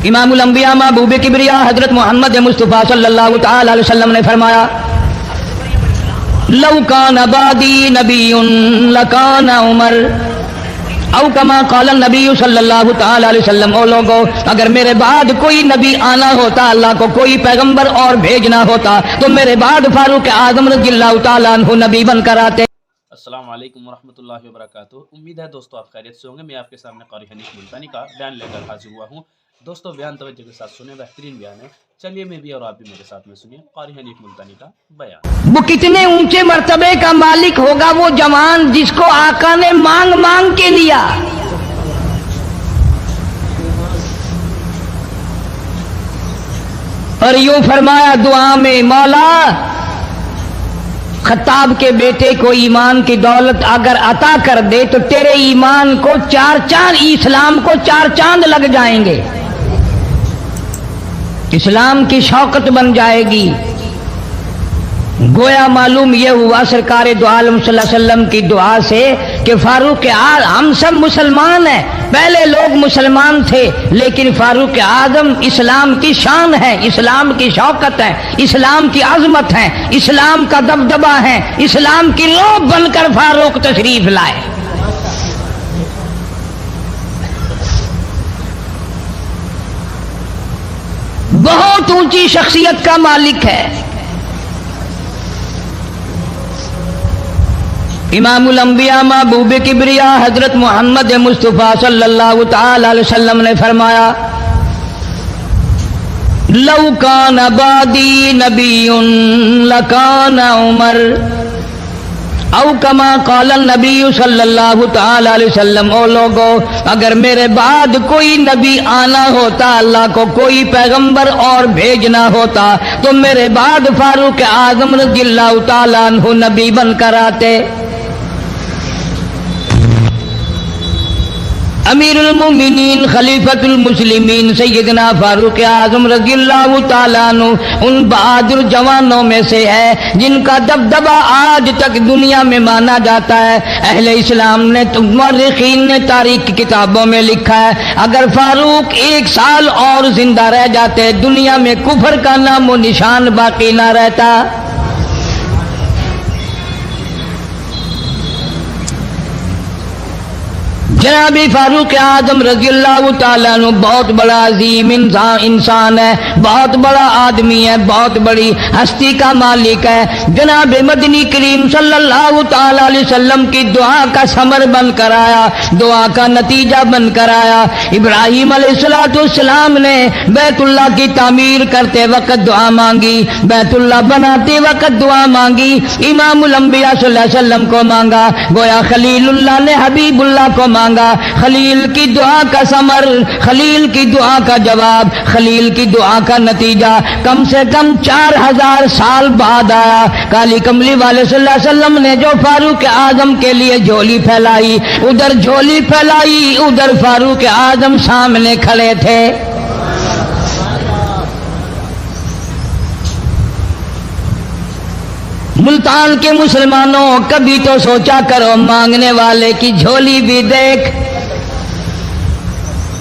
इमामुल अंबिया महबूब किबरिया हजरत मोहम्मद मुस्तफ़ा सल्लल्लाहु तआला अलैहि वसल्लम ने फरमाया, लौ कान बादी नबियुन लकान उमर औ कमा क़ाल नबी सल्लल्लाहु तआला अलैहि वसल्लम। ओ लोगों, अगर मेरे बाद कोई नबी आना होता, अल्लाह को कोई पैगंबर और भेजना होता, तो मेरे बाद फारूक आज़म रज़ियल्लाहु तआला अन्हु नबी बनकर आते। अस्सलाम वालेकुम वरहमतुल्लाहि वबरकातुहू। उम्मीद है दोस्तों आप खैरियत से होंगे। मैं आपके सामने क़ारी हनीफ मुल्तानी का बयान लेकर हाजिर हुआ हूँ। दोस्तों बयान तवज्जो के साथ सुने, बेहतरीन बयान है। चलिए मैं भी और आप भी मेरे साथ में सुनिए क़ारी हनीफ मुल्तानी का बयान। वो कितने ऊंचे मर्तबे का मालिक होगा वो जवान जिसको आका ने मांग मांग के लिया। और यूं फरमाया दुआ में, मौला खत्ताब के बेटे को ईमान की दौलत अगर अता कर दे तो तेरे ईमान को चार चांद, इस्लाम को चार चांद लग जाएंगे, इस्लाम की शौकत बन जाएगी। गोया मालूम यह हुआ सरकार दो आलम सल्लल्लाहु अलैहि वसल्लम की दुआ से कि फारूक हम सब मुसलमान हैं, पहले लोग मुसलमान थे लेकिन फारूक आजम इस्लाम की शान है, इस्लाम की शौकत है, इस्लाम की अजमत है, इस्लाम का दबदबा है, इस्लाम की लौ बनकर फारूक तशरीफ लाए। बहुत ऊंची शख्सियत का मालिक है। इमामुल अंबिया महबूब किबरिया हजरत मोहम्मद मुस्तफ़ा सल्लल्लाहु तआला अलैहि वसल्लम ने फरमाया, लौ कान बादी नबियुन लकान उमर औ कमा क़ाल नबी सल्लल्लाहु तआला अलैहि वसल्लम। ओ लोगों, अगर मेरे बाद कोई नबी आना होता, अल्लाह को कोई पैगंबर और भेजना होता, तो मेरे बाद फारूक आज़म रज़ियल्लाहु तआला अन्हु नबी बनकर आते। अमीरुल मोमिनीन खलीफतुल मुस्लिमीन सैयदना फारूक आज़म रज़ियल्लाहु तआला अन्हु उन बहादुर जवानों में से है जिनका दबदबा आज तक दुनिया में माना जाता है। अहले इस्लाम ने, मुअर्रिखीन ने तारीख की किताबों में लिखा है, अगर फारूक एक साल और जिंदा रह जाते दुनिया में कुफर का नामो निशान बाकी ना रहता। जनाब फारूक आज़म रज़ियल्लाहु तआला अन्हु बहुत बड़ा अजीम इंसान है, बहुत बड़ा आदमी है, बहुत बड़ी हस्ती का मालिक है। जनाब मदनी करीम सल्लल्लाहु तआला अलैहि वसल्लम की दुआ का समर बनकर आया, दुआ का नतीजा बनकर आया। इब्राहीम अलैहिस्सलाम ने बैतुल्लाह की तामीर करते वक्त दुआ मांगी, बैतुल्लाह बनाते वक्त दुआ मांगी, इमामुल अंबिया सल्लल्लाहु अलैहि वसल्लम को मांगा, गोया खलीलुल्लाह ने हबीबुल्लाह को मांगा। खलील की दुआ का समर, खलील की दुआ का जवाब, खलील की दुआ का नतीजा कम से कम 4000 साल बाद आया। काली कमली वाले सल्लल्लाहु अलैहि वसल्लम ने जो फारूक आजम के लिए झोली फैलाई, उधर झोली फैलाई, उधर फारूक आजम सामने खड़े थे। मुल्तान के मुसलमानों, कभी तो सोचा करो मांगने वाले की झोली भी देख।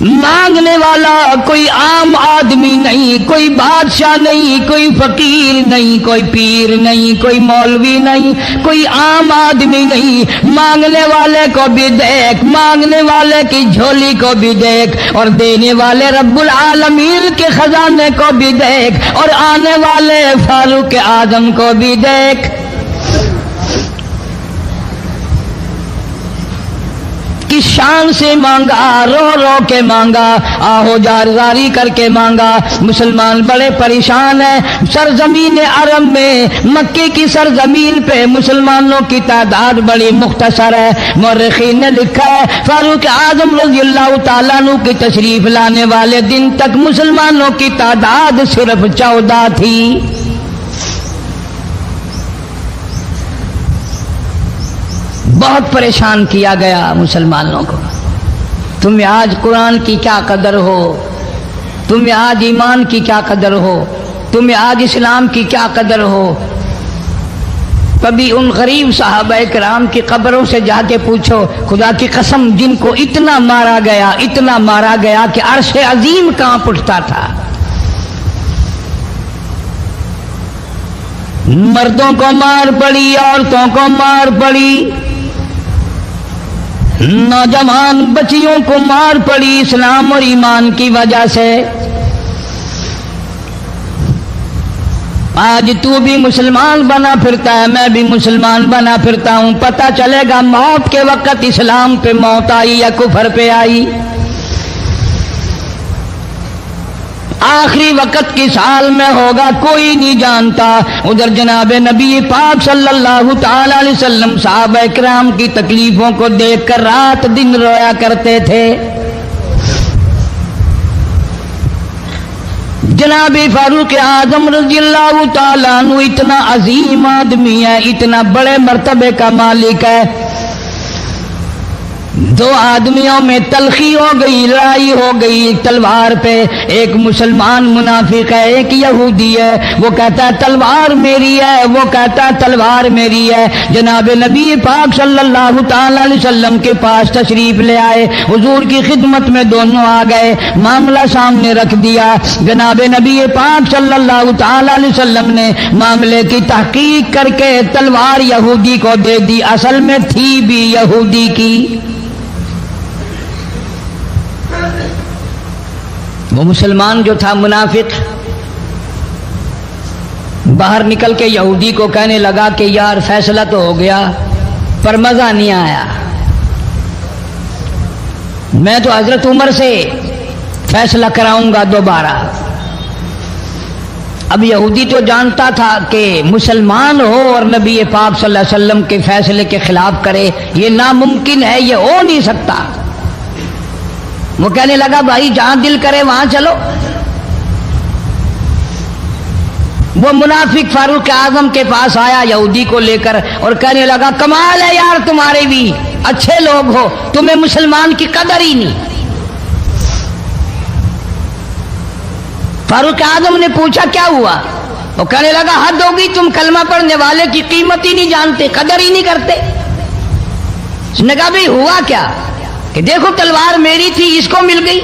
मांगने वाला कोई आम आदमी नहीं, कोई बादशाह नहीं, कोई फकीर नहीं, कोई पीर नहीं, कोई मौलवी नहीं, कोई आम आदमी नहीं। मांगने वाले को भी देख, मांगने वाले की झोली को भी देख, और देने वाले रब्बुल आलमीन के खजाने को भी देख, और आने वाले फारूक आजम को भी देख। किस शान से मांगा, रो रो के मांगा, आहो जारी करके मांगा। मुसलमान बड़े परेशान हैं। सरजमीन अरब में, मक्के की सरजमीन पे मुसलमानों की तादाद बड़ी मुख्तसर है। मुअर्रिखीन ने लिखा है, फारूक आज़म रज़ियल्लाहु तआला अन्हु की तशरीफ लाने वाले दिन तक मुसलमानों की तादाद सिर्फ 14 थी। बहुत परेशान किया गया मुसलमानों को। तुम्हें आज कुरान की क्या कदर हो, तुम्हें आज ईमान की क्या कदर हो, तुम्हें आज इस्लाम की क्या कदर हो। کبھی ان غریب صحابہ کرام کی قبروں سے جا کے پوچھو، خدا کی قسم جن کو اتنا مارا گیا کہ عرش عظیم کانپ اٹھتا تھا، مردوں کو مار پڑی، عورتوں کو مار پڑی، نوجوان بچیوں کو مار پڑی اسلام اور ایمان کی وجہ سے۔ آج تو بھی مسلمان بنا پھرتا ہے، میں بھی مسلمان بنا پھرتا ہوں، پتہ چلے گا موت کے وقت اسلام پہ موت آئی یا کفر پہ آئی۔ آخری وقت کی سال میں ہوگا کوئی نہیں جانتا۔ ادھر جناب نبی پاک صلی اللہ تعالی علیہ وسلم صحابہ اکرام کی تکلیفوں کو دیکھ کر رات دن رویا کرتے تھے۔ جناب فاروق اعظم رضی اللہ تعالیٰ عنہ اتنا عظیم آدمی ہے، اتنا بڑے مرتبے کا مالک ہے، دو آدمیوں میں تلخی ہو گئی، لڑائی ہو گئی تلوار پہ۔ ایک مسلمان منافق ہے، ایک یہودی ہے، وہ کہتا ہے تلوار میری ہے، وہ کہتا ہے تلوار میری ہے۔ جناب نبی پاک صلی اللہ تعالی علیہ وسلم کے پاس تشریف لے آئے، حضور کی خدمت میں دونوں آ گئے، معاملہ سامنے رکھ دیا۔ جناب نبی پاک صلی اللہ تعالی علیہ وسلم نے معاملے کی تحقیق کر کے تلوار یہودی کو دے دی، اصل میں تھی بھی یہودی کی۔ وہ مسلمان جو تھا منافق باہر نکل کے یہودی کو کہنے لگا کہ یار فیصلہ تو ہو گیا پر مزہ نہیں آیا، میں تو حضرت عمر سے فیصلہ کراؤں گا دوبارہ۔ اب یہودی تو جانتا تھا کہ مسلمان ہو اور نبی پاک صلی اللہ علیہ وسلم کے فیصلے کے خلاف کرے، یہ ناممکن ہے، یہ ہو نہیں سکتا۔ وہ کہنے لگا بھائی جہاں دل کرے وہاں چلو۔ وہ منافق فاروق اعظم کے پاس آیا یہودی کو لے کر اور کہنے لگا کمال ہے یار تمہارے بھی، اچھے لوگ ہو، تمہیں مسلمان کی قدر ہی نہیں۔ فاروق اعظم نے پوچھا کیا ہوا؟ وہ کہنے لگا حد ہوگی، تم کلمہ پڑھنے والے کی قیمت ہی نہیں جانتے، قدر ہی نہیں کرتے۔ اس نے کہا بھائی ہوا کیا؟ کہ دیکھو تلوار میری تھی، اس کو مل گئی،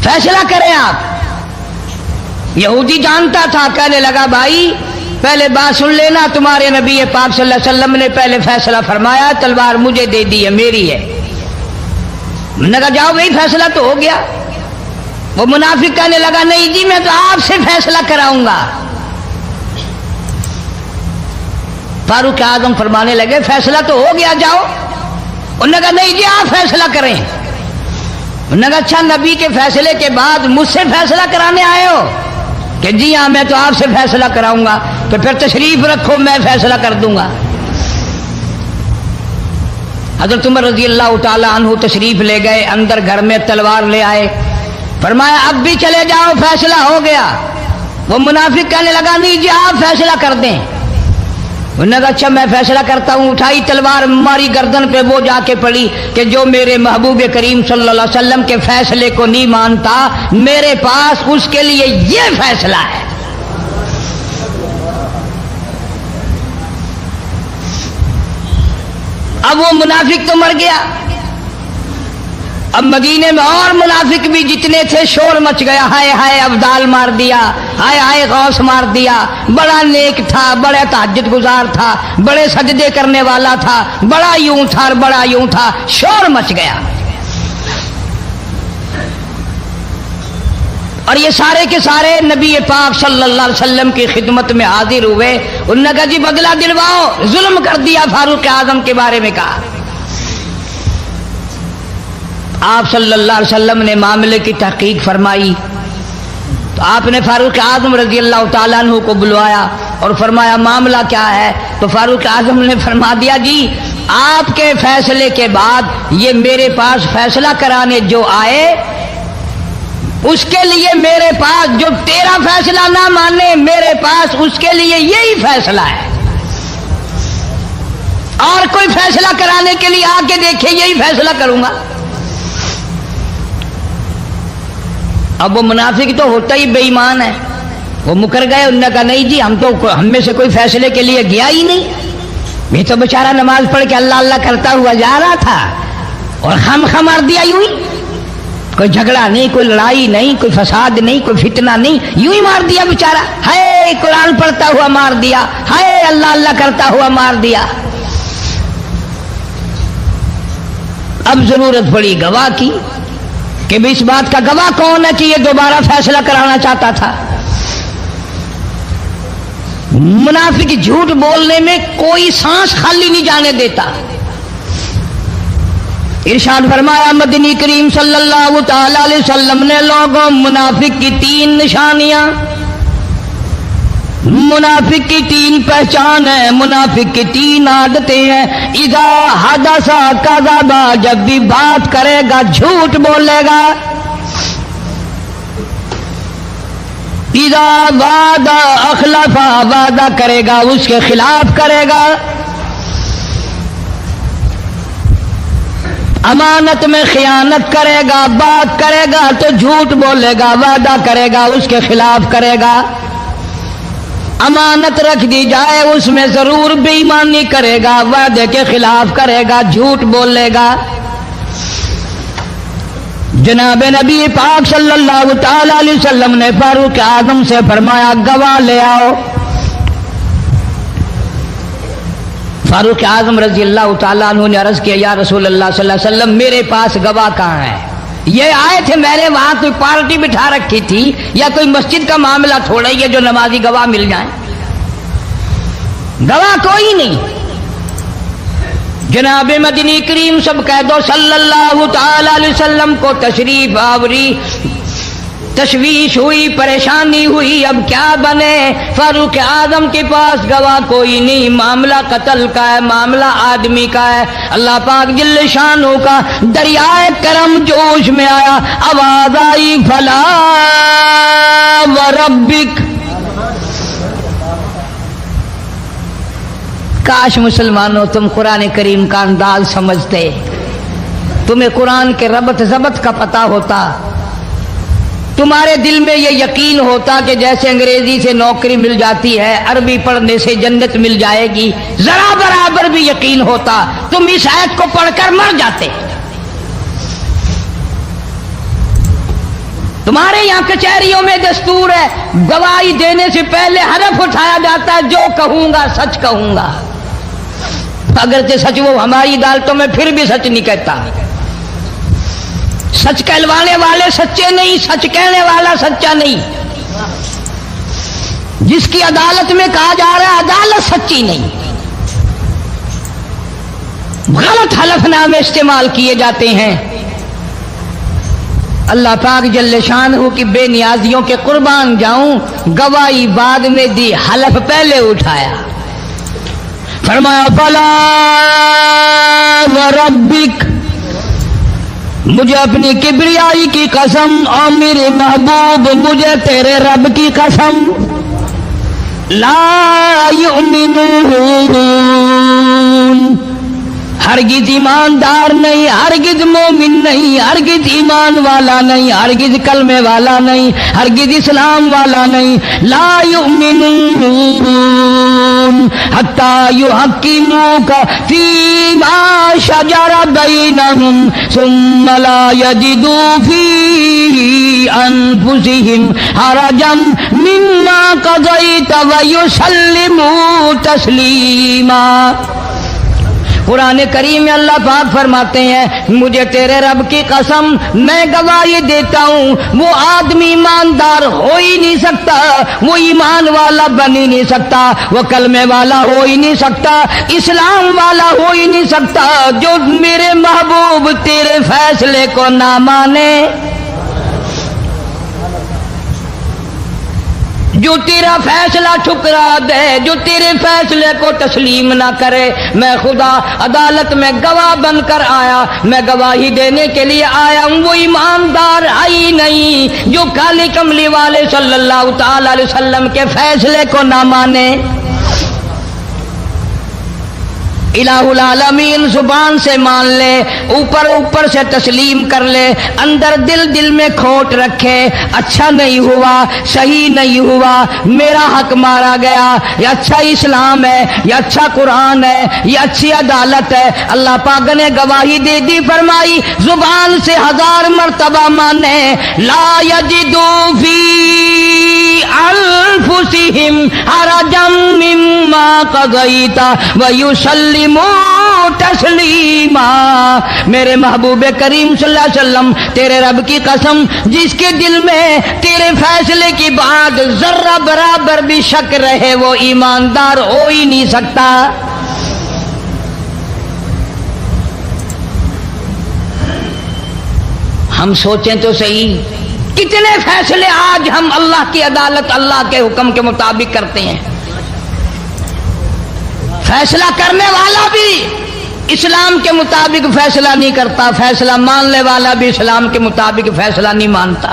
فیصلہ کریں آپ۔ یہودی جانتا تھا، کہنے لگا بھائی پہلے بات سن لینا، تمہارے نبی پاک صلی اللہ علیہ وسلم نے پہلے فیصلہ فرمایا، تلوار مجھے دے دی ہے، میری ہے۔ میں نے کہا جاؤ بھائی فیصلہ تو ہو گیا۔ وہ منافق کہنے لگا نہیں جی میں تو آپ سے فیصلہ کراؤں گا۔ فاروق اعظم فرمانے لگے فیصلہ تو ہو گیا جاؤ۔ انہوں نے کہا نہیں جی آپ فیصلہ کریں۔ انہوں نے کہا اچھا نبی کے فیصلے کے بعد مجھ سے فیصلہ کرانے آئے ہو؟ کہ جی ہاں میں تو آپ سے فیصلہ کراؤں گا۔ تو پھر تشریف رکھو میں فیصلہ کر دوں گا۔ حضرت عمر رضی اللہ تعالی عنہ تشریف لے گئے، اندر گھر میں تلوار لے آئے، فرمایا اب بھی چلے جاؤ فیصلہ ہو گیا۔ وہ منافق کہنے لگا نہیں جی آپ فیصلہ کر دیں۔ انہوں نے کہا اچھا میں فیصلہ کرتا ہوں۔ اٹھائی تلوار، ماری گردن پہ، وہ جا کے پڑی کہ جو میرے محبوب کریم صلی اللہ علیہ وسلم کے فیصلے کو نہیں مانتا میرے پاس اس کے لیے یہ فیصلہ ہے۔ اب وہ منافق تو مر گیا، اب مدینے میں اور منافق بھی جتنے تھے شور مچ گیا، ہائے ہائے ابدال مار دیا، ہائے ہائے غوث مار دیا، بڑا نیک تھا، بڑا تہجد گزار تھا، بڑے سجدے کرنے والا تھا، بڑا یوں تھا اور بڑا یوں تھا، شور مچ گیا۔ اور یہ سارے کے سارے نبی پاک صلی اللہ علیہ وسلم کی خدمت میں حاضر ہوئے۔ انہوں نے کہا جی بدلہ دلواؤ، ظلم کر دیا فاروق اعظم کے بارے میں کہا۔ آپ صلی اللہ علیہ وسلم نے معاملے کی تحقیق فرمائی تو آپ نے فاروق اعظم رضی اللہ تعالیٰ عنہ کو بلوایا اور فرمایا معاملہ کیا ہے؟ تو فاروق اعظم نے فرما دیا جی آپ کے فیصلے کے بعد یہ میرے پاس فیصلہ کرانے جو آئے اس کے لیے میرے پاس، جو تیرا فیصلہ نہ مانے میرے پاس اس کے لیے یہی فیصلہ ہے، اور کوئی فیصلہ کرانے کے لیے آ کے دیکھے یہی فیصلہ کروں گا۔ اب وہ منافق تو ہوتا ہی بے ایمان ہے، वो मुकर गए। उन्होंने कहा नहीं जी, हम में से कोई फैसले के लिए गया ही नहीं, ये तो बेचारा नमाज पढ़ के अल्लाह अल्लाह करता हुआ जा रहा था और हम मार दिया यूं ही। कोई झगड़ा नहीं, कोई लड़ाई नहीं, कोई फसाद नहीं, कोई फितना नहीं, यूं ही मार दिया बेचारा। हाय कुरान पढ़ता हुआ मार दिया, हाय अल्लाह अल्लाह करता हुआ मार दिया। अब जरूरत पड़ी गवाह की कि भी इस बात का गवाह कौन है कि ये दोबारा फैसला कराना चाहता था। मुनाफिक झूठ बोलने में कोई सांस खाली नहीं जाने देता। इरशाद फरमाया मदनी करीम सल्लल्लाहु ताला अलैहि वसल्लम ने, लोगों मुनाफिक की 3 निशानियां, मुनाफिक की 3 पहचान है, मुनाफिक की 3 आदतें हैं। इज़ा हदसा कज़बा, जब भी बात करेगा झूठ बोलेगा। इज़ा वादा अखलफा, वादा करेगा उसके खिलाफ करेगा। अमानत में खियानत करेगा, बात करेगा तो झूठ बोलेगा, वादा करेगा उसके खिलाफ करेगा। अमानत रख दी जाए उसमें जरूर बेईमानी करेगा, वादे के खिलाफ करेगा, झूठ बोलेगा। जनाब नबी पाक सल्लल्लाहु ताला अलैहि वसल्लम ने फारूक आजम से फरमाया गवाह ले आओ। फारूक आजम रजी अल्लाह ताला अन्हु ने अर्ज किया, या रसूल अल्लाह सल्लल्लाहु अलैहि वसल्लम मेरे पास गवाह कहाँ है? ये आए थे, मैंने वहां कोई पार्टी बिठा रखी थी या कोई मस्जिद का मामला थोड़ा ही है जो नमाजी गवाह मिल जाए। गवाह कोई नहीं। जनाब मदनी करीम सब कह दो सल्लल्लाहु ताला अलैहि वसल्लम को तशरीफ आवरी, तशवीश हुई, परेशानी हुई, अब क्या बने? फारूक आजम के पास गवाह कोई नहीं, मामला कत्ल का है, मामला आदमी का है। अल्लाह पाक जिल्ल शानो का दरियाए करम जोश में आया, आवाज आई फला व रब्बिक। काश मुसलमानों तुम कुरान करीम का अंदाज समझते, तुम्हें कुरान के रबत जबत का पता होता, तुम्हारे दिल में ये यकीन होता कि जैसे अंग्रेजी से नौकरी मिल जाती है, अरबी पढ़ने से जन्नत मिल जाएगी, जरा बराबर भी यकीन होता, तुम इस आयत को पढ़कर मर जाते। तुम्हारे यहाँ कचहरियों में दस्तूर है, गवाही देने से पहले हरफ उठाया जाता है, जो कहूंगा सच कहूंगा। अगरचे सच वो हमारी अदालतों में फिर भी सच नहीं कहता। सच कहलवाने वाले सच्चे नहीं, सच कहने वाला सच्चा नहीं। जिसकी अदालत में कहा जा रहा है अदालत सच्ची नहीं, गलत हलफनामे इस्तेमाल किए जाते हैं। अल्लाह पाक जल्ले शानहू की बेनियाजियों के कुर्बान जाऊं, गवाही बाद में दी, हलफ पहले उठाया। फरमाया फला व रब्बिक, मुझे अपनी किबरियाई की कसम और मेरे महबूब मुझे तेरे रब की कसम, ला युमिनून, हरगिज ईमानदार नहीं, हरगिज मोमिन नहीं, हरगिज ईमान वाला नहीं, हरगिज कलमे वाला नहीं, हरगिज इस्लाम वाला नहीं। ला युमिनून हत्ता युहक्किमूका फीमा शजरा बैनहुम सुम्मा ला यजिदू फी अनफुसिहिम हरजम मिम्मा क़ज़ैत व युसल्लिमू तस्लीमा। कुरान करीम में अल्लाह पाक फरमाते हैं, मुझे तेरे रब की कसम मैं गवाही देता हूँ, वो आदमी ईमानदार हो ही नहीं सकता, वो ईमान वाला बन ही नहीं सकता, वो कलमे वाला हो ही नहीं सकता, इस्लाम वाला हो ही नहीं सकता, जो मेरे महबूब तेरे फैसले को ना माने, जो तेरा फैसला ठुकरा दे, जो तेरे फैसले को तस्लीम ना करे। मैं खुदा अदालत में गवाह बनकर आया, मैं गवाही देने के लिए आया हूँ, वो ईमानदार आई नहीं जो काली कमली वाले सल्लल्लाहु ताला अलैहि वसल्लम के फैसले को ना माने। इलाहुल आलमीन जुबान से मान ले, ऊपर ऊपर से तस्लीम कर ले, अंदर दिल दिल में खोट रखे, अच्छा नहीं हुआ, सही नहीं हुआ, मेरा हक मारा गया, ये अच्छा इस्लाम है, ये अच्छा कुरान है, ये अच्छी अदालत है। अल्लाह पाक ने गवाही दे दी, फरमाई जुबान से 1000 मर्तबा माने, ला यजिदू फी अनफुसिहिम हरजम मिम्मा क़ज़ैता व युसल्लिमू तस्लीमा। मेरे महबूब करीम सल्लल्लाहु अलैहि वसल्लम, तेरे रब की कसम, जिसके दिल में तेरे फैसले की बात जर्रा बराबर भी शक रहे, वो ईमानदार हो ही नहीं सकता। हम सोचें तो सही, कितने फैसले आज हम अल्लाह की अदालत, अल्लाह के हुक्म के मुताबिक करते हैं। फैसला करने वाला भी इस्लाम के मुताबिक फैसला नहीं करता, फैसला मानने वाला भी इस्लाम के मुताबिक फैसला नहीं मानता।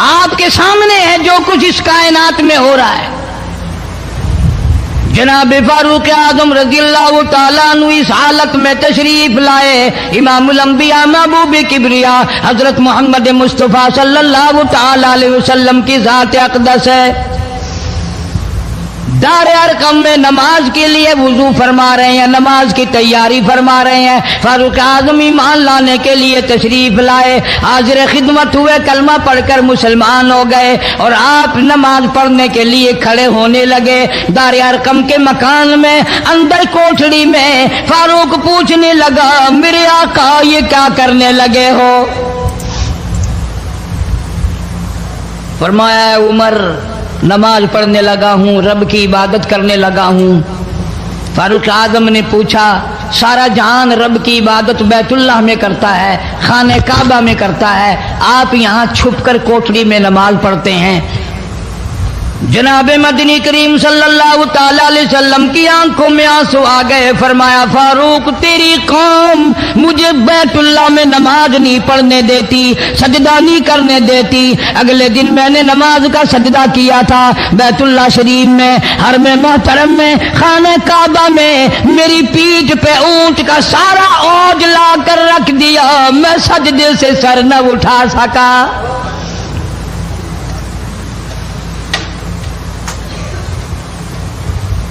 आपके सामने है जो कुछ इस कायनात में हो रहा है। जनाब फारूक आजम रज़ियल्लाहु ताला अन्हु इस हालत में तशरीफ लाए। इमामुल अंबिया महबूब किबरिया हजरत मोहम्मद मुस्तफ़ा सल्लल्लाहु ताला अलैहि वसल्लम की ज़ात अक़दस है। दार अरकम में नमाज के लिए वुजू फरमा रहे हैं, नमाज की तैयारी फरमा रहे हैं। फारूक आजम ईमान लाने के लिए तशरीफ लाए, हाजिर खिदमत हुए, कलमा पढ़कर मुसलमान हो गए और आप नमाज पढ़ने के लिए खड़े होने लगे। दार अरकम के मकान में अंदर कोठड़ी में फारूक पूछने लगा, मेरे आका ये क्या करने लगे हो? फरमाया, उमर नमाज पढ़ने लगा हूँ, रब की इबादत करने लगा हूँ। फारूक आजम ने पूछा, सारा जहान रब की इबादत बैतुल्लाह में करता है, खाने काबा में करता है, आप यहाँ छुपकर कोठरी में नमाज पढ़ते हैं। जनाब मदनी करीम सल्लल्लाहु ताला अलैहि वसल्लम की आंखों में आंसू आ गए। फरमाया, फारूक तेरी कौम मुझे बैतुल्लाह में नमाज नहीं पढ़ने देती, सजदा नहीं करने देती। अगले दिन मैंने नमाज का सजदा किया था बैतुल्लाह शरीफ में, हरम मोहतरम में, खाने काबा में। मेरी पीठ पे ऊंट का सारा ओझ ला कर रख दिया, मैं सजदे से सर न उठा सका।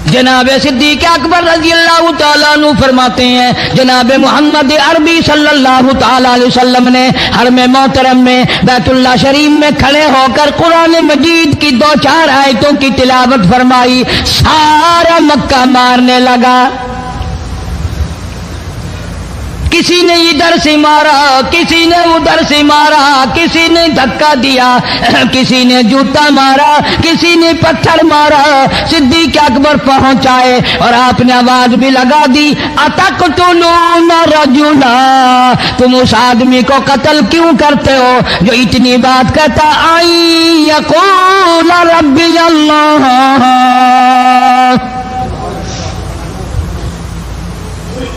जनाब सिद्दीक अकबर रज़ियल्लाहु ताला अन्हु फरमाते हैं, जनाब मोहम्मद अरबी सल्लल्लाहु ताला अलैहि वसल्लम ने हरम मोहतरम में बैतुल्लाह शरीफ में खड़े होकर कुरान मजीद की 2-4 आयतों की तिलावत फरमाई। सारा मक्का मारने लगा। किसी ने इधर से मारा, किसी ने उधर से मारा, किसी ने धक्का दिया, किसी ने जूता मारा, किसी ने पत्थर मारा। सिद्दीक अकबर पहुंचाए और आपने आवाज भी लगा दी, अतक़्तुलून रजुला, तुम उस आदमी को कत्ल क्यों करते हो जो इतनी बात कहता, आई यक़ूल रब्बी अल्लाह,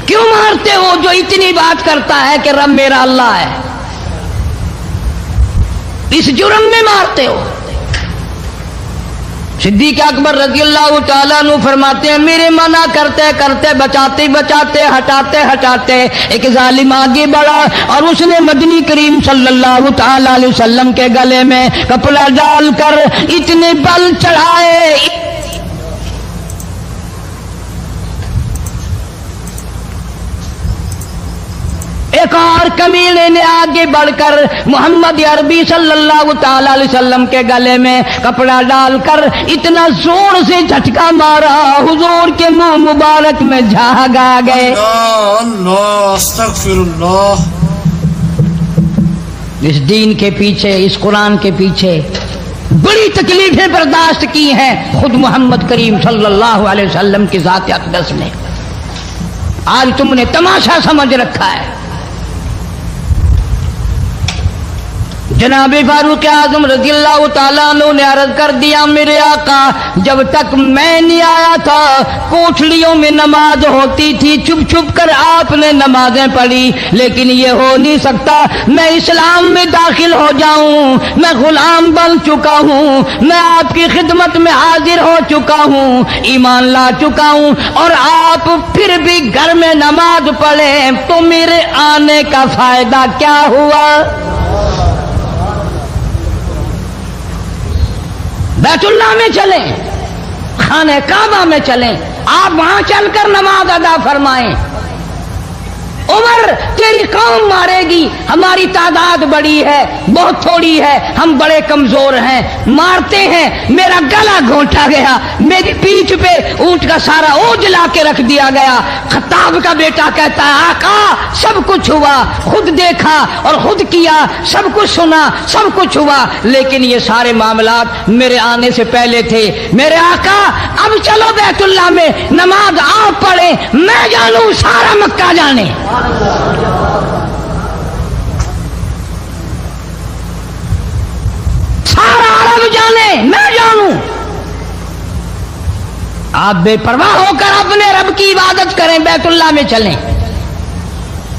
क्यों मारते हो जो इतनी बात करता है कि रब मेरा अल्लाह है? इस जुर्म में मारते हो। सिद्दीक अकबर रज़ियल्लाहु ताला अन्हु फरमाते हैं, मेरे मना करते करते, बचाते बचाते, हटाते हटाते एक जालिम आगे बढ़ा और उसने मदनी करीम सल्लल्लाहु ताला अलैहि वसल्लम के गले में कपड़ा डालकर इतने बल चढ़ाए। एक और कमीने ने आगे बढ़कर मोहम्मद अरबी सल्लल्लाहु ताला अलैहि वसल्लम के गले में कपड़ा डालकर इतना जोर से झटका मारा, हुजूर के मुंह मुबारक में झाग आ गए। अल्लाह अस्तगफिरुल्लाह। इस दीन के पीछे, इस कुरान के पीछे बड़ी तकलीफें बर्दाश्त की हैं खुद मोहम्मद करीम सल्लल्लाहु अलैहि वसल्लम की ज़ात अक़दस ने। आज तुमने तमाशा समझ रखा है। जनाब फारूक आजम रज़ी अल्लाह तआला अन्हु ने अर्ज कर दिया, मेरे आका जब तक मैं नहीं आया था कोठलियों में नमाज होती थी, छुप छुप कर आपने नमाजें पढ़ी, लेकिन ये हो नहीं सकता, मैं इस्लाम में दाखिल हो जाऊं, मैं गुलाम बन चुका हूं, मैं आपकी खिदमत में हाजिर हो चुका हूं, ईमान ला चुका हूं, और आप फिर भी घर में नमाज पढ़े तो मेरे आने का फायदा क्या हुआ। बैतुल्लाह में चलें, खाने काबा में चलें, आप वहां चलकर नमाज अदा फरमाएं। उमर तेरी कौम मारेगी, हमारी तादाद बड़ी है, बहुत थोड़ी है, हम बड़े कमजोर हैं, मारते हैं, मेरा गला घोंटा गया, मेरी पीठ पे ऊंट का सारा ओझ ला के रख दिया गया। खत्ताब का बेटा कहता है, आका सब कुछ हुआ, खुद देखा और खुद किया, सब कुछ सुना, सब कुछ हुआ, लेकिन ये सारे मामलात मेरे आने से पहले थे। मेरे आका अब चलो बैतुल्लाह में नमाज आप पढ़े, मैं जानूं सारा मक्का जाने। सारा अरब जाने, मैं जानूं। आप बेपरवाह होकर अपने रब की इबादत करें, बैतुल्लाह में चलें,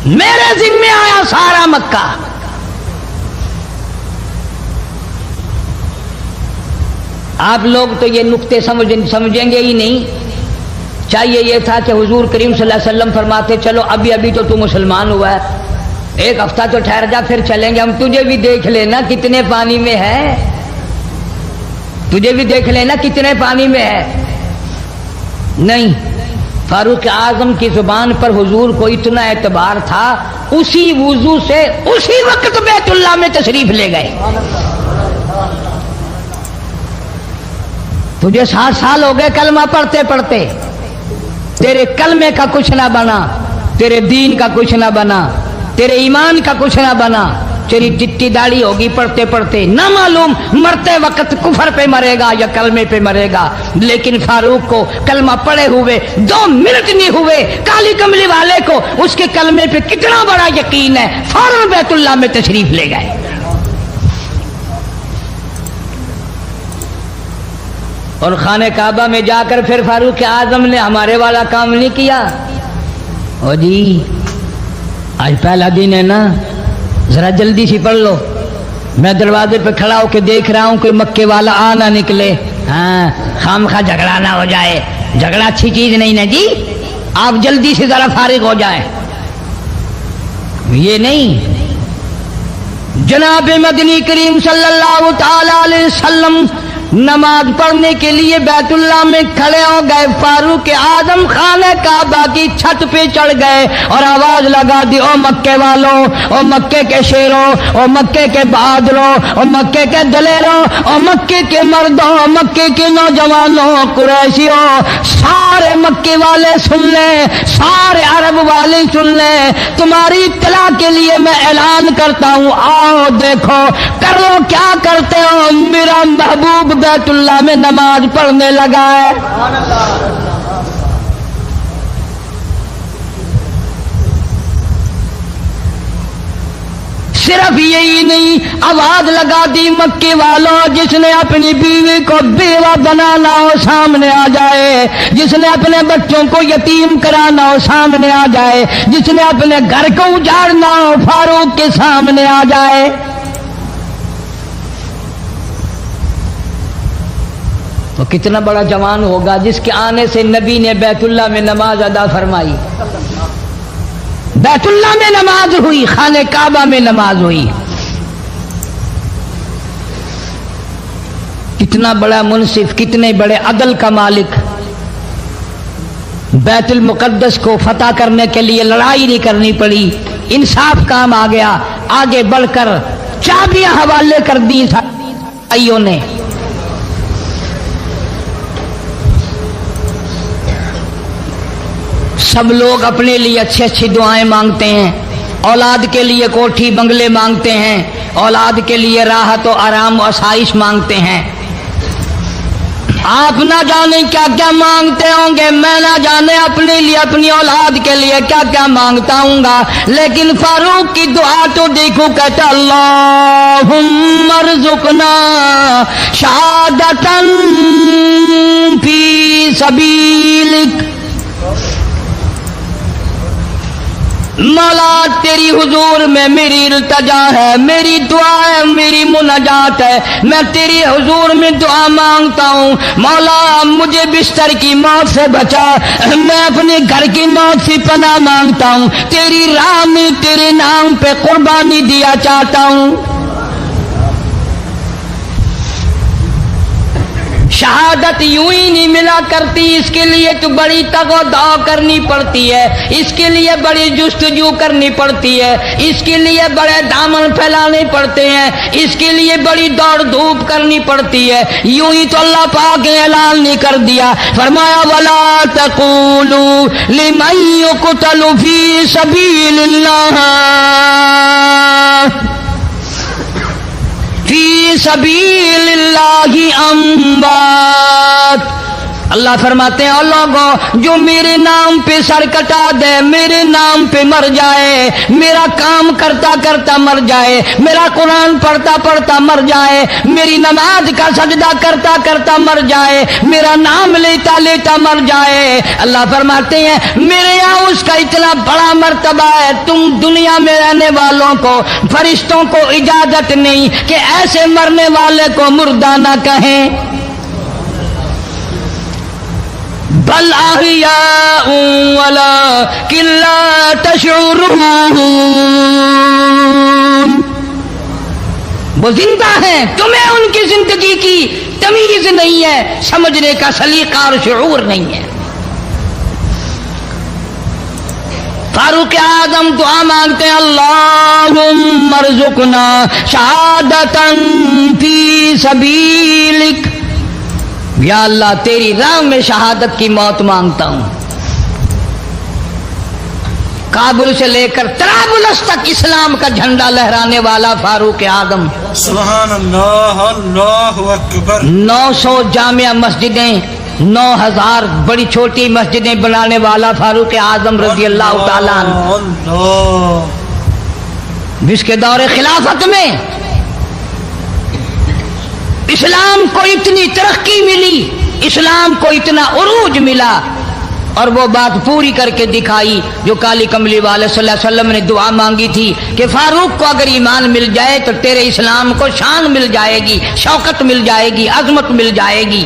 मेरे जिम्मे आया सारा मक्का। आप लोग तो ये नुक्ते समझेंगे ही नहीं। चाहिए ये था कि हुजूर करीम सल्लल्लाहु अलैहि वसल्लम फरमाते, चलो अभी अभी तो तू मुसलमान हुआ है, एक हफ्ता तो ठहर जा, फिर चलेंगे हम, तुझे भी देख लेना कितने पानी में है, तुझे भी देख लेना कितने पानी में है। नहीं, फारूक आजम की जुबान पर हुजूर को इतना एतबार था, उसी वुजू से उसी वक्त बैतुल्लाह में तशरीफ ले गए। तुझे 60 साल हो गए कलमा पढ़ते पढ़ते, तेरे कलमे का कुछ ना बना, तेरे दीन का कुछ ना बना, तेरे ईमान का कुछ ना बना, तेरी चिट्टी दाढ़ी होगी पढ़ते पढ़ते, ना मालूम मरते वक्त कुफर पे मरेगा या कलमे पे मरेगा। लेकिन फारूक को कलमा पढ़े हुए 2 मिनट नहीं हुए, काली कमली वाले को उसके कलमे पे कितना बड़ा यकीन है, फौरन बैतुल्लाह में तशरीफ ले गए। और खाने काबा में जाकर फिर फारूक आजम ने हमारे वाला काम नहीं किया। ओ जी आज पहला दिन है ना, जरा जल्दी से पढ़ लो, मैं दरवाजे पे खड़ा होकर देख रहा हूं कोई मक्के वाला आ ना निकले, हाँ खामखा झगड़ा ना हो जाए, झगड़ा अच्छी चीज नहीं ना जी, आप जल्दी से जरा फारिग हो जाए। ये नहीं, जनाब मदनी करीम सल्लल्लाहु ताला अलैहि वसल्लम नमाज पढ़ने के लिए बैतुल्लाह में खड़े हो गए। फारूक आजम खाने काबा की छत पे चढ़ गए और आवाज लगा दी, ओ मक्के वालों, ओ मक्के के शेरों, ओ मक्के के बहादुरों, ओ मक्के के दलेरों, ओ मक्के के मर्दों, ओ मक्के के नौजवानों, कुरैशियों, सारे मक्के वाले सुन ले, सारे अरब वाले सुन ले, तुम्हारी इत्तला के लिए मैं ऐलान करता हूँ, आओ देखो कर लो क्या करते हो, मेरा महबूब बैतुल्लाह में नमाज पढ़ने लगा है। सिर्फ यही नहीं, आवाज लगा दी, मक्के वालों जिसने अपनी बीवी को बेवा बनाना हो सामने आ जाए, जिसने अपने बच्चों को यतीम कराना हो सामने आ जाए, जिसने अपने घर को उजाड़ना हो फारूक के सामने आ जाए। तो कितना बड़ा जवान होगा जिसके आने से नबी ने बैतुल्लाह में नमाज अदा फरमाई, बैतुल्लाह में नमाज हुई, खाने काबा में नमाज हुई। कितना बड़ा मुनसिफ, कितने बड़े अदल का मालिक। बैतुल मुकद्दस को फतह करने के लिए लड़ाई नहीं करनी पड़ी, इंसाफ काम आ गया, आगे बढ़कर चाबियां हवाले कर दी भाइयों ने। सब लोग अपने लिए अच्छी अच्छी दुआएं मांगते हैं, औलाद के लिए कोठी बंगले मांगते हैं, औलाद के लिए राहत और आराम और आसाइश मांगते हैं। آپ نہ جانے کیا کیا مانگتے ہوں گے، میں نہ جانے اپنے لیے اپنی اولاد کے لیے کیا کیا مانگتا ہوں گا، لیکن فاروق کی دعا تو دیکھو، کہتا اللہم ارزقنا شہادتاً فی سبیلک، مولا تیری حضور میں میری التجا ہے، میری دعا ہے، میری مناجات ہے، میں تیری حضور میں دعا مانگتا ہوں، مولا مجھے بستر کی موت سے بچا، میں اپنے گھر کی موت سے پناہ مانگتا ہوں، تیری راہ میں تیرے نام پہ قربانی دیا چاہتا ہوں۔ شہادت یوں ہی نہیں ملا کرتی، اس کے لیے تو بڑی تگ و دو کرنی پڑتی ہے، اس کے لیے بڑی جستجو کرنی پڑتی ہے، اس کے لیے بڑے دامن پھیلانے پڑتے ہیں، اس کے لیے بڑی دوڑ دھوپ کرنی پڑتی ہے، یوں ہی تو اللہ پاک نے اعلان نہیں کر دیا، فرمایا وَلَا تَقُولُوا لِمَن يُقْتَلُ فِي سَبِيلِ اللَّهِ فی سبیل اللہ اموات، اللہ فرماتے ہیں اور لوگوں جو میرے نام پہ سر کٹا دے، میرے نام پہ مر جائے، میرا کام کرتا کرتا مر جائے، میرا قرآن پڑھتا پڑھتا مر جائے، میری نماز کا سجدہ کرتا کرتا مر جائے، میرا نام لیتا لیتا مر جائے، اللہ فرماتے ہیں میرے یہاں اس کا اتنا بڑا مرتبہ ہے، تم دنیا میں رہنے والوں کو، فرشتوں کو اجازت نہیں کہ ایسے مرنے والے کو مردہ نہ کہیں، بل احیاء ولکن لا تشعرون، وہ زندہ ہیں، تمہیں ان کی زندگی کی تمیز نہیں ہے، سمجھنے کا سلیقہ اور شعور نہیں ہے۔ فاروق اعظم دعا مانگتے ہیں اللہم ارزقنا شہادتاً فی سبیلک، یا اللہ تیری راہ میں شہادت کی موت مانگتا ہوں۔ کابل سے لے کر طرابلس تک اسلام کا جھنڈا لہرانے والا فاروق اعظم، سبحان اللہ، اللہ اکبر، 900 جامع مسجدیں، 9000 بڑی چھوٹی مسجدیں بنانے والا فاروق اعظم رضی اللہ تعالیٰ عنہ، اللہ، جس کے دور خلافت میں اسلام کو اتنی ترقی ملی، اسلام کو اتنا عروج ملا، اور وہ بات پوری کر کے دکھائی جو کالی کملی والے صلی اللہ علیہ وسلم نے دعا مانگی تھی کہ فاروق کو اگر ایمان مل جائے تو تیرے اسلام کو شان مل جائے گی، شوکت مل جائے گی، عظمت مل جائے گی،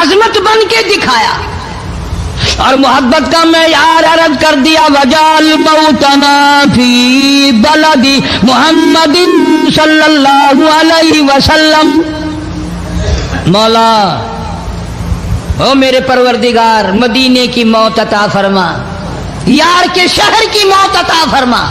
عظمت بن کے دکھایا، اور محبت کا معیار عرض کر دیا وجعل موتنا فی بلد محمد صلی اللہ علیہ وسلم، مولا او میرے پروردگار مدینے کی موت عطا فرما، یار کے شہر کی موت عطا فرما۔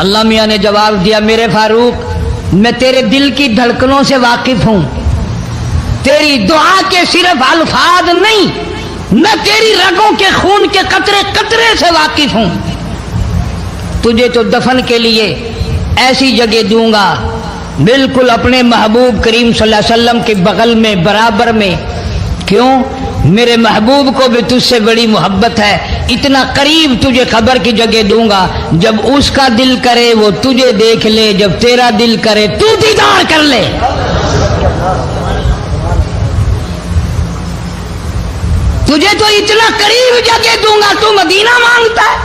اللہ میاں نے جواب دیا میرے فاروق میں تیرے دل کی دھڑکنوں سے واقف ہوں، تیری دعا کے صرف الفاظ نہیں، میں تیری رگوں کے خون کے قطرے قطرے سے واقف ہوں، تجھے تو دفن کے لیے ایسی جگہ دوں گا بالکل اپنے محبوب کریم صلی اللہ علیہ وسلم کے بغل میں برابر میں، کیوں؟ میرے محبوب کو بھی تجھ سے بڑی محبت ہے، اتنا قریب تجھے قبر کی جگہ دوں گا، جب اس کا دل کرے وہ تجھے دیکھ لے، جب تیرا دل کرے تو دیدار کر لے۔ تجھے تو اتنا قریب جگہ دوں گا، تو مدینہ مانگتا ہے۔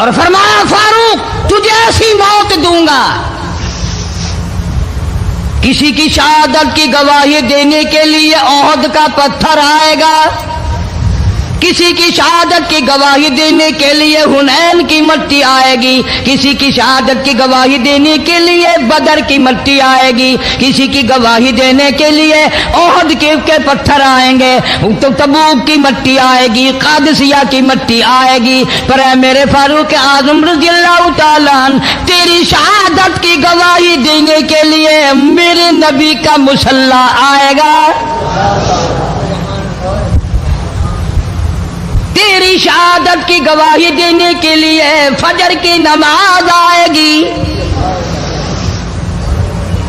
اور فرمایا فاروق تجھے ایسی موت دوں گا، کسی کی شہادت کی گواہی دینے کے لیے احد کا پتھر آئے گا، کسی کی شہادت کی گواہی دینے کے لیے حنین کی مٹی آئے گی، کسی کی شہادت کی گواہی دینے کے لیے بدر کی مٹی آئے گی، کسی کی گواہی دینے کے لیے احد کے پتھر آئیں گے، تو تبوک کی مٹی آئے گی، قادسیہ کی مٹی آئے گی، پر اے میرے فاروق اعظم رضی اللہ تعالیٰ عنہ تیری شہادت کی گواہی دینے کے لیے میرے نبی کا مصلی آئے گا، تیری शहादत की गवाही देने के लिए फजर की नमाज आएगी,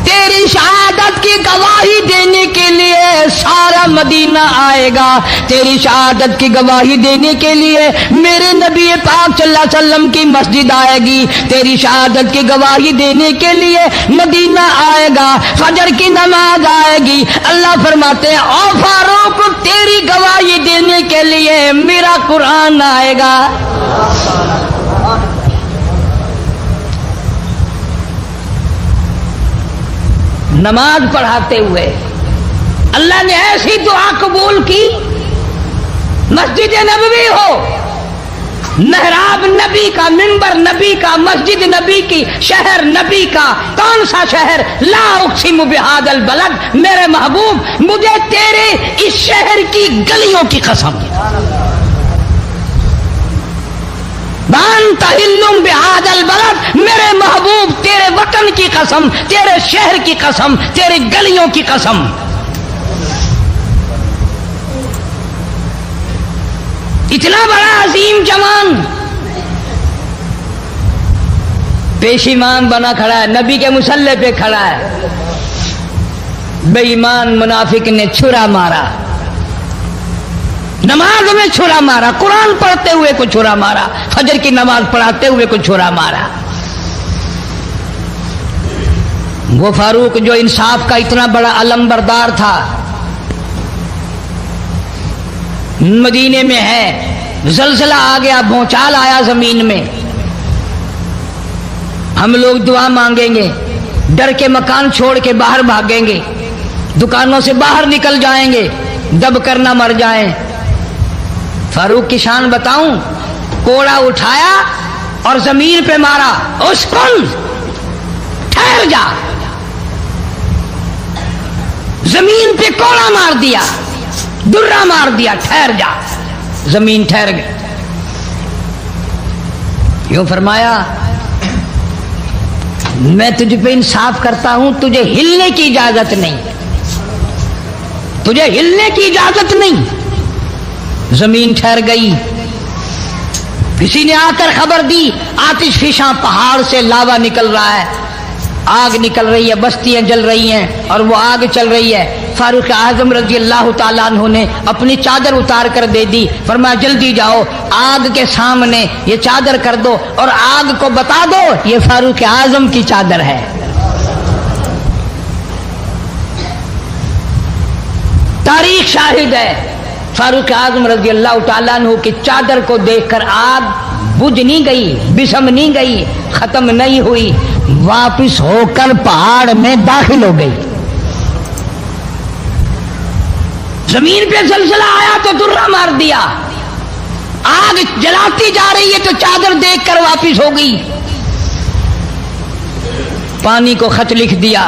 तेरी शहादत की गवाही देने के लिए सारा मदीना आएगा, तेरी शहादत की गवाही देने के लिए मेरे नबी पाक सल्लल्लाहु अलैहि वसल्लम की मस्जिद आएगी, तेरी शहादत की गवाही देने के लिए मदीना आएगा, फजर की नमाज आएगी। अल्लाह फरमाते हैं ओ फारूक तेरी गवाही देने के लिए मेरा कुरान आएगा। नमाज पढ़ाते हुए अल्लाह ने ऐसी दुआ कबूल की, मस्जिद नबवी हो, मेहराब नबी का, मिंबर नबी का, मस्जिद नबी की, शहर नबी का। कौन सा शहर? ला उक़सिमु बिहादल बलद, मेरे महबूब मुझे तेरे इस शहर की गलियों की कसम, तहिल्लुम बिहादल बलद, मेरे महबूब तेरे वतन की कसम, तेरे शहर की कसम, तेरे गलियों की कसम। इतना बड़ा अजीम जवान पेशीमान बना खड़ा है, नबी के मुसल्ले पे खड़ा है, बेईमान मुनाफिक ने छुरा मारा, नमाज में छुरा मारा, कुरान पढ़ते हुए को छुरा मारा, फजर की नमाज पढ़ाते हुए को छुरा मारा। वो फारूक जो इंसाफ का इतना बड़ा अलमबरदार था, मदीने में है, जलजला आ गया, भूचाल आया जमीन में, हम लोग दुआ मांगेंगे, डर के मकान छोड़ के बाहर भागेंगे, दुकानों से बाहर निकल जाएंगे, दब कर ना मर जाएं। फारूक की शान बताऊं, कोड़ा उठाया और जमीन पे मारा, उस्कुन ठहर जा, जमीन पे कोड़ा मार दिया, दुर्रा मार दिया, ठहर जा, जमीन ठहर गई। यूं फरमाया मैं तुझ पे इंसाफ करता हूं, तुझे हिलने की इजाजत नहीं, तुझे हिलने की इजाजत नहीं। जमीन ठहर गई। किसी ने आकर खबर दी आतिशफिशां पहाड़ से लावा निकल रहा है, आग निकल रही है, बस्तियां जल रही हैं और वो आग चल रही है। फारूक आजम रजी अल्लाह ताला अन्हु ने अपनी चादर उतार कर दे दी, फरमाया जल्दी जाओ, आग के सामने ये चादर कर दो और आग को बता दो ये फारूक आजम की चादर है। तारीख शाहिद है, फारूक आजम रजी अल्लाह ताला अन्हु की चादर को देखकर आग बुझ नहीं गई, बिसम नहीं गई, खत्म नहीं हुई, वापिस होकर पहाड़ में दाखिल हो गई। जमीन पे जलजला आया तो दुर्रा मार दिया, आग जलाती जा रही है तो चादर देखकर वापिस हो गई। पानी को खत लिख दिया,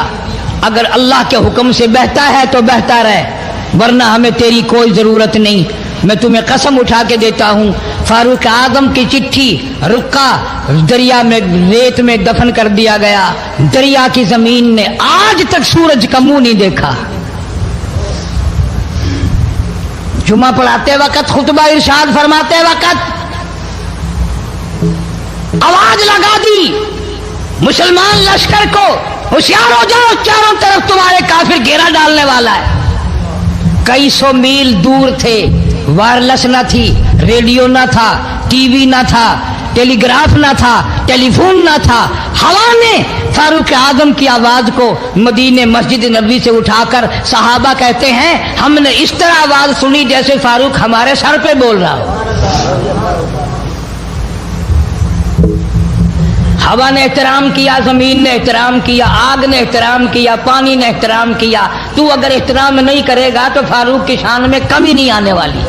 अगर अल्लाह के हुक्म से बहता है तो बहता रहे, वरना हमें तेरी कोई जरूरत नहीं। मैं तुम्हें कसम उठा के देता हूं, फारूक आजम की चिट्ठी रुका दरिया में, रेत में दफन कर दिया गया। दरिया की जमीन ने आज तक सूरज का मुंह नहीं देखा। जुमा पढ़ाते वक्त, खुतबा इरशाद फरमाते वक्त आवाज लगा दी मुसलमान लश्कर को, होशियार हो जाओ, चारों तरफ तुम्हारे काफिर घेरा डालने वाला है। कई सौ मील दूर थे, वायरलेस ना थी, रेडियो ना था, टीवी ना था, टेलीग्राफ ना था, टेलीफोन ना था। हवा ने फारूक आजम की आवाज को मदीने मस्जिद नबी से उठाकर, सहाबा कहते हैं हमने इस तरह आवाज सुनी जैसे फारूक हमारे सर पे बोल रहा हो। हवा ने एहतराम किया, जमीन ने एहतराम किया, आग ने एहतराम किया, पानी ने एहतराम किया। तू अगर एहतराम नहीं करेगा तो फारूक की शान में कमी नहीं आने वाली।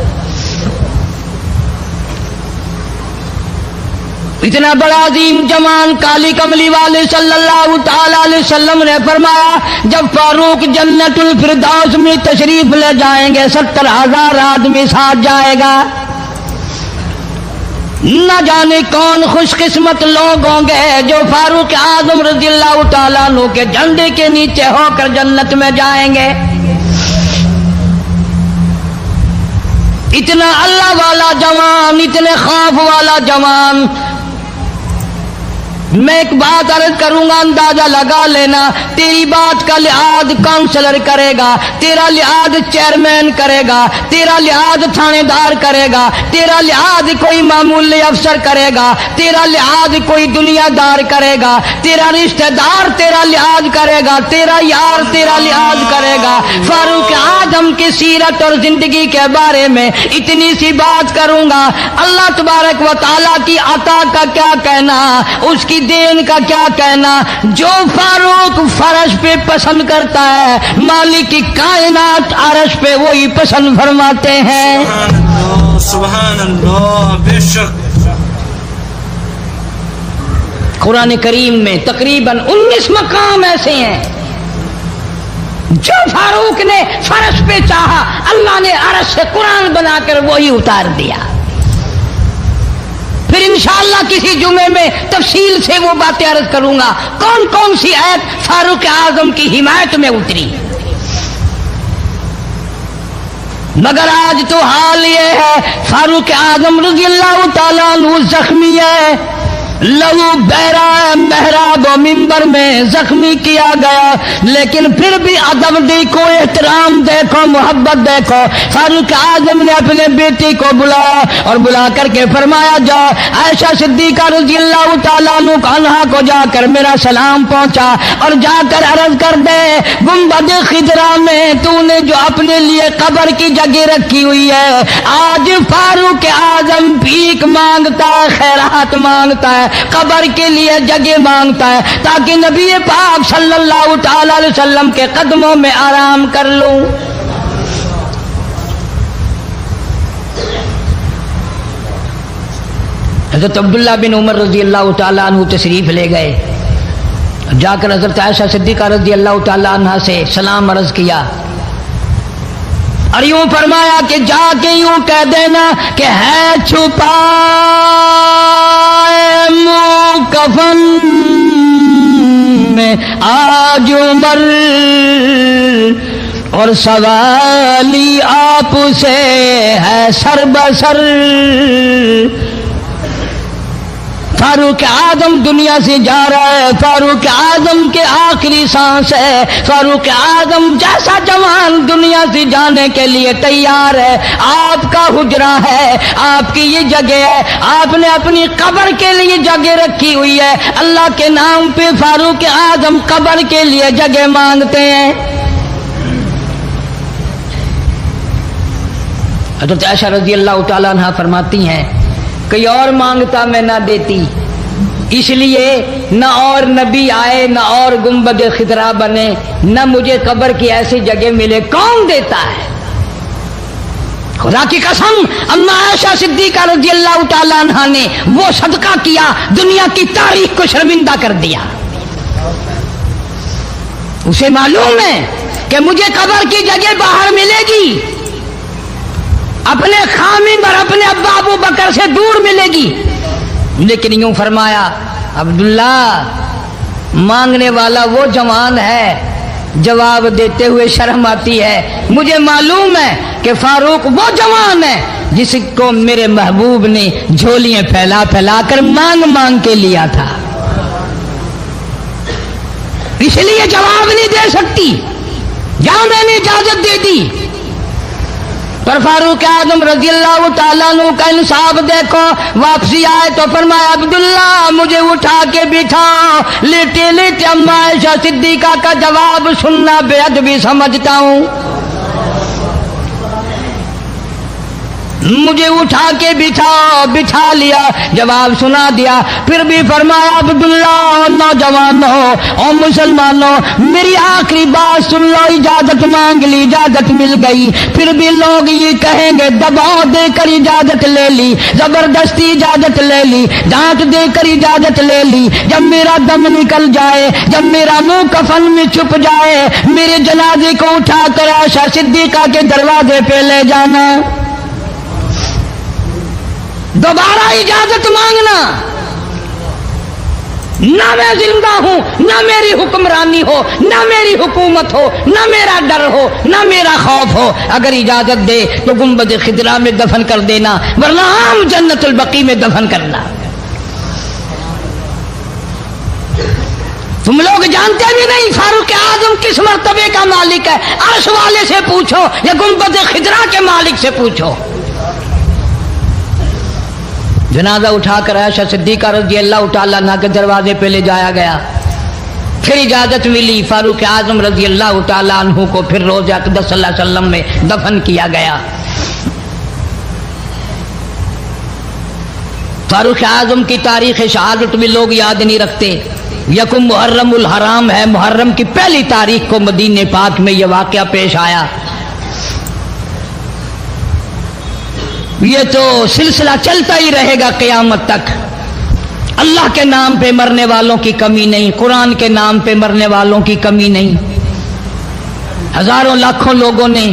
इतना बड़ा अजीम जवान काली कमली वाले सल्लल्लाहु ताला अलैहि वसल्लम ने फरमाया, जब फारूक जन्नतुल फिरदौस में तशरीफ ले जाएंगे 70,000 आदमी साथ जाएगा। न जाने कौन खुशकिस्मत लोग होंगे जो फारूक आजम रज़ियल्लाहु ताला अन्हु के झंडे के नीचे होकर जन्नत में जाएंगे। इतना अल्लाह वाला जवान, इतने खौफ वाला जवान। मैं एक बात अर्ज करूंगा, अंदाजा लगा लेना। तेरी बात का लिहाज काउंसलर करेगा, तेरा लिहाज चेयरमैन करेगा, तेरा लिहाज थानेदार करेगा, तेरा लिहाज कोई मामूली अफसर करेगा, तेरा लिहाज कोई दुनियादार करेगा, तेरा रिश्तेदार तेरा लिहाज करेगा, तेरा यार तेरा लिहाज करेगा। फारूक आजम की सीरत और जिंदगी के बारे में इतनी सी बात करूंगा। अल्लाह तबारक व तआला की अता का क्या कहना, उसकी देन का क्या कहना। जो फारूक फर्श पे पसंद करता है, मालिक की कायनात अर्श पे वही पसंद फरमाते हैं। सुभान अल्लाह, बेशक। कुरान करीम में तकरीबन 19 मकाम ऐसे हैं जो फारूक ने फर्श पे चाहा, अल्लाह ने अर्श से कुरान बनाकर वही उतार दिया। फिर इंशाअल्लाह किसी जुमे में तफसील से वो बातें अर्ज करूंगा, कौन कौन सी आयत फारूक आजम की हिमायत में उतरी। मगर आज तो हाल ये है, फारूक आजम रज़ियल्लाहु ताला अन्हु जख्मी है, लहू बहरा है, मेहराब और मिंबर में जख्मी किया गया, लेकिन फिर भी अदब देखो, एहतराम देखो, मोहब्बत देखो। फारूक आजम ने अपने बेटी को बुलाया और बुला करके फरमाया, जाओ आयशा सिद्दीका रज़ियल्लाहु ताला अन्हा को जाकर मेरा सलाम पहुंचा और जाकर अर्ज कर दे, गुंबद खिजरा में तूने जो अपने लिए कब्र की जगह रखी हुई है, आज फारूक आजम भीख मांगता है, खैरात मांगता है, कब्र के लिए जगह मांगता है, ताकि नबी पाक सल्लल्लाहु ताला अलैहि वसल्लम के कदमों में आराम कर लूं। हज़रत अब्दुल्ला बिन उमर रज़ी अल्लाह ताला अन्हु तशरीफ ले गए, जाकर हज़रत आयशा सिद्दीका रज़ी अल्लाह ताला अन्हा से सलाम अर्ज किया और यूं फरमाया कि जाके यूं कह देना कि है छुपा कफन में आज उमर और सवाली आपसे है सर बसर। फारूक आजम दुनिया से जा रहा है, फारूक आजम के आखिरी सांस है, फारूक आजम जैसा जवान दुनिया से जाने के लिए तैयार है। आपका हुजरा है, आपकी ये जगह है, आपने अपनी कब्र के लिए जगह रखी हुई है। अल्लाह के नाम पे फारूक आजम कब्र के लिए जगह मांगते हैं। हज़रत आयशा रज़ी अल्लाह ताला अन्हा फरमाती हैं, कोई और मांगता मैं ना देती, इसलिए न और नबी आए, न और गुंबद खिदरा बने, न मुझे कब्र की ऐसी जगह मिले, कौन देता है। खुदा की कसम, अम्मा आयशा सिद्दीका रज़ियल्लाहु ताला अन्हा ने वो सदका किया, दुनिया की तारीख को शर्मिंदा कर दिया। उसे मालूम है कि मुझे कब्र की जगह बाहर मिलेगी, अपने खामिद और अपने अब्बा अबू बकर से दूर मिलेगी। लेकिन यूं फरमाया, अब्दुल्ला मांगने वाला वो जवान है, जवाब देते हुए शर्म आती है। मुझे मालूम है कि फारूक वो जवान है जिसको मेरे महबूब ने झोलियां फैला फैला कर मांग मांग के लिया था, इसलिए जवाब नहीं दे सकती। जहां मैंने इजाजत दे दी, पर फारूक आजम रज़ियल्लाहु ताला अन्हु का इंसाफ देखो। वापसी आए तो फरमाया, अब्दुल्ला मुझे उठा के बिठाओ। लेटे लेटे अम्मा आयशा सिद्दीका का जवाब सुनना बेअदबी समझता हूँ। मुझे उठा के बिठाओ, बिठा लिया, जवाब सुना दिया। फिर भी फरमाया, अब्दुल्ला नौजवानों और मुसलमानों, मेरी आखिरी बात सुन लो। इजाजत मांग ली, इजाजत मिल गई। फिर भी लोग ये कहेंगे दबाव देकर इजाजत ले ली, जबरदस्ती इजाजत ले ली, डांट देकर इजाजत ले ली। जब मेरा दम निकल जाए, जब मेरा मुंह कफन में छुप जाए, मेरे जनाजे को उठाकर आयशा सिद्दीका के दरवाजे पे ले जाना। दोबारा इजाजत मांगना। نہ میں زندہ ہوں، نہ میری حکمرانی ہو، نہ میری حکومت ہو، نہ میرا ڈر ہو، نہ میرا خوف ہو، اگر اجازت دے تو گنبد خضرا میں دفن کر دینا، ورنہ عام جنت البقیع میں دفن کرنا۔ تم لوگ جانتے بھی نہیں فاروق اعظم کس مرتبے کا مالک ہے، عرش والے سے پوچھو یا گنبد خضرا کے مالک سے پوچھو۔ جنازہ اٹھا کر عائشہ صدیقہ رضی اللہ تعالیٰ عنہا کے دروازے پہ لے جایا گیا، پھر اجازت ملی، فاروق اعظم رضی اللہ تعالیٰ عنہ کو پھر روضہ اقدس صلی اللہ علیہ وسلم میں دفن کیا گیا۔ فاروق اعظم کی تاریخ شہادت بھی لوگ یاد نہیں رکھتے۔ یکم محرم الحرام ہے، محرم کی پہلی تاریخ کو مدینہ پاک میں یہ واقعہ پیش آیا۔ یہ تو سلسلہ چلتا ہی رہے گا قیامت تک۔ اللہ کے نام پہ مرنے والوں کی کمی نہیں، قرآن کے نام پہ مرنے والوں کی کمی نہیں۔ ہزاروں لاکھوں لوگوں نے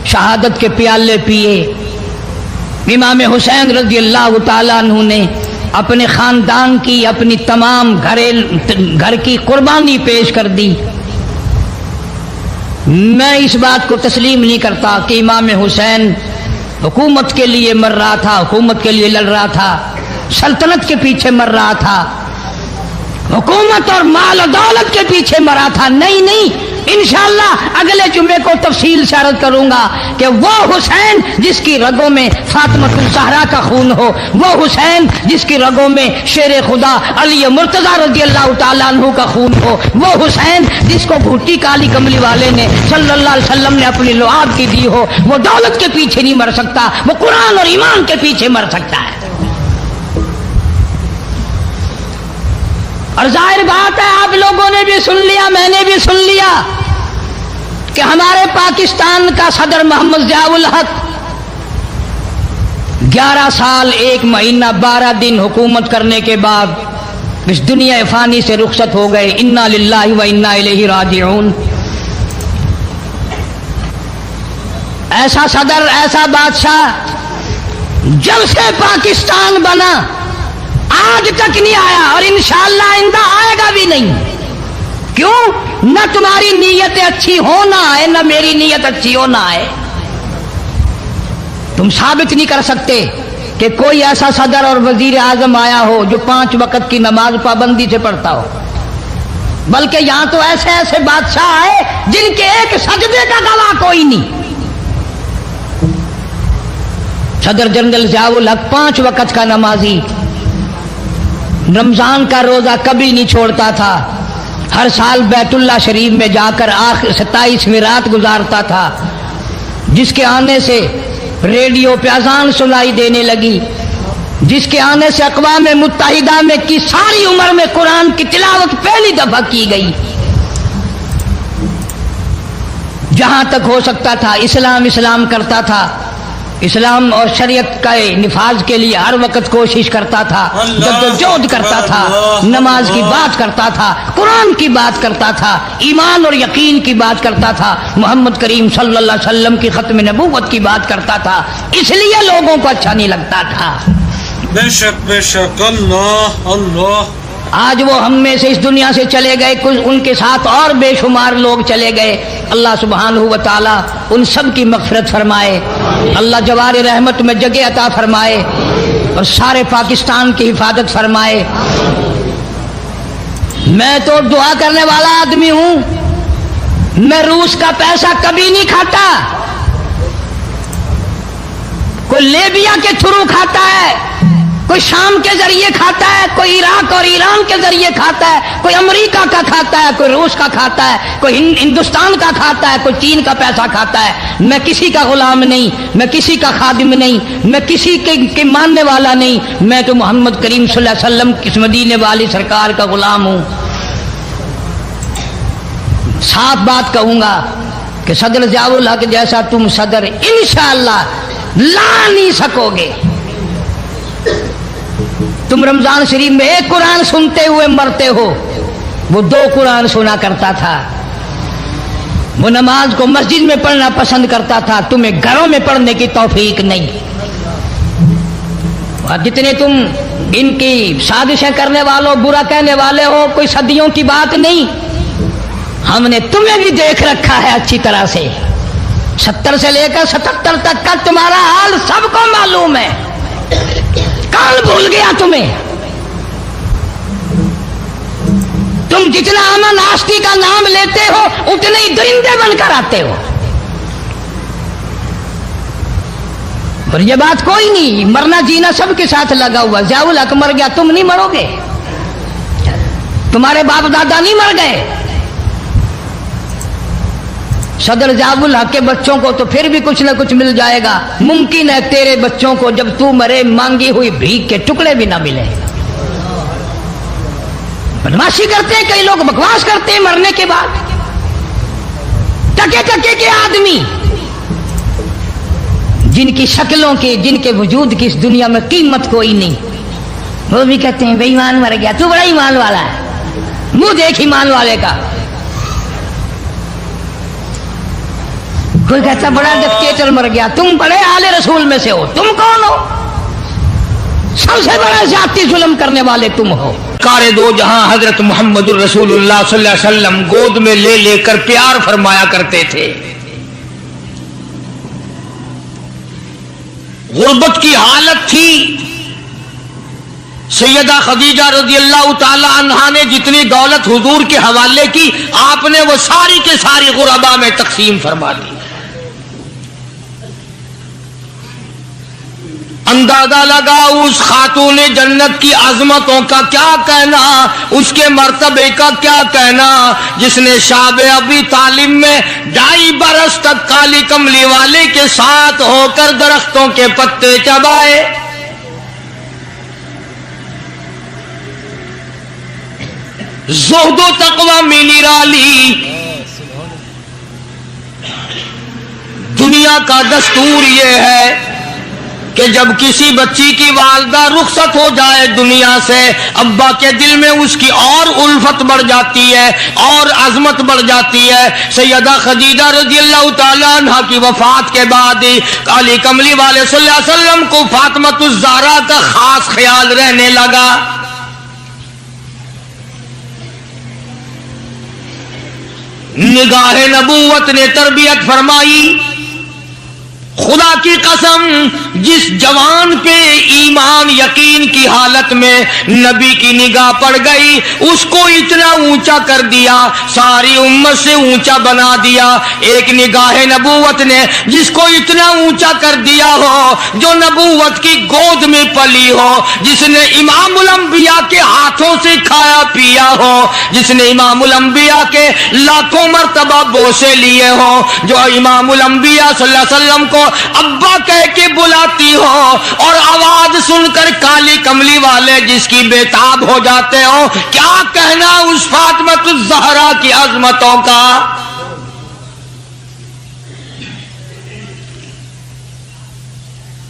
شہادت کے پیالے پیے۔ امام حسین رضی اللہ تعالیٰ عنہ نے اپنے خاندان کی، اپنی تمام گھر کی قربانی پیش کر دی۔ میں اس بات کو تسلیم نہیں کرتا کہ امام حسین حکومت کے لیے مر رہا تھا، حکومت کے لیے لڑ رہا تھا، سلطنت کے پیچھے مر رہا تھا، حکومت اور مال و دولت کے پیچھے مرا تھا۔ نہیں نہیں، انشاءاللہ اگلے جمعے کو تفصیل سے عرض کروں گا کہ وہ حسین جس کی رگوں میں فاطمہ الزہرا کا خون ہو، وہ حسین جس کی رگوں میں شیر خدا علی مرتضیٰ رضی اللہ تعالیٰ عنہ کا خون ہو، وہ حسین جس کو گھوٹی کالی کملی والے نے صلی اللہ علیہ وسلم نے اپنی لعاب کی دی ہو، وہ دولت کے پیچھے نہیں مر سکتا، وہ قرآن اور ایمان کے پیچھے مر سکتا ہے۔ اور ظاہر بات ہے آپ لوگوں نے بھی سن لیا، میں نے بھی سن لیا کہ ہمارے پاکستان کا صدر محمد ضیاء الحق 11 سال 1 مہینہ 12 دن حکومت کرنے کے بعد اس دنیا فانی سے رخصت ہو گئے۔ انا للہ و انا الیہ راجعون۔ ایسا صدر، ایسا بادشاہ جب سے پاکستان بنا آج تک نہیں آیا، اور انشاءاللہ آئندہ آئے گا بھی نہیں۔ کیوں؟ نہ تمہاری نیت اچھی ہو نہ آئے، نہ میری نیت اچھی ہو نہ آئے۔ تم ثابت نہیں کر سکتے کہ کوئی ایسا صدر اور وزیر اعظم آیا ہو جو 5 وقت کی نماز پابندی سے پڑھتا ہو، بلکہ یہاں تو ایسے ایسے بادشاہ آئے جن کے ایک سجدے کا گواہ کوئی نہیں۔ صدر جنرل ضیاء الحق 5 وقت کا نمازی، رمضان کا روزہ کبھی نہیں چھوڑتا تھا، ہر سال بیت اللہ شریف میں جا کر آخر 27ویں رات گزارتا تھا، جس کے آنے سے ریڈیو پہ اذان سنائی دینے لگی، جس کے آنے سے اقوام متحدہ میں کی ساری عمر میں قرآن کی تلاوت پہلی دفعہ کی گئی۔ جہاں تک ہو سکتا تھا اسلام کرتا تھا، اسلام اور شریعت کا نفاذ کے لیے ہر وقت کوشش کرتا تھا، جدوجہد کرتا تھا، نماز کی بات کرتا تھا، قرآن کی بات کرتا تھا، ایمان اور یقین کی بات کرتا تھا، محمد کریم صلی اللہ علیہ وسلم کی ختم نبوت کی بات کرتا تھا، اس لیے لوگوں کو اچھا نہیں لگتا تھا۔ بے شک اللہ اللہ۔ آج وہ ہم میں سے اس دنیا سے چلے گئے، کچھ ان کے ساتھ اور بے شمار لوگ چلے گئے۔ اللہ سبحانہ و تعالی ان سب کی مغفرت فرمائے، اللہ جوار رحمت میں جگہ عطا فرمائے اور سارے پاکستان کی حفاظت فرمائے۔ میں تو دعا کرنے والا آدمی ہوں، میں روس کا پیسہ کبھی نہیں کھاتا، کوئی لیبیا کے تھرو کھاتا ہے، کوئی شام کے ذریعے کھاتا ہے، کوئی عراق اور ایران کے ذریعے کھاتا ہے، کوئی امریکہ کا کھاتا ہے، کوئی روس کا کھاتا ہے، کوئی ہندوستان کا کھاتا ہے، کوئی چین کا پیسہ کھاتا ہے۔ میں کسی کا غلام نہیں، میں کسی کا خادم نہیں، میں کسی کے ماننے والا نہیں، میں تو محمد کریم صلی اللہ علیہ وسلم کی مدینے والی سرکار کا غلام ہوں۔ صاف بات کہوں گا کہ صدر ضیاء الحق جیسا تم صدر انشاءاللہ لا نہیں سکو گے۔ تم رمضان شریف میں ایک قرآن سنتے ہوئے مرتے ہو، وہ 2 قرآن سنا کرتا تھا، وہ نماز کو مسجد میں پڑھنا پسند کرتا تھا، تمہیں گھروں میں پڑھنے کی توفیق نہیں۔ اور جتنے تم इनकी साजिशें करने वालों, बुरा कहने वाले हो, कोई सदियों की बात नहीं, हमने तुम्हें भी देख रखा है अच्छी तरह से। 70 से लेकर 77 तक का तुम्हारा हाल सबको मालूम है। कौन भूल गया तुम्हें? तुम जितना अमन आस्ती का नाम लेते हो उतने ही दरिंदे बनकर आते हो। और ये बात कोई नहीं, मरना जीना सबके साथ लगा हुआ। ज़ियाउल हक मर गया, तुम नहीं मरोगे, तुम्हारे बाप दादा नहीं मर गए। सदर ज़ियाउल हक के बच्चों को तो फिर भी कुछ न कुछ मिल जाएगा। मुमकिन है तेरे बच्चों को जब तू मरे मांगी हुई भीख के टुकड़े भी ना मिले। बदमाशी करते हैं कई लोग, बकवास करते हैं मरने के बाद। टके टके के आदमी जिनकी शक्लों की, जिनके वजूद की इस दुनिया में कीमत कोई नहीं, वो भी कहते हैं बेईमान मर गया। तू बड़ा ईमान वाला है, मुंह देख ईमान वाले का। कोई कहता बड़ा डिक्टेटर मर गया, तुम बड़े आले रसूल में से हो। तुम कौन हो? सबसे बड़ा जाती जुल्म करने वाले तुम हो। कार दो जहां हजरत मोहम्मद रसूलुल्लाह सल्लल्लाहु अलैहि वसल्लम गोद में ले लेकर प्यार फरमाया करते थे। गुर्बत की हालत थी। सैयदा खदीजा रज़ियल्लाहु ताला अन्हा ने जितनी दौलत हुजूर के हवाले की, आपने वो सारी के सारी गुरबा में तकसीम फरमा दी। अंदाजा लगा उस खातून जन्नत की अजमतों का क्या कहना, उसके मर्तबे का क्या कहना, जिसने शाब अबी तालिब में 2.5 बरस तक काली कमली वाले के साथ होकर दरख्तों के पत्ते चबाए। ज़ुहदो तक़वा में निराली। दुनिया का दस्तूर ये है कि जब किसी बच्ची की वालदा रुखसत हो जाए दुनिया से, अब्बा के दिल में उसकी और उल्फत बढ़ जाती है और अजमत बढ़ जाती है। सैयदा खदीजा रज़ियल्लाहु ताला अन्हा की वफात के बाद काली कमली वाले सल्लल्लाहु अलैहि वसल्लम को फातिमातुज़ ज़हरा का खास ख्याल रहने लगा। निगाहे नबूवत ने तरबियत फरमाई। खुदा की कसम, जिस जवान पे ईमान यकीन की हालत में नबी की निगाह पड़ गई, उसको इतना ऊंचा कर दिया, सारी उम्मत से ऊंचा बना दिया। एक निगाह नबूवत ने जिसको इतना ऊंचा कर दिया हो, जो नबूवत की गोद में पली हो, जिसने इमामुल अंबिया के हाथों से खाया पिया हो, जिसने इमामुल अंबिया के लाखों मर्तबा बोसे लिए हो, जो इमामुल अंबिया सल्लल्लाहु अलैहि वसल्लम को अब्बा कह के बुलाती हो और आवाज सुनकर काली कमली वाले जिसकी बेताब हो जाते हो, क्या कहना उस फातिमातुज़ ज़हरा की अज़मतों का।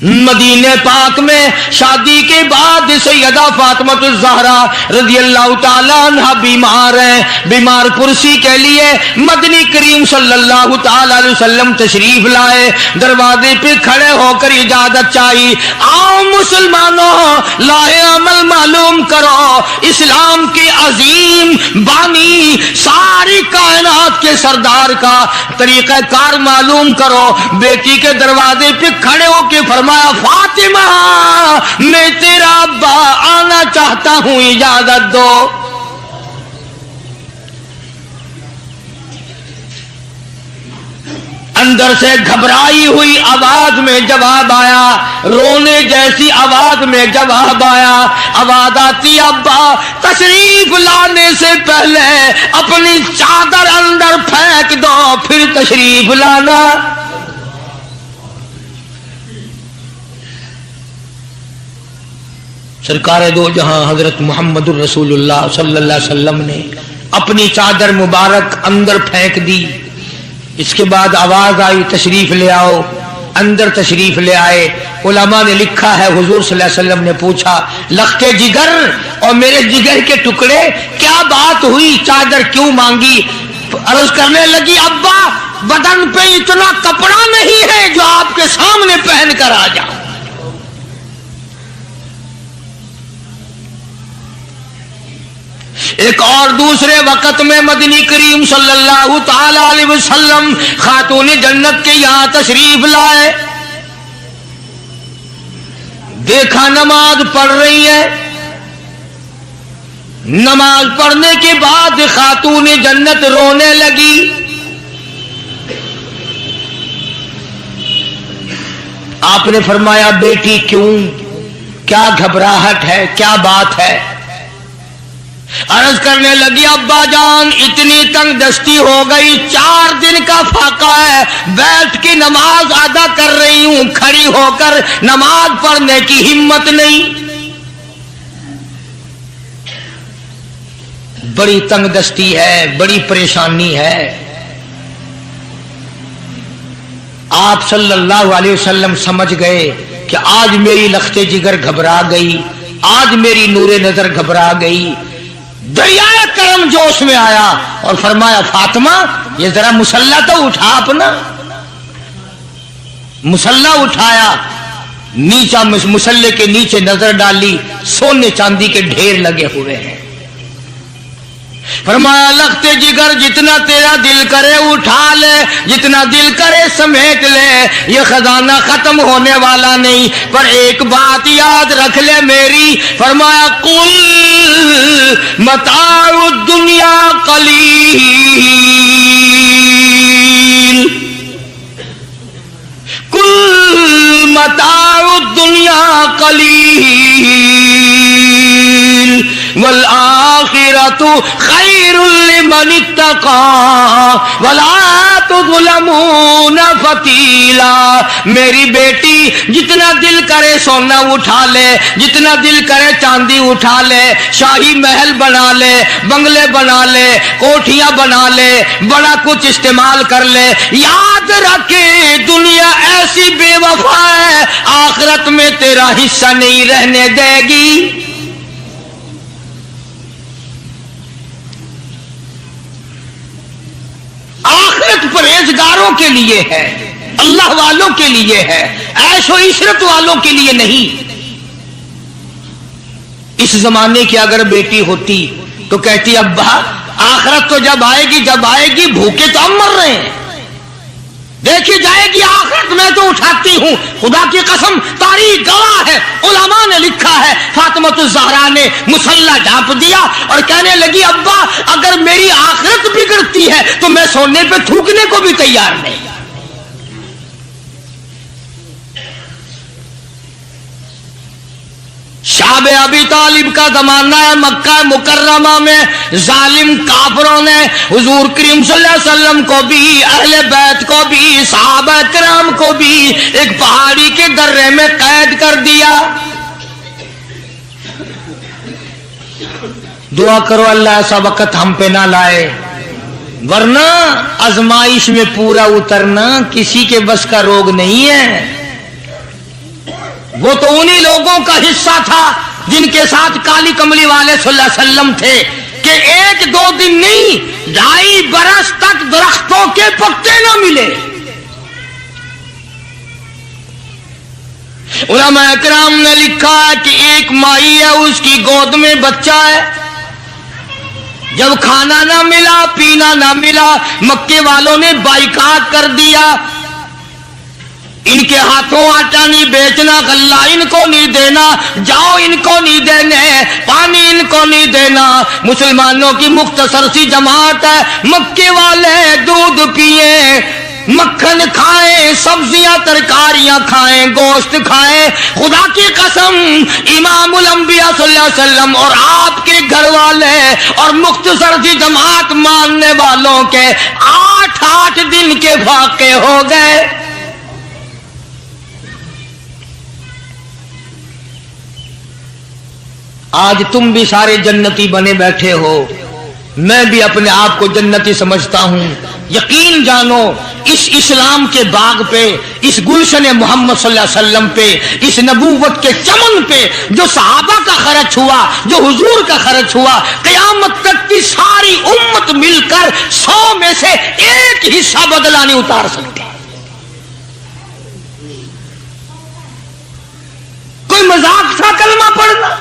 मदीने पाक में शादी के बाद सैयदा फातिमातुज़ ज़हरा रज़ियल्लाहु ताला अन्हा बीमार हैं। बीमार पुरसी के लिए मदनी करीम सल्लल्लाहु ताला अलैहि वसल्लम तशरीफ लाए। दरवाजे पे खड़े होकर इजाजत चाहिए, आओ मुसलमानों, लाए अमल मालूम करो, इस्लाम के अजीम बानी, सारी कायनात के सरदार का तरीक़ा कार मालूम करो। बेटी के दरवाजे पे खड़े होकर फरमाया, फातिमा, मैं तेरा अब्बा आना चाहता हूं, इजाजत दो। अंदर से घबराई हुई आवाज में जवाब आया, रोने जैसी आवाज में जवाब आया। आवाज आती, अब्बा तशरीफ लाने से पहले अपनी चादर अंदर फेंक दो, फिर तशरीफ लाना। सरकार दो जहां हजरत मोहम्मद रसूलुल्लाह सल्लल्लाहु अलैहि वसल्लम ने अपनी चादर मुबारक अंदर फेंक दी। इसके बाद आवाज आई, तशरीफ ले आओ। अंदर तशरीफ ले आए। उलमा ने लिखा है, हुजूर सल्लल्लाहु अलैहि वसल्लम ने पूछा, लख्ते जिगर और मेरे जिगर के टुकड़े, क्या बात हुई, चादर क्यों मांगी? अर्ज करने लगी, अब्बा बदन पे इतना कपड़ा नहीं है जो आपके सामने पहन कर आ जाऊं। ایک اور دوسرے وقت میں مدنی کریم صلی اللہ تعالی علیہ وسلم خاتون جنت کے یہاں تشریف لائے، دیکھا نماز پڑھ رہی ہے، نماز پڑھنے کے بعد خاتون جنت رونے لگی۔ آپ نے فرمایا بیٹی کیوں، کیا گھبراہٹ ہے، کیا بات ہے؟ عرض کرنے لگی ابا جان اتنی تنگ دستی ہو گئی، 4 دن کا فاقہ ہے، بیٹھ کے نماز ادا کر رہی ہوں، کھڑی ہو کر نماز پڑھنے کی ہمت نہیں، بڑی تنگ دستی ہے، بڑی پریشانی ہے۔ آپ صلی اللہ علیہ وسلم سمجھ گئے کہ آج میری لخت جگر گھبرا گئی، آج میری نور نظر گھبرا گئی۔ دریائے کرم جوش میں آیا اور فرمایا فاطمہ یہ ذرا مصلی تو اٹھا، اپنا مصلی اٹھایا، نیچا مصلی کے نیچے نظر ڈالی، سونے چاندی کے ڈھیر لگے ہوئے ہیں۔ فرمایا لخت جگر جتنا تیرا دل کرے اٹھا لے، جتنا دل کرے سمیٹ لے، یہ خزانہ ختم ہونے والا نہیں، پر ایک بات یاد رکھ لے میری۔ فرمایا قل متاع الدنیا قلیل، قل متاع الدنیا قلیل والآخرۃ خیر لمن اتقى ولا تظلمون فتیلا۔ میری بیٹی جتنا دل کرے سونا اٹھا لے، جتنا دل کرے چاندی اٹھا لے، شاہی محل بنا لے، بنگلے بنا لے، کوٹھیاں بنا لے، بڑا کچھ استعمال کر لے، یاد رکھے دنیا ایسی بے وفا ہے، آخرت میں تیرا حصہ نہیں رہنے دے گی۔ آخرت پرہیزگاروں کے لیے ہے، اللہ والوں کے لیے ہے، عیش و عشرت والوں کے لیے نہیں۔ اس زمانے کی اگر بیٹی ہوتی تو کہتی ابا آخرت تو جب آئے گی بھوکے تو ہم مر رہے ہیں، دیکھی جائے گی آخرت میں تو اٹھاتی ہوں۔ خدا کی قسم تاریخ گواہ ہے، علماء نے لکھا ہے فاطمہ الزہرا نے مصلی ڈھانپ دیا اور کہنے لگی ابا اگر میری آخرت بگڑتی ہے تو میں سونے پہ تھوکنے کو بھی تیار نہیں۔ شعب ابی طالب کا زمانہ ہے، مکہ مکرمہ میں ظالم کافروں نے حضور کریم صلی اللہ علیہ وسلم کو بھی، اہل بیت کو بھی، صحابہ کرام کو بھی ایک پہاڑی کے درے میں قید کر دیا۔ دعا کرو اللہ ایسا وقت ہم پہ نہ لائے، ورنہ آزمائش میں پورا اترنا کسی کے بس کا روگ نہیں ہے۔ وہ تو انہی لوگوں کا حصہ تھا جن کے ساتھ کالی کملی والے صلی اللہ علیہ وسلم تھے کہ 1-2 دن نہیں 2.5 برس تک درختوں کے پتے نہ ملے۔ علماء کرام نے لکھا ہے کہ ایک مائی ہے، اس کی گود میں بچہ ہے، جب کھانا نہ ملا پینا نہ ملا مکے والوں نے بائیکاٹ کر دیا، ان کے ہاتھوں آٹا نہیں بیچنا، غلہ ان کو نہیں دینا، جاؤ ان کو نہیں دینے، پانی ان کو نہیں دینا۔ مسلمانوں کی مختصر سی جماعت ہے، مکے والے دودھ پیئیں، مکھن کھائیں، سبزیاں ترکاریاں کھائیں، گوشت کھائیں۔ خدا کی قسم امام الانبیاء صلی اللہ علیہ وسلم اور آپ کے گھر والے اور مختصر سی جماعت ماننے والوں کے 8 دن کے فاقے ہو گئے۔ آج تم بھی سارے جنتی بنے بیٹھے ہو، میں بھی اپنے آپ کو جنتی سمجھتا ہوں۔ یقین جانو اس اسلام کے باغ پہ، اس گلشن محمد صلی اللہ علیہ وسلم پہ، اس نبوت کے چمن پہ جو صحابہ کا خرچ ہوا، جو حضور کا خرچ ہوا، قیامت تک کی ساری امت مل کر 100 میں سے 1 حصہ بدلہ نہیں اتار سکتی۔ کوئی مذاق تھا کلمہ پڑھنا؟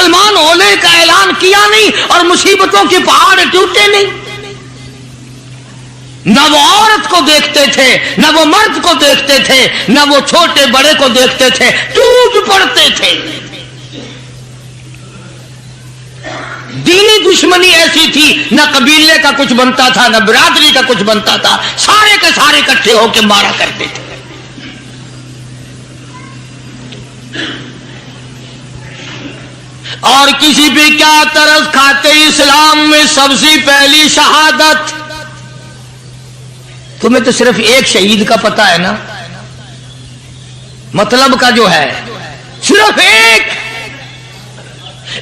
مسلمان ہونے کا اعلان کیا نہیں اور مصیبتوں کے پہاڑ ٹوٹے نہیں. نہ وہ عورت کو دیکھتے تھے، نہ وہ مرد کو دیکھتے تھے، نہ وہ چھوٹے بڑے کو دیکھتے تھے، ٹوٹ پڑتے تھے. دینی دشمنی ایسی تھی، نہ قبیلے کا کچھ بنتا تھا، نہ برادری کا کچھ بنتا تھا، سارے کے سارے اکٹھے ہو کے مارا کرتے تھے. اور کسی بھی کیا طرز کھاتے اسلام میں سب سے پہلی شہادت. تمہیں تو صرف ایک شہید کا پتہ ہے نا، مطلب کا جو ہے صرف ایک.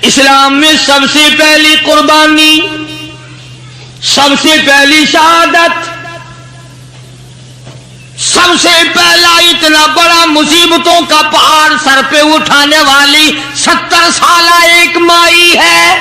اسلام میں سب سے پہلی قربانی، سب سے پہلی شہادت، سب سے پہلا اتنا بڑا مصیبتوں کا پہاڑ سر پہ اٹھانے والی 70 سالہ ایک مائی ہے.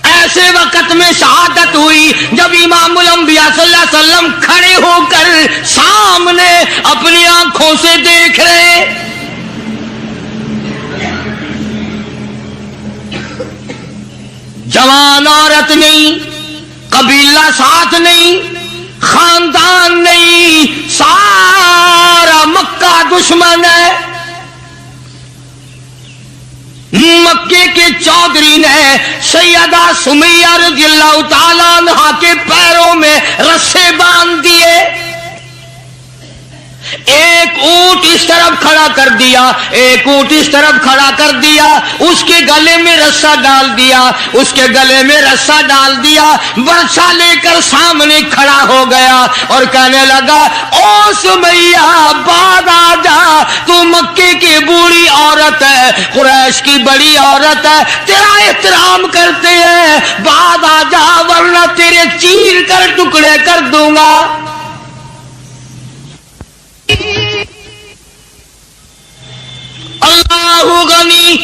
ایسے وقت میں شہادت ہوئی جب امام الانبیاء صلی اللہ علیہ وسلم کھڑے ہو کر سامنے اپنی آنکھوں سے دیکھ رہے. جوان عورت نہیں، قبیلہ ساتھ نہیں، خاندان نہیں، سارا مکہ دشمن ہے. مکے کے چودھری نے سیدہ سمیہ رضی اللہ تعالیٰ عنہا کے پیروں میں رسے باندھ دیے. ایک اونٹ اس طرف کھڑا کر دیا، ایک اونٹ اس طرف کھڑا کر دیا، اس کے گلے میں رسا ڈال دیا، اس کے گلے میں رسا ڈال دیا، برچا لے کر سامنے کھڑا ہو گیا اور کہنے لگا او سمیہ بعد آ جا، تو مکے کی بوڑھی عورت ہے، قریش کی بڑی عورت ہے، تیرا احترام کرتے ہیں، بعد آ جا ورنہ تیرے چیر کر ٹکڑے کر دوں گا. اللہ غنی.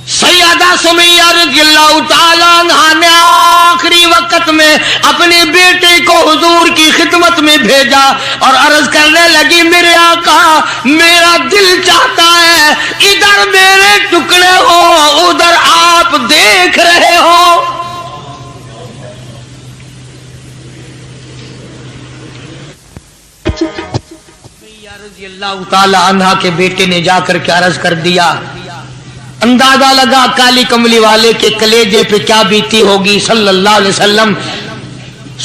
سیدہ سمیہ رضی اللہ تعالیٰ عنہا نے آخری وقت میں اپنے بیٹے کو حضور کی خدمت میں بھیجا اور عرض کرنے لگی میرے آقا میرا دل چاہتا ہے ادھر میرے ٹکڑے ہو، ادھر آپ دیکھ رہے ہو. رضی اللہ تعالی عنہ کے بیٹے نے جا کر کے عرض کر دیا. اندازہ لگا کالی کملی والے کے کلیجے پہ کیا بیتی ہوگی صلی اللہ علیہ وسلم.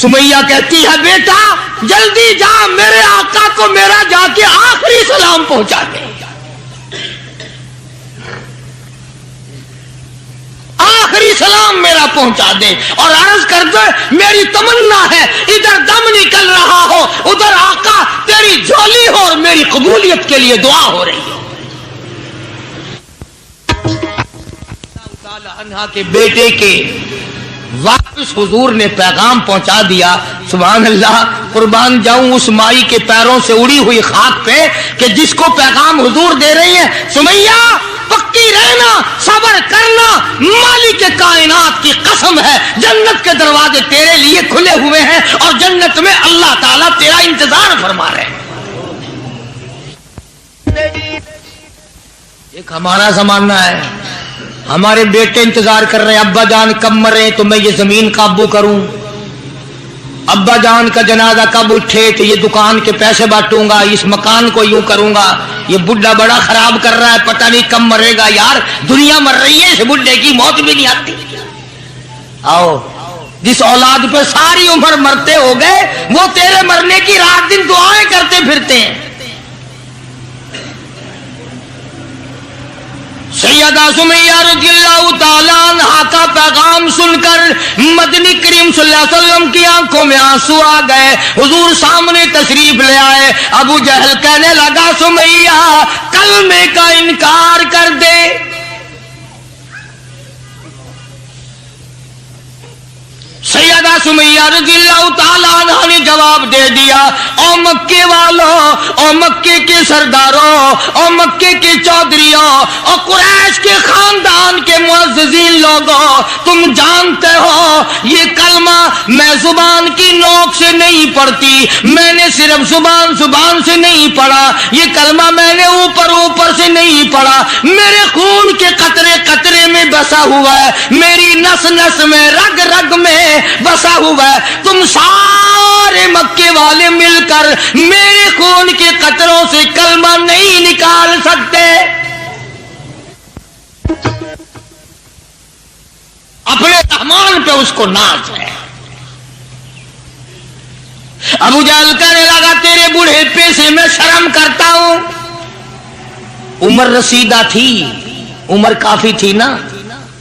سمیہ کہتی ہے بیٹا جلدی جا، میرے آقا کو میرا جا کے آخری سلام پہنچا دے، آخری سلام میرا پہنچا دے اور عرض کر دے میری تمنا ہے ادھر دم نکل رہا ہو، ادھر آقا تیری جھولی ہو اور میری قبولیت کے لیے دعا ہو رہی ہے. عنہا کے بیٹے کے واپس حضور نے پیغام پہنچا دیا. سبحان اللہ، قربان جاؤں اس مائی کے پیروں سے اڑی ہوئی خاک پہ کہ جس کو پیغام حضور دے رہی ہیں سمیہ پکی رہنا، صبر کرنا، مالک کائنات کی قسم ہے جنت کے دروازے تیرے لیے کھلے ہوئے ہیں اور جنت میں اللہ تعالیٰ تیرا انتظار فرما رہے ہیں. ایک ہمارا زمانہ ہے، ہمارے بیٹے انتظار کر رہے ہیں ابا جان کب مرے تو میں یہ زمین قابو کروں، ابا جان کا جنازہ کب اٹھے تو یہ دکان کے پیسے بانٹوں گا، اس مکان کو یوں کروں گا، یہ بڈھا بڑا خراب کر رہا ہے پتہ نہیں کب مرے گا. یار دنیا مر رہی ہے، اس بڈھے کی موت بھی نہیں آتی. آؤ جس اولاد پہ ساری عمر مرتے ہو گئے وہ تیرے مرنے کی رات دن دعائیں کرتے پھرتے ہیں. سیدہ سمیہ رضی اللہ تعالیٰ عنہا کا پیغام سن کر مدنی کریم صلی اللہ علیہ وسلم کی آنکھوں میں آنسو آ گئے. حضور سامنے تشریف لے آئے. ابو جہل کہنے لگا سمیہ کلمے کا انکار کر دے. سیدہ سمیہ رضی اللہ اللہ تعالیٰ عنہ نے جواب دے دیا، او مکے والوں، او مکے کے سرداروں، او مکے کے چودھریوں، او قریش کے خاندان کے معززین لوگوں، تم جانتے ہو یہ کلمہ میں زبان کی نوک سے نہیں پڑھتی، میں نے صرف زبان سے نہیں پڑھا، یہ کلمہ میں نے اوپر سے نہیں پڑھا، میرے خون کے قطرے قطرے میں بسا ہوا ہے، میری نس نس میں رگ رگ میں بسا ہوا ہے، تم سارے مکے والے مل کر میرے خون کے قطروں سے کلمہ نہیں نکال سکتے۔ اپنے رحمان پہ اس کو ناز ہے۔ ابو جہل کہنے لگا تیرے بڑھیپے سے میں شرم کرتا ہوں۔ عمر رسیدہ تھی، عمر کافی تھی نا،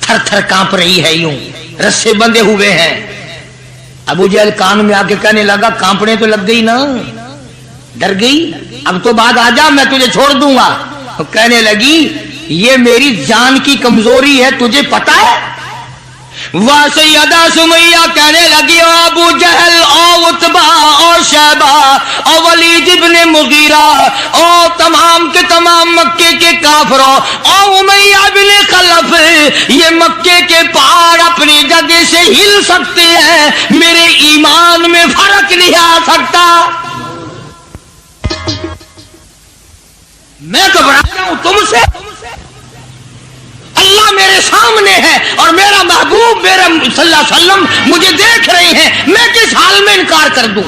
تھر تھر کانپ رہی ہے، یوں رسے بندھے ہوئے ہیں۔ ابو جہل کان میں آ کے کہنے لگا کانپنے تو لگ گئی نا، ڈر گئی، اب تو بعد آ جا میں تجھے چھوڑ دوں گا۔ کہنے لگی یہ میری جان کی کمزوری ہے، تجھے پتا ہے؟ سیدہ سمیہ کہنے لگی او ابو جہل، او عتبہ، او شیبہ، او ولید ابن مغیرہ، او تمام کے تمام مکے کے کافروں، او امیہ بن خلف، یہ مکے کے پہاڑ اپنی جگہ سے ہل سکتے ہیں، میرے ایمان میں فرق نہیں آ سکتا۔ میں گھبرا رہا ہوں تم سے، اللہ میرے سامنے ہے اور میرا محبوب میرا صلی اللہ علیہ وسلم مجھے دیکھ رہے ہیں، میں کس حال میں انکار کر دوں؟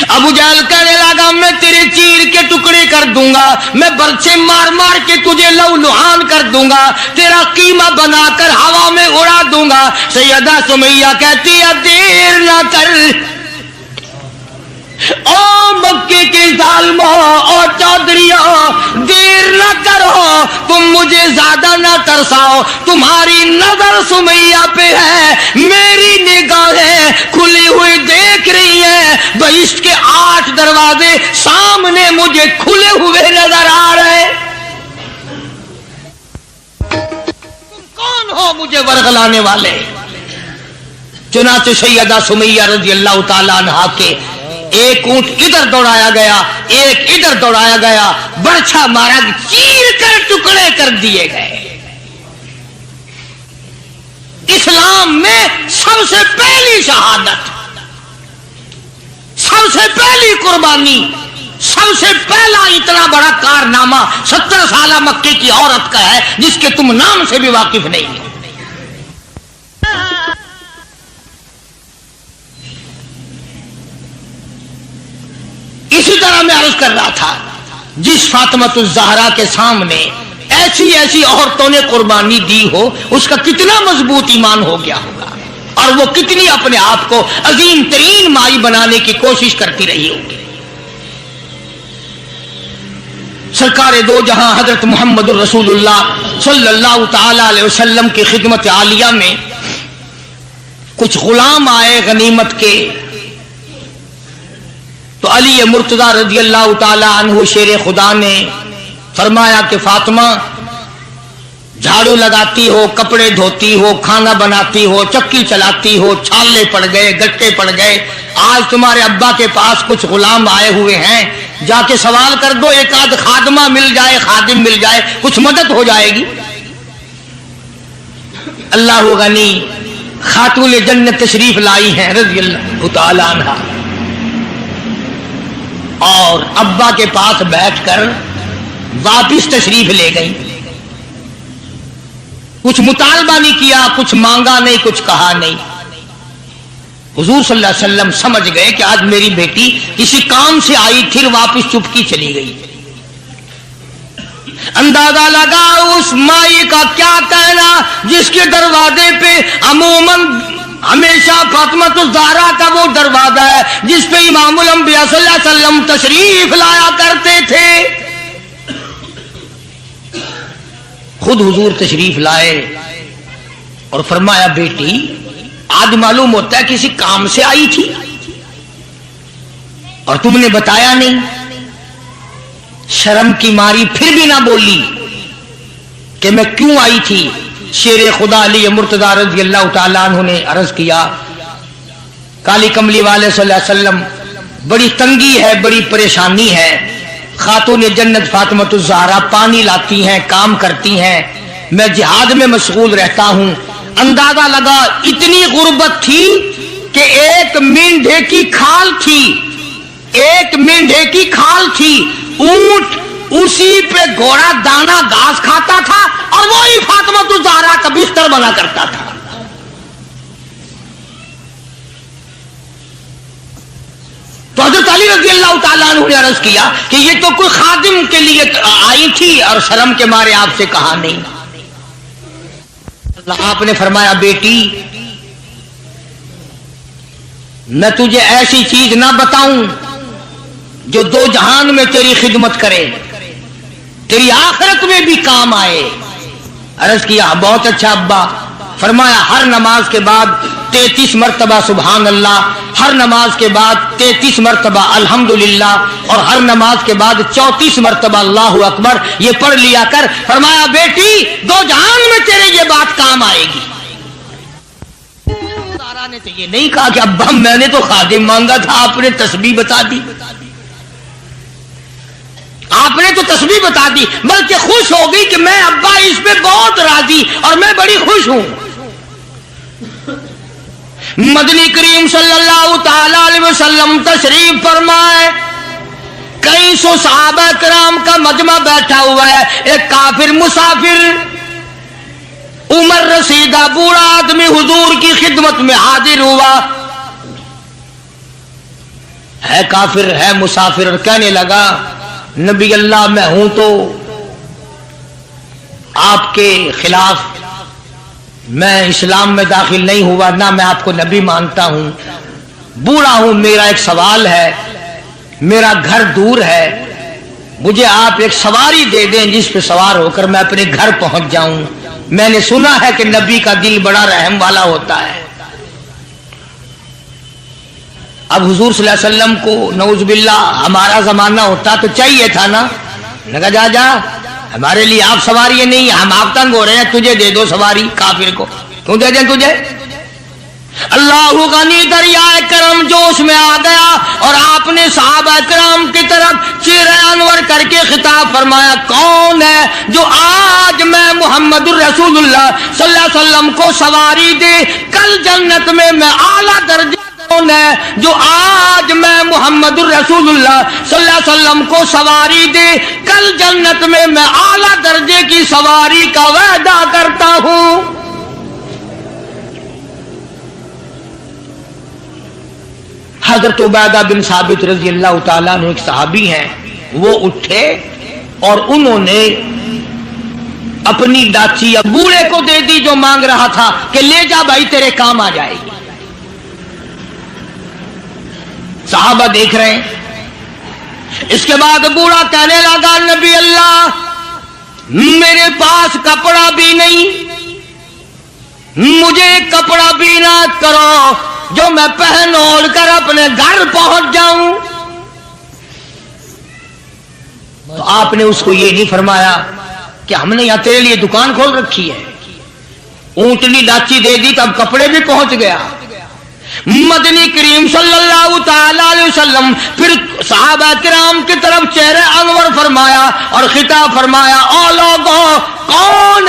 ابو جہل کہنے لگا میں تیرے چیر کے ٹکڑے کر دوں گا، میں برچے مار مار کے تجھے لو لہان کر دوں گا، تیرا قیمہ بنا کر ہوا میں اڑا دوں گا۔ سیدہ سمیہ کہتی ہے دیر نہ کر، او مکے کے ظالموں، او چودھریوں، دیر نہ کرو، تم مجھے زیادہ نہ ترساؤ، تمہاری نظر سمیہ پہ ہے، میری نگاہیں کھلی ہوئی دیکھ رہی ہیں، بہشت کے 8 دروازے سامنے مجھے کھلے ہوئے نظر آ رہے۔ تم کون ہو مجھے ورغلانے والے؟ چنانچہ سیدہ سمیہ رضی اللہ تعالیٰ عنہا کے ایک اونٹ ادھر دوڑایا گیا، ایک ادھر دوڑایا گیا، برچھا مارا، چیر کر ٹکڑے کر دیے گئے۔ اسلام میں سب سے پہلی شہادت، سب سے پہلی قربانی، سب سے پہلا اتنا بڑا کارنامہ 70 سالہ مکے کی عورت کا ہے جس کے تم نام سے بھی واقف نہیں ہو۔ اسی طرح میں عرض کر رہا تھا، جس فاطمۃ الزہرا کے سامنے ایسی عورتوں نے قربانی دی ہو، اس کا کتنا مضبوط ایمان ہو گیا ہوگا، اور وہ کتنی اپنے آپ کو عظیم ترین مائی بنانے کی کوشش کرتی رہی ہوگی۔ سرکار دو جہاں حضرت محمد الرسول اللہ صلی اللہ تعالی علیہ وسلم کی خدمت عالیہ میں کچھ غلام آئے غنیمت کے، تو علی مرتضی رضی اللہ تعالی عنہ شیر خدا نے فرمایا کہ فاطمہ جھاڑو لگاتی ہو، کپڑے دھوتی ہو، کھانا بناتی ہو، چکی چلاتی ہو، چھالے پڑ گئے، گٹے پڑ گئے، آج تمہارے ابا کے پاس کچھ غلام آئے ہوئے ہیں، جا کے سوال کر دو، ایک آدھ خادمہ مل جائے، خادم مل جائے، کچھ مدد ہو جائے گی۔ اللہ غنی خاتون جنت تشریف لائی ہیں رضی اللہ تعالی عنہ، اور ابا کے پاس بیٹھ کر واپس تشریف لے گئی۔ کچھ مطالبہ نہیں کیا، کچھ مانگا نہیں، کچھ کہا نہیں۔ حضور صلی اللہ علیہ وسلم سمجھ گئے کہ آج میری بیٹی کسی کام سے آئی، پھر واپس چپکی چلی گئی۔ اندازہ لگا اس مائی کا کیا کہنا جس کے دروازے پہ عموماً ہمیشہ فاطمۃ الزہرا کا وہ دروازہ ہے جس پہ امام الانبیاء صلی اللہ علیہ وسلم تشریف لایا کرتے تھے۔ خود حضور تشریف لائے اور فرمایا بیٹی آج معلوم ہوتا ہے کسی کام سے آئی تھی اور تم نے بتایا نہیں۔ شرم کی ماری پھر بھی نہ بولی کہ میں کیوں آئی تھی۔ شیر خدا علی مرتضی رضی اللہ تعالیٰ عنہ نے عرض کیا काली कमली वाले सल्लल्लाहु अलैहि वसल्लम, बड़ी तंगी है, बड़ी परेशानी है। खातून जन्नत फातिमा ज़हरा पानी लाती हैं, काम करती हैं, मैं जिहाद में मशगूल रहता हूं। अंदाजा लगा इतनी गुर्बत थी कि एक मेंढे की खाल थी, एक मेंढे की खाल थी, ऊंट उसी पे घोड़ा दाना घास खाता था और वही फातिमा ज़हरा का बिस्तर बना करता था। तो हज़रत अली रज़ी अल्लाह ताला अन्हु ने अर्ज किया कि ये तो कोई खादिम के लिए आई थी और शर्म के मारे आपसे कहा नहीं। आपने फरमाया बेटी मैं तुझे ऐसी चीज ना बताऊं जो दो जहान में तेरी खिदमत करे, तेरी आखिरत में भी काम आए। अर्ज किया बहुत अच्छा अब्बा। फरमाया हर नमाज के बाद 33 मरतबा सुभान अल्लाह, हर नमाज के बाद 33 मरतबा अल्हम्दुलिल्लाह और हर नमाज के बाद 34 मरतबा अल्लाहु अकबर, ये पढ़ लिया कर। फरमाया बेटी दो जहान में तेरे ये बात काम आएगी। सारा ने तो ये नहीं कहा कि अब्बा मैंने तो खादिम मांगा था, आपने तस्बीह बता दी, आपने तो तस्बीह बता दी, बल्कि खुश हो गई कि मैं अब्बा इस पे बहुत राजी और मैं बड़ी खुश हूं। मदनी करीम सल्लल्लाहु ताला अलैहि वसल्लम तशरीफ फरमाए, कई सौ सहाबा किराम का मजमा बैठा हुआ है। एक काफिर मुसाफिर उम्र रसीदा बूढ़ा आदमी हुजूर की खिदमत में हाजिर हुआ। है काफिर है मुसाफिर और कहने लगा नबी अल्लाह मैं हूं तो आपके खिलाफ मैं इस्लाम में दाखिल नहीं हुआ, ना मैं आपको नबी मानता हूं, बूढ़ा हूं, मेरा एक सवाल है, मेरा घर दूर है, मुझे आप एक सवारी दे दें जिस पे सवार होकर मैं अपने घर पहुंच जाऊं। मैंने सुना है कि नबी का दिल बड़ा रहम वाला होता है। अब हुजूर सल्लल्लाहु अलैहि वसल्लम को नऊजुबिल्लाह हमारा जमाना होता तो चाहिए था ना, लगा जा जा हमारे लिए आप सवारी है नहीं, हम आप तंग हो रहे हैं, तुझे दे दो सवारी। काफिर को क्यों दे दें तुझे? अल्लाह गनी दरियाए करम जोश में आ गया और आपने सहाबा किराम की तरफ चेहरे अनवर करके खिताब फरमाया, कौन है जो आज मैं मुहम्मदुर रसूलुल्लाह सल्लल्लाहु अलैहि वसल्लम को सवारी दे कल जन्नत में मैं आला दर्जे, कौन है जो आज मैं मुहम्मदुर रसूलुल्लाह सल्लल्लाहु अलैहि वसल्लम को सवारी दे कल जन्नत में मैं आला दर्जे की सवारी का वादा करता हूं। हजरत उबैदा बिन साबित रजी अल्लाह ताला अन्हु एक सहाबी हैं, वो उठे और उन्होंने अपनी डाची बूढ़े को दे दी जो मांग रहा था कि ले जा भाई तेरे काम आ जाएगी। साहबा देख रहे हैं। इसके बाद बूढ़ा कहने लगा नबी अल्लाह मेरे पास कपड़ा भी नहीं, मुझे कपड़ा भी ना करो जो मैं पहन ओढ़ कर अपने घर पहुंच जाऊं। तो आपने उसको ये नहीं फरमाया कि हमने यहां तेरे लिए दुकान खोल रखी है, ऊंटनी डाची दे दी तब कपड़े भी पहुंच गया। मदनी करीम सल्लल्लाहु ताला अलैहि वसल्लम फिर सहाबा किराम की तरफ चेहरे अनवर फरमाया और खिताब फरमाया, ओ लोगों कौन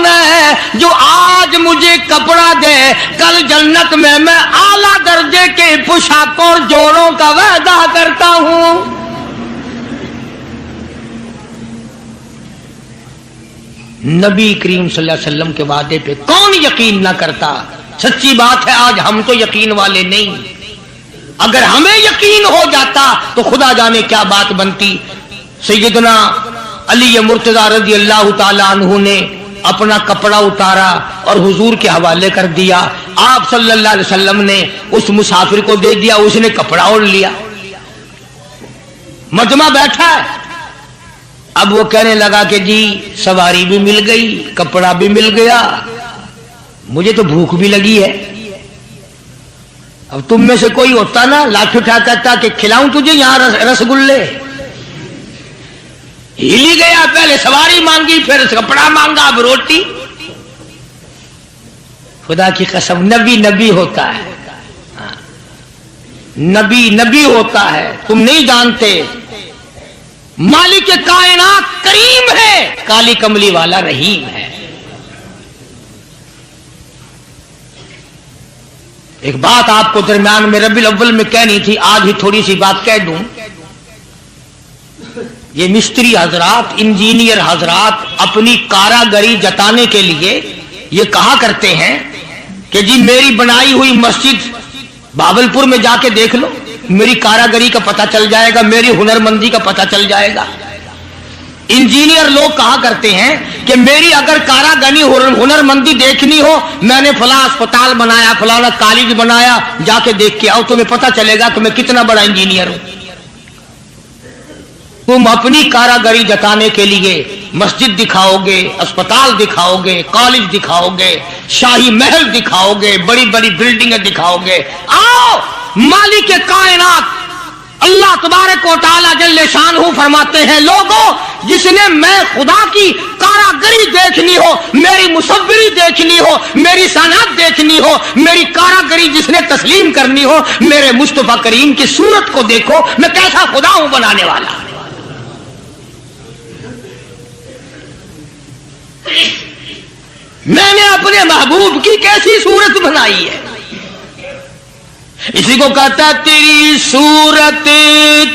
है जो आज मुझे कपड़ा दे कल जन्नत में मैं आला दर्जे के पोशाकों और जोड़ों का वादा करता हूं। नबी करीम सल्लल्लाहु अलैहि वसल्लम के वादे पे कौन यकीन ना करता। सच्ची बात है आज हम तो यकीन वाले नहीं, अगर हमें यकीन हो जाता तो खुदा जाने क्या बात बनती। सैयदना अली मुर्तजा रज़ी अल्लाह ताला अन्हु ने अपना कपड़ा उतारा और हुजूर के हवाले कर दिया। आप सल्लल्लाहु अलैहि वसल्लम ने उस मुसाफिर को दे दिया, उसने कपड़ा ओढ़ लिया। मजमा बैठा है, अब वो कहने लगा कि जी सवारी भी मिल गई, कपड़ा भी मिल गया, मुझे तो भूख भी लगी है। अब तुम में से कोई होता ना लाठी उठा कहता कि खिलाऊं तुझे यहां रसगुल्ले, हिली गया, पहले सवारी मांगी फिर कपड़ा मांगा अब रोटी। खुदा की कसम नबी नबी होता है, नबी नबी होता है, तुम नहीं जानते। मालिक कायनात करीम है, काली कमली वाला रहीम है। एक बात आपको दरमियान में रबीउल अव्वल में कहनी थी, आज ही थोड़ी सी बात कह दूं। ये मिस्त्री हजरात, इंजीनियर हजरात अपनी कारागरी जताने के लिए ये कहा करते हैं कि जी मेरी बनाई हुई मस्जिद भावलपुर में जाके देख लो, मेरी कारागरी का पता चल जाएगा, मेरी हुनरमंदी का पता चल जाएगा। इंजीनियर लोग कहा करते हैं कि मेरी अगर कारागरी हुनरमंदी देखनी हो, मैंने फला अस्पताल बनाया, फलाना कॉलेज बनाया, जाके देख के आओ, तुम्हें पता चलेगा कि मैं कितना बड़ा इंजीनियर हूं। तुम अपनी कारागरी जताने के लिए मस्जिद दिखाओगे, अस्पताल दिखाओगे, कॉलेज दिखाओगे, शाही महल दिखाओगे, बड़ी बड़ी बिल्डिंगें दिखाओगे। आओ, मालिक कायनात अल्लाह तबारक व तआला जल्ले शानहू फरमाते हैं, लोगों जिसने मैं खुदा की कारागरी देखनी हो, मेरी मुसव्विरी देखनी हो, मेरी सनअत देखनी हो, मेरी कारागरी जिसने तस्लीम करनी हो, मेरे मुस्तफा करीम की सूरत को देखो, मैं कैसा खुदा हूं बनाने वाला। मैंने अपने महबूब की कैसी सूरत बनाई है। इसी को कहता तेरी सूरत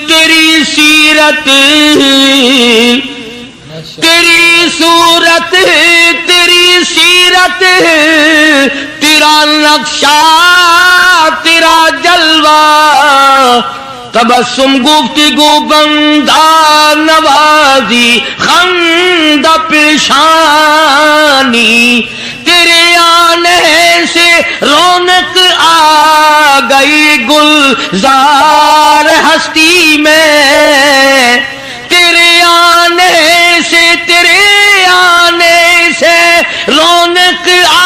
तेरी सीरत, तेरी सूरत तेरी सीरत, तेरा नक्शा तेरा जलवा, तबस्सुम गुफ्तगू बंदा नवाजी खंद पेशानी, तेरे आने से रौनक आ गई गुलजार हस्ती में, तेरे आने से रौनक आ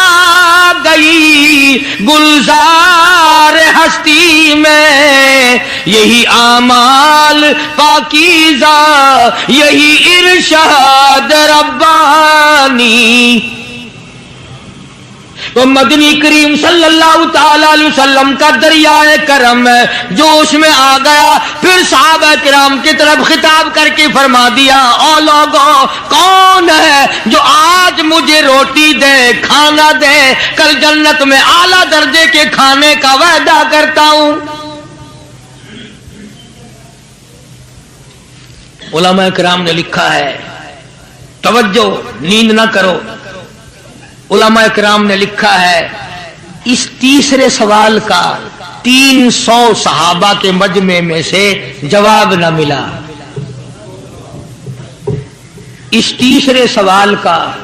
गई गुलजार हस्ती में। यही आमाल पाकीज़ा, यही इरशाद रब्बानी। तो मदनी करीम सल्लल्लाहु ताला अलैहि वसल्लम का दरियाए करम है जो उसमें आ गया, फिर सहाबा किराम की तरफ खिताब करके फरमा दिया, ओ लोगों कौन है जो आज मुझे रोटी दे, खाना दे, कल जन्नत में आला दर्जे के खाने का वादा करता हूं। उलमा किराम ने लिखा है, तवज्जो नींद ना करो, उलमा किराम ने लिखा है इस तीसरे सवाल का 300 सहाबा के मजमे में से जवाब न मिला। इस तीसरे सवाल का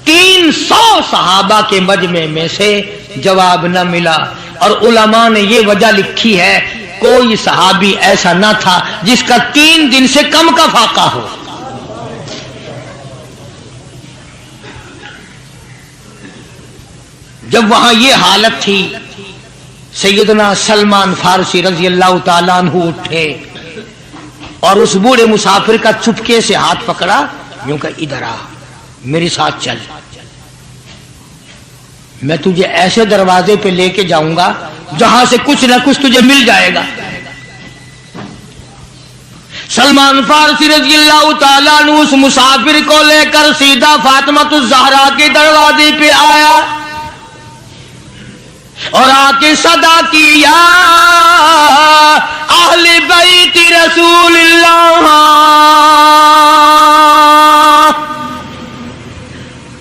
300 सहाबा के मजमे में से जवाब न मिला। और उलमा ने ये वजह लिखी है, कोई सहाबी ऐसा न था जिसका 3 दिन से कम का फाका हो। जब वहां ये हालत थी, सैयदना सलमान फारसी रजी अल्लाह ताला अन्हु उठे और उस बूढ़े मुसाफिर का चुपके से हाथ पकड़ा, यूं कहा इधर आ, मेरे साथ चल, मैं तुझे ऐसे दरवाजे पे लेके जाऊंगा जहां से कुछ ना कुछ तुझे मिल जाएगा। सलमान फारसी रजी अल्लाह ताला अन्हु उस मुसाफिर को लेकर सीधा फातिमा ज़हरा के दरवाजे पे आया और आके सदा किया, अहले बैत रसूलुल्लाह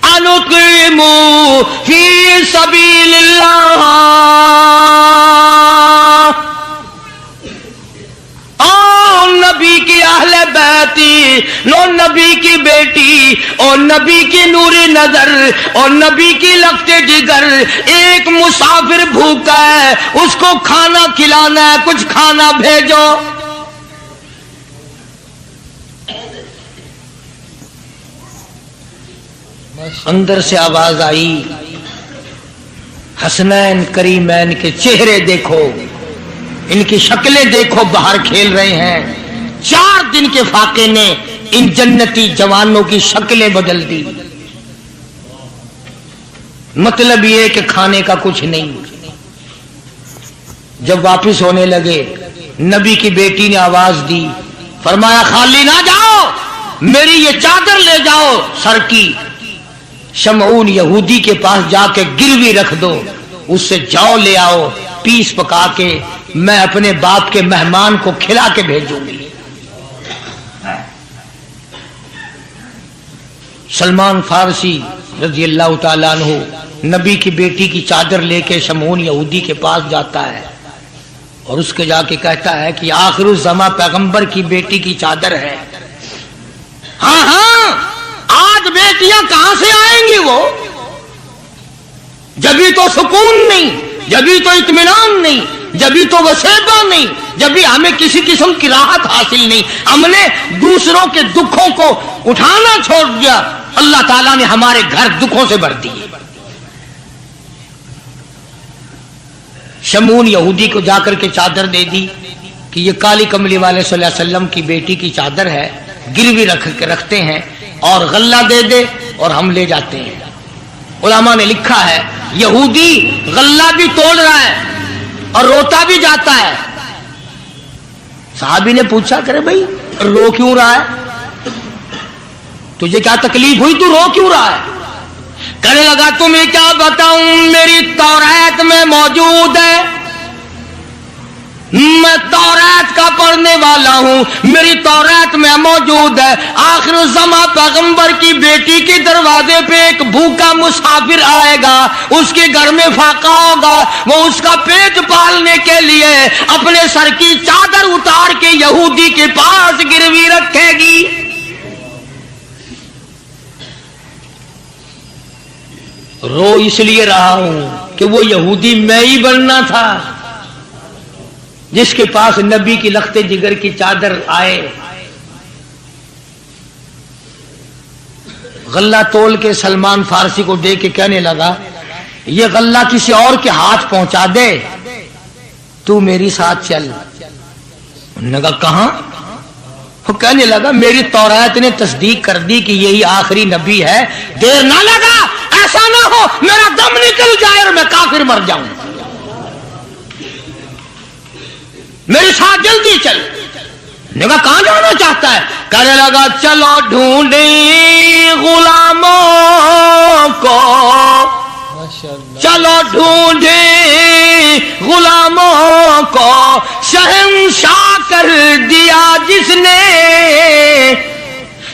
अनुक़िमू फी सबीलिल्लाह, ओ नबी की अहले बैती, लो नबी की बेटी, और नबी की नूरी नजर, और नबी की लगते जिगर, एक मुसाफिर भूखा है, उसको खाना खिलाना है, कुछ खाना भेजो। अंदर से आवाज आई, हसनैन करीमैन के चेहरे देखो, इनकी शक्लें देखो, बाहर खेल रहे हैं। 4 दिन के फाके ने इन जन्नती जवानों की शक्लें बदल दी। मतलब ये कि खाने का कुछ नहीं। जब वापिस होने लगे नबी की बेटी ने आवाज दी, फरमाया खाली ना जाओ, मेरी ये चादर ले जाओ सर की, शमऊन यहूदी के पास जाके गिरवी रख दो, उससे जौ ले आओ, पीस पका के मैं अपने बाप के मेहमान को खिला के भेजूंगी। सलमान फारसी रजी अल्लाह ताला अन्हु नबी की बेटी की चादर लेके शमऊन यहूदी के पास जाता है और उसके जाके कहता है कि आखिरुज़्ज़मा पैगंबर की बेटी की चादर है। हाँ हाँ, आज बेटियां कहां से आएंगी वो, जभी तो सुकून नहीं, जभी तो इत्मीनान नहीं, जभी तो वसेबा नहीं, जभी हमें किसी किस्म की राहत हासिल नहीं, हमने दूसरों के दुखों को उठाना छोड़ दिया, अल्लाह ताला ने हमारे घर दुखों से भर दिए। शमून यहूदी को जाकर के चादर दे दी कि ये काली कमली वाले सल्लल्लाहु अलैहि वसल्लम की बेटी की चादर है, गिरवी रख के रखते हैं और गल्ला दे दे और हम ले जाते हैं। उलमा ने लिखा है यहूदी गल्ला भी तोड़ रहा है और रोता भी जाता है। साहबी ने पूछा, करे भाई रो क्यों रहा है, तुझे क्या तकलीफ हुई, तू रो क्यों रहा है? कहने लगा तुम्हें क्या बताऊं, मेरी तौरात में मौजूद है, मैं तौरात का पढ़ने वाला हूं, मेरी तौरात में मौजूद है आखिरुज़्ज़मा पैगंबर की बेटी के दरवाजे पे एक भूखा मुसाफिर आएगा, उसके घर में फाका होगा, वो उसका पेट पालने के लिए अपने सर की चादर उतार के यहूदी के पास गिरवी रखेगी। रो इसलिए रहा हूं कि वो यहूदी मैं ही बनना था जिसके पास नबी की लख्ते जिगर की चादर आए। गल्ला तोल के सलमान फारसी को दे के कहने लगा, ये गल्ला किसी और के हाथ पहुंचा दे, तू मेरी साथ चल। उन्होंने कहा कहां? वो कहने लगा मेरी तौरात ने तस्दीक कर दी कि यही आखिरी नबी है, देर ना लगा, ऐसा ना हो मेरा दम निकल जाए और मैं काफिर मर जाऊं, मेरे साथ जल्दी चल। ने कहा कहां जाना चाहता है? कहने लगा चलो ढूंढे गुलामों को, चलो ढूंढे गुलामों को, शहंशाह कर दिया जिसने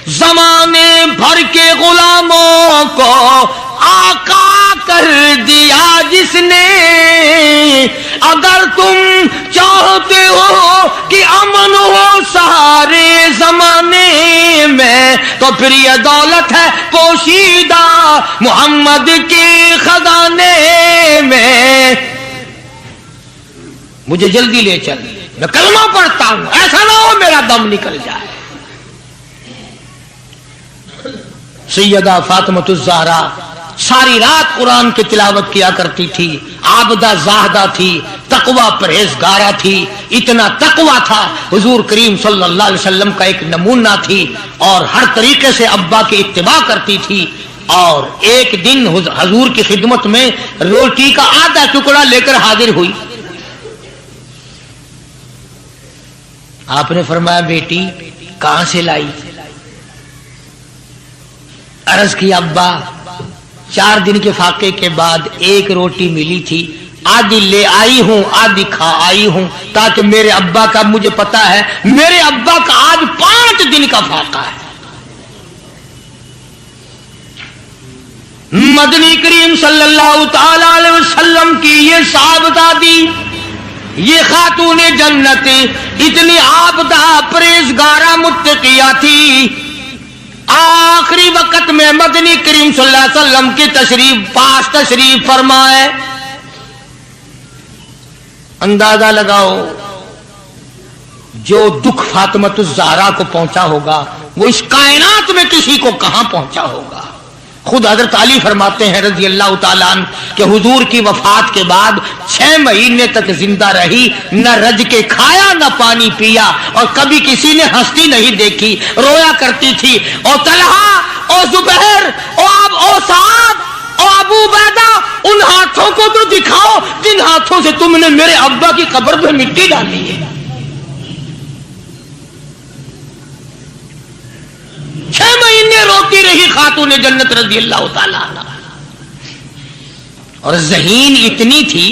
जमाने भर के गुलामों को, आका कर दिया जिसने। अगर तुम चाहते हो कि अमन हो सारे जमाने में, तो फिर ये दौलत है पोशीदा मोहम्मद के खजाने में। मुझे जल्दी ले चल, मैं कलमा पढ़ता हूं, ऐसा ना हो मेरा दम निकल जाए। सैयदा फातिमतुज़ ज़हरा सारी रात कुरान की तिलावत किया करती थी, आबदा ज़ाहदा थी, तकवा परहेजगारा थी, इतना तकवा था हुजूर करीम सल्लल्लाहु अलैहि वसल्लम का एक नमूना थी और हर तरीके से अब्बा की इत्तिबा करती थी। और एक दिन हुजूर की खिदमत में रोटी का आधा टुकड़ा लेकर हाजिर हुई। आपने फरमाया बेटी कहां से लाई? अर्ज की अब्बा 4 दिन के फाके के बाद एक रोटी मिली थी, आधी ले आई हूं, आधी खा आई हूं, ताकि मेरे अब्बा का, मुझे पता है मेरे अब्बा का आज 5 दिन का फाका है। मदनी करीम सल्लल्लाहु ताला अलैहि वसल्लम की ये साहबजादी, ये खातूने जन्नत इतनी आबदा परहेजगारा मुत्तकिया थी। आखिरी वक्त में मदनी करीम सल्लल्लाहु अलैहि वसल्लम की पास तशरीफ फरमाए। अंदाजा लगाओ जो दुख फातिमतुज़ ज़हरा को पहुंचा होगा वो इस कायनात में किसी को कहां पहुंचा होगा। खुद हजरत अली फरमाते हैं रजी अल्लाह ताला अन्हु कि हुजूर की वफात के बाद 6 महीने तक जिंदा रही, न रज के खाया न पानी पिया और कभी किसी ने हंसती नहीं देखी, रोया करती थी। और तलहा और जुबैर और साद और अबू बैदा उन हाथों को तो दिखाओ जिन हाथों से तुमने मेरे अब्बा की कब्र पे मिट्टी डाली है। 6 महीने रोती रही खातून जन्नत रजी अल्लाह ताला अन्हा, और ज़हीन इतनी थी,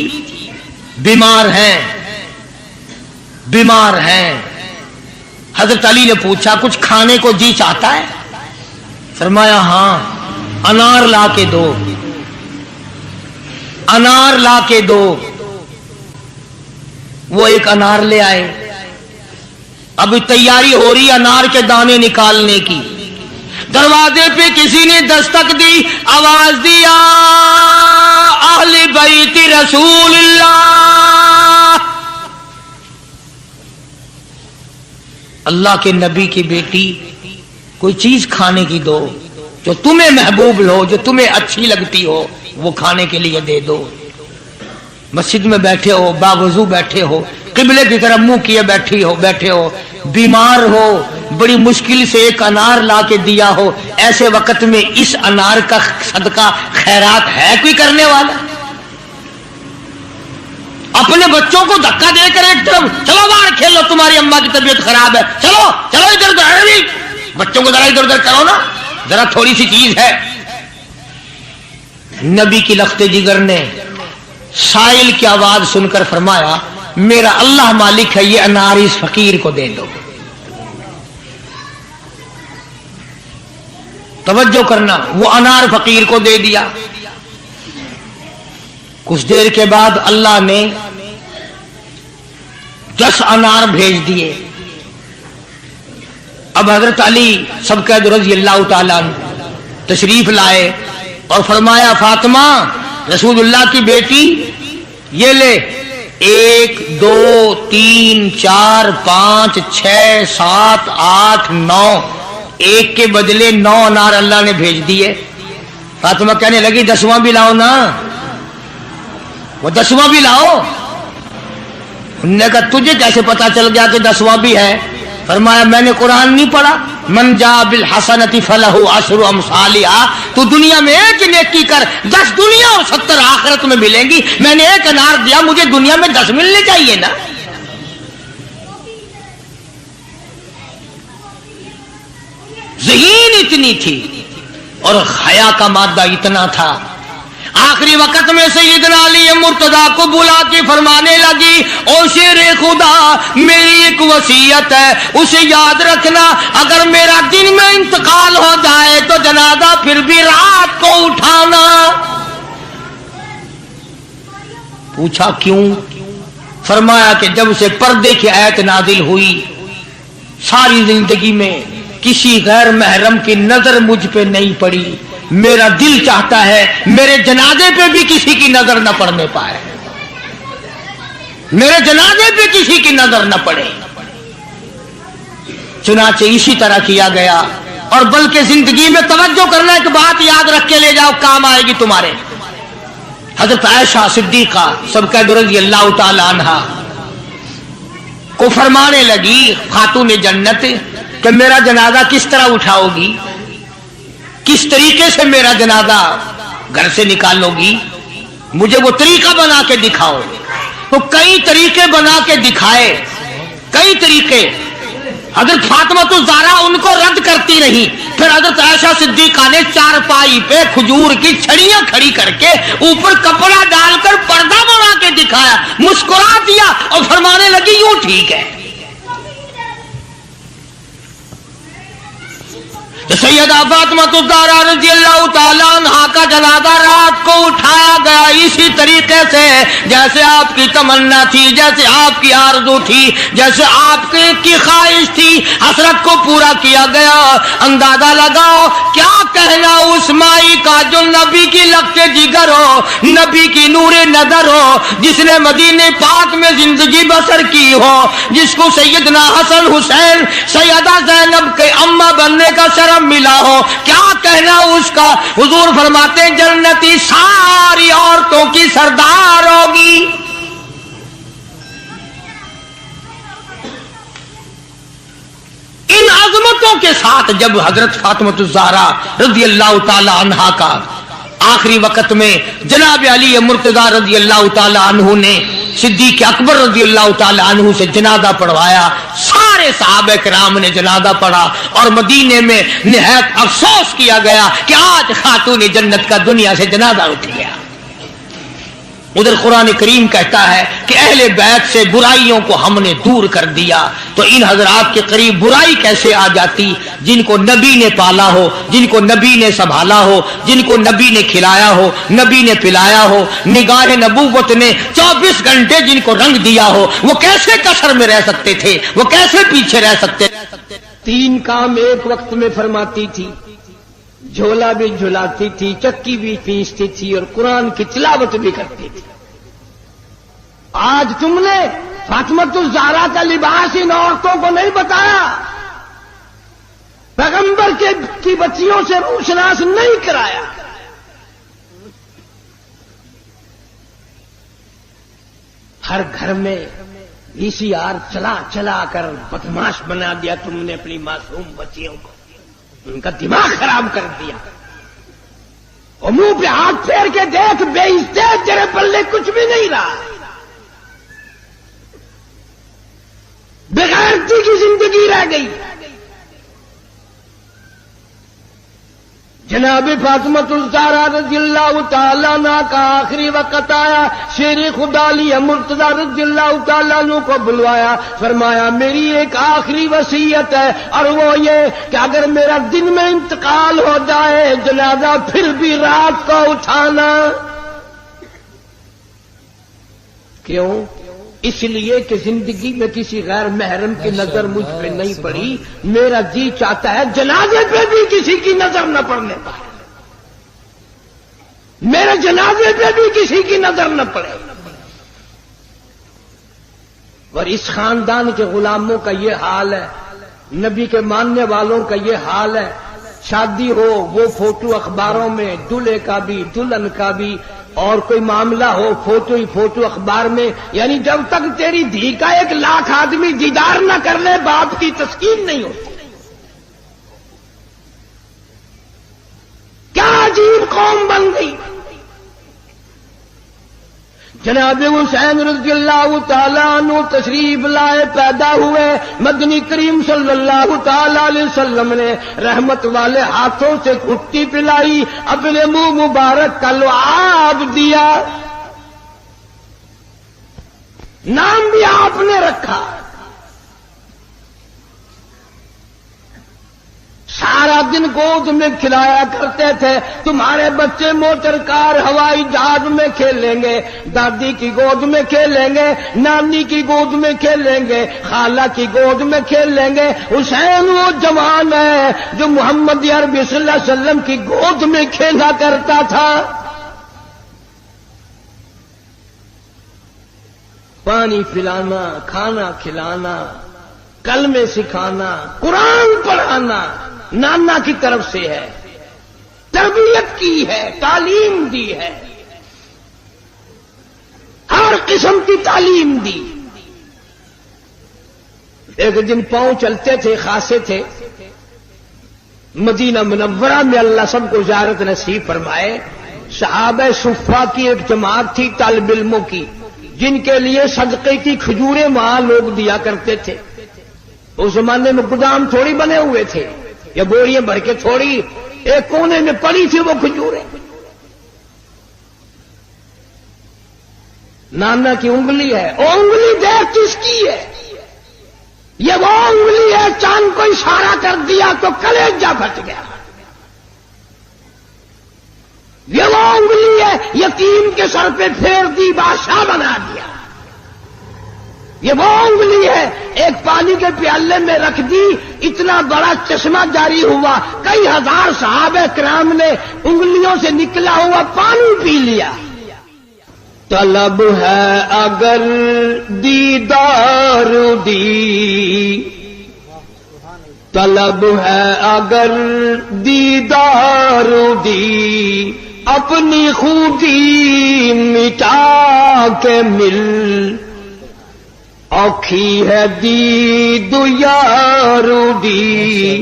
बीमार हैं। हजरत अली ने पूछा कुछ खाने को जी चाहता है? फरमाया हाँ, अनार ला के दो, अनार ला के दो। वो एक अनार ले आए। अब तैयारी हो रही अनार के दाने निकालने की। दरवाजे पे किसी ने दस्तक दी, आवाज दिया अहले बैत रसूलुल्लाह, अल्लाह के नबी की बेटी, कोई चीज खाने की दो जो तुम्हें महबूब हो, जो तुम्हें अच्छी लगती हो, वो खाने के लिए दे दो। मस्जिद में बैठे हो, बावजू बैठे हो, किबले की तरफ मुंह किए बैठे हो, बीमार हो, बड़ी मुश्किल से एक अनार ला के दिया हो, ऐसे वक्त में इस अनार का सदका खैरात है कोई करने वाला? अपने बच्चों को धक्का देकर एक तरफ चलो बाहर खेलो, तुम्हारी अम्मा की तबीयत खराब है, चलो चलो इधर उधर, बच्चों को जरा इधर उधर करो ना, जरा थोड़ी सी चीज है। नबी की लख्ते जिगर ने साइल की आवाज सुनकर फरमाया मेरा अल्लाह मालिक है, ये अनार इस फकीर को दे दो। तवज्जो करना, वो अनार फकीर को दे दिया। कुछ देर के बाद अल्लाह ने 10 अनार भेज दिए। अब हजरत अली सबके रज़ी अल्लाह ताला तशरीफ लाए और फरमाया फातिमा रसूलुल्लाह की बेटी, ये ले 1 2 3 4 5 6 7 8 9, एक के बदले 9 अनार अल्लाह ने भेज दिए। फातिमा कहने लगी 10वां भी लाओ ना, वो 10वां भी लाओ। उन्होंने कहा तुझे कैसे पता चल गया कि 10वां भी है? फरमाया मैंने कुरान नहीं पढ़ा, मन जा बिल हसनति फलहु अशरु अमसालिहा, तू दुनिया में एक नेकी कर 10 दुनिया और 70 आखिरत में मिलेंगी। मैंने एक अनार दिया, मुझे दुनिया में 10 मिलने चाहिए ना। ज़हीन इतनी थी और हया का मादा इतना था। आखिरी वक्त में सैयदना अली मुर्तजा को बुला के फरमाने लगी, ओ शेरे खुदा मेरी एक वसीयत है, उसे याद रखना, अगर मेरा दिन में इंतकाल हो जाए तो जनाजा फिर भी रात को उठाना। पूछा क्यों? फरमाया कि जब से पर्दे की आयत नाजिल हुई, सारी जिंदगी में किसी गैर महरम की नजर मुझ पे नहीं पड़ी। मेरा दिल चाहता है मेरे जनाजे पे भी किसी की नजर न पड़ने पाए, मेरे जनाजे पे किसी की नजर न पड़े। चुनाचे इसी तरह किया गया। और बल्कि जिंदगी में तवज्जो करना, एक बात याद रख के ले जाओ, काम आएगी तुम्हारे। हजरत आयशा सिद्दीका सबका रज़ी अल्लाह ताला अन्हा को फरमाने लगी खातून जन्नत कि मेरा जनाजा किस तरह उठाओगी, किस तरीके से मेरा जनाजा घर से निकालोगी, मुझे वो तरीका बना के दिखाओ। तो कई तरीके बना के दिखाए, कई तरीके। हजरत फातिमा तो ज़हरा उनको रद्द करती रही। फिर हजरत आयशा सिद्दीका ने चारपाई पे खजूर की छड़ियां खड़ी करके ऊपर कपड़ा डालकर पर्दा बना के दिखाया, मुस्कुरा दिया और फरमाने लगी यूं ठीक है। सैयदा फातिमा ज़हरा रज़ी अल्लाह ताला अन्हा का जनाजा रात को उठाया गया इसी तरीके से जैसे आपकी तमन्ना थी, जैसे आपकी आरज़ू थी, जैसे आपकी ख्वाहिश थी। हसरत को पूरा किया गया। अंदाजा लगाओ क्या कहना उस माई का जो नबी की लख्ते जिगर हो, नबी की नूरे नजर हो, जिसने मदीने पाक में जिंदगी बसर की हो, जिसको सैयदना हसन हुसैन सैयदा ज़ैनब के अम्मा बनने का शरफ मिला हो। क्या कहना उसका? हुजूर फरमाते जन्नती सारी औरतों की सरदार होगी। इन अजमतों के साथ जब हजरत फातिमा ज़हरा रज़ी अल्लाह ताला अन्हा का आखिरी वक्त में जनाब अली मुर्तजा रजी अल्लाह ताला अन्हु ने सिद्दीक अकबर रजी अल्लाह ताला अन्हु से जनाजा पढ़वाया। सारे सहाबा किराम ने जनाजा पढ़ा और मदीने में निहायत अफसोस किया गया कि आज खातून जन्नत का दुनिया से जनाजा उठ गया। उधर कुरान करीम कहता है कि अहले बैत से बुराइयों को हमने दूर कर दिया। तो इन हजरात के करीब बुराई कैसे आ जाती? जिनको नबी ने पाला हो, जिनको नबी ने संभाला हो, जिनको नबी ने खिलाया हो, नबी ने पिलाया हो, निगाह नबूवत ने 24 घंटे जिनको रंग दिया हो, वो कैसे कसर में रह सकते थे? वो कैसे पीछे रह सकते? 3 काम एक वक्त में फरमाती थी, झोला भी झुलाती थी, चक्की भी पीसती थी और कुरान की तिलावत भी करती थी। आज तुमने फातिमतुल ज़हरा का लिबास इन औरतों को नहीं बताया, पैगंबर की बच्चियों से रूशनास नहीं कराया। हर घर में VCR चला चला कर बदमाश बना दिया तुमने अपनी मासूम बच्चियों को, उनका दिमाग खराब कर दिया। और मुंह पे हाथ फेर के देख, बेइज्जत, तेरे पल्ले कुछ भी नहीं रहा, बेगैरती की जिंदगी रह गई। जनाब फातिमतुल ज़हरा रज़ियल्लाहु ताला अन्हा का आखिरी वक्त आया। शेर खुदा अली मुर्तज़ा रज़ियल्लाहु ताला अन्हु को बुलवाया, फरमाया मेरी एक आखिरी वसीयत है और वो ये कि अगर मेरा दिन में इंतकाल हो जाए, जनाजा फिर भी रात को उठाना। क्यों? इसलिए कि जिंदगी में किसी गैर महरम की नजर मुझ पे नहीं पड़ी। मेरा जी चाहता है जनाजे पे भी किसी की नजर न पड़ने पाए, मेरे जनाजे पे भी किसी की नजर न पड़े। और इस खानदान के गुलामों का ये हाल है, नबी के मानने वालों का ये हाल है। शादी हो, वो फोटो अखबारों में, दूल्हे का भी दुल्हन का भी, और कोई मामला हो, फोटो ही फोटो अखबार में। यानी जब तक तेरी धी का 1 लाख आदमी दीदार न कर ले, बाप की तस्कीन नहीं होती। क्या अजीब कौम बन गई। जनाब हुसैन रज़ियल्लाहु ताला अन्हु तशरीफ लाए, पैदा हुए। मदनी करीम सल्लल्लाहु ताला अलैहि वसल्लम ने रहमत वाले हाथों से घुट्टी पिलाई, अपने मुंह मुबारक का लुआब दिया, नाम भी आपने रखा। सारा दिन गोद में खिलाया करते थे। तुम्हारे बच्चे मोटर कार हवाई जहाज में खेलेंगे, दादी की गोद में खेलेंगे, नानी की गोद में खेलेंगे, खाला की गोद में खेलेंगे। हुसैन वो जवान है जो मोहम्मद अरबी सल्लल्लाहु अलैहि वसल्लम की गोद में खेला करता था। पानी पिलाना, खाना खिलाना, कलमे सिखाना, कुरान पढ़ाना नाना की तरफ से है, तरबियत की है, तालीम दी है, हर किस्म की तालीम दी। एक दिन पांव चलते थे, खासे थे, मदीना मुनव्वरा में, अल्लाह सबको ज़ियारत नसीब फरमाए। सहाबा सुफ़ा की एक जमात थी तालिब इल्मों की, जिनके लिए सदक़े की खजूरें वहां लोग दिया करते थे। उस जमाने में गोदाम थोड़ी बने हुए थे, या बोरियां भर के थोड़ी, एक कोने में पड़ी थी वो खजूरें। नाना की उंगली है, वो उंगली देख किसकी है? ये वो उंगली है, चांद को इशारा कर दिया तो कलेजा फट गया। ये वो उंगली है, यतीम के सर पे फेर दी, बादशाह बना दिया। ये वो उंगली है, एक पानी के प्याले में रख दी, इतना बड़ा चश्मा जारी हुआ, कई हजार सहाबे किराम ने उंगलियों से निकला हुआ पानी पी लिया। तलब है अगर दीदार दी, तलब है अगर दीदार दी, अपनी खूबी मिटा के मिल, औखी है दीद यार दी।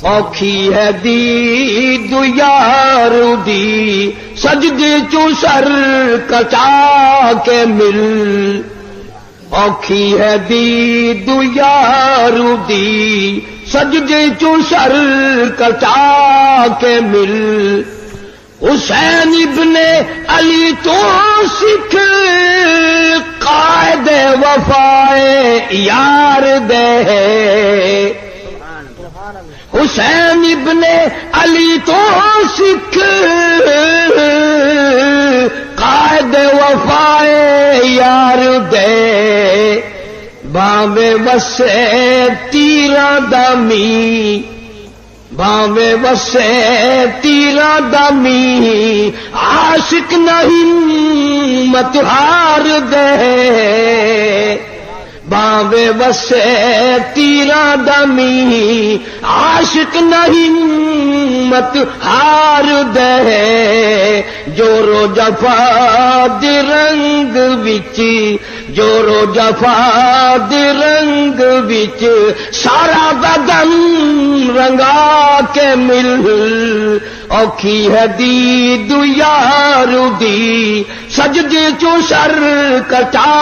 اوکھی ہے دید یار دی سجدے چوں سر کٹا کے مل اوکھی ہے دید یار دی سجدے چوں سر کٹا کے مل حسین ابن علی تو سکھ قائد وفائے یار دے حسین ابن علی تو سکھ قائد وفائے یار دے باوے وسے تیرا دمی باوے وسے تیرا دمی عاشق نہیں مت ہار دے باوے وسے تیرا دمی عاشق نہیں مت ہار دے جورو جفا دی رنگ وچ جورو جفا دی رنگ وچ سارا بدن رنگا کے مل اوکھی ہے دید یار دی سجدے چوں سر کٹا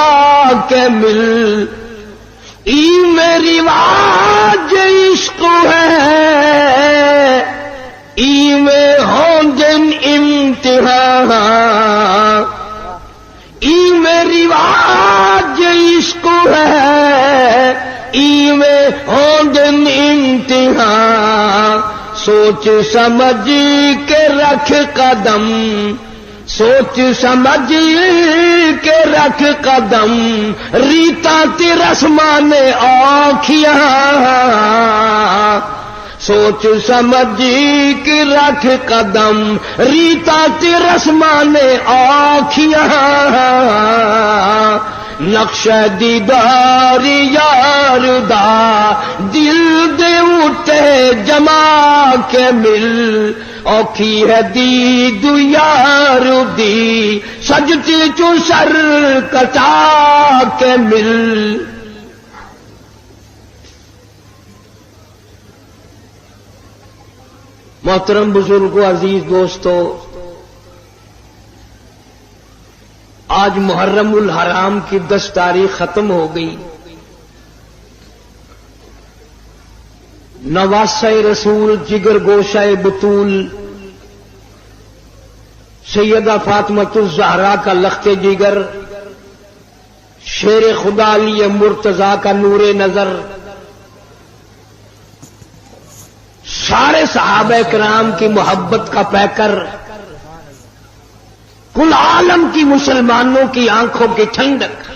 کے مل ای میری واج عشق ہے ای میں ہوں دن امتحان ای میری واج عشق ہے ای میں ہوں دن امتحان سوچ سمجھ کے رکھ قدم سوچ سمجھ کے رکھ قدم ریتا تی رسمان آنکھیاں سوچ سمجھ کے رکھ قدم ریتا تی رسمان آنکھیاں نقش دیدار یار دا دل دے اٹھے جما کے مل اوکھی ہے دید یار دی سجدے چوں سر کٹا کے مل محترم بزرگوں عزیز دوستو آج محرم الحرام کی 10 تاریخ ختم ہو گئی نواسہ رسول جگر گوشہ بطول سیدہ فاطمۃ الزہرا کا لخت جگر شیر خدا علی مرتضی کا نور نظر سارے صحابہ کرام کی محبت کا پیکر کل عالم کی مسلمانوں کی آنکھوں کی ٹھنڈک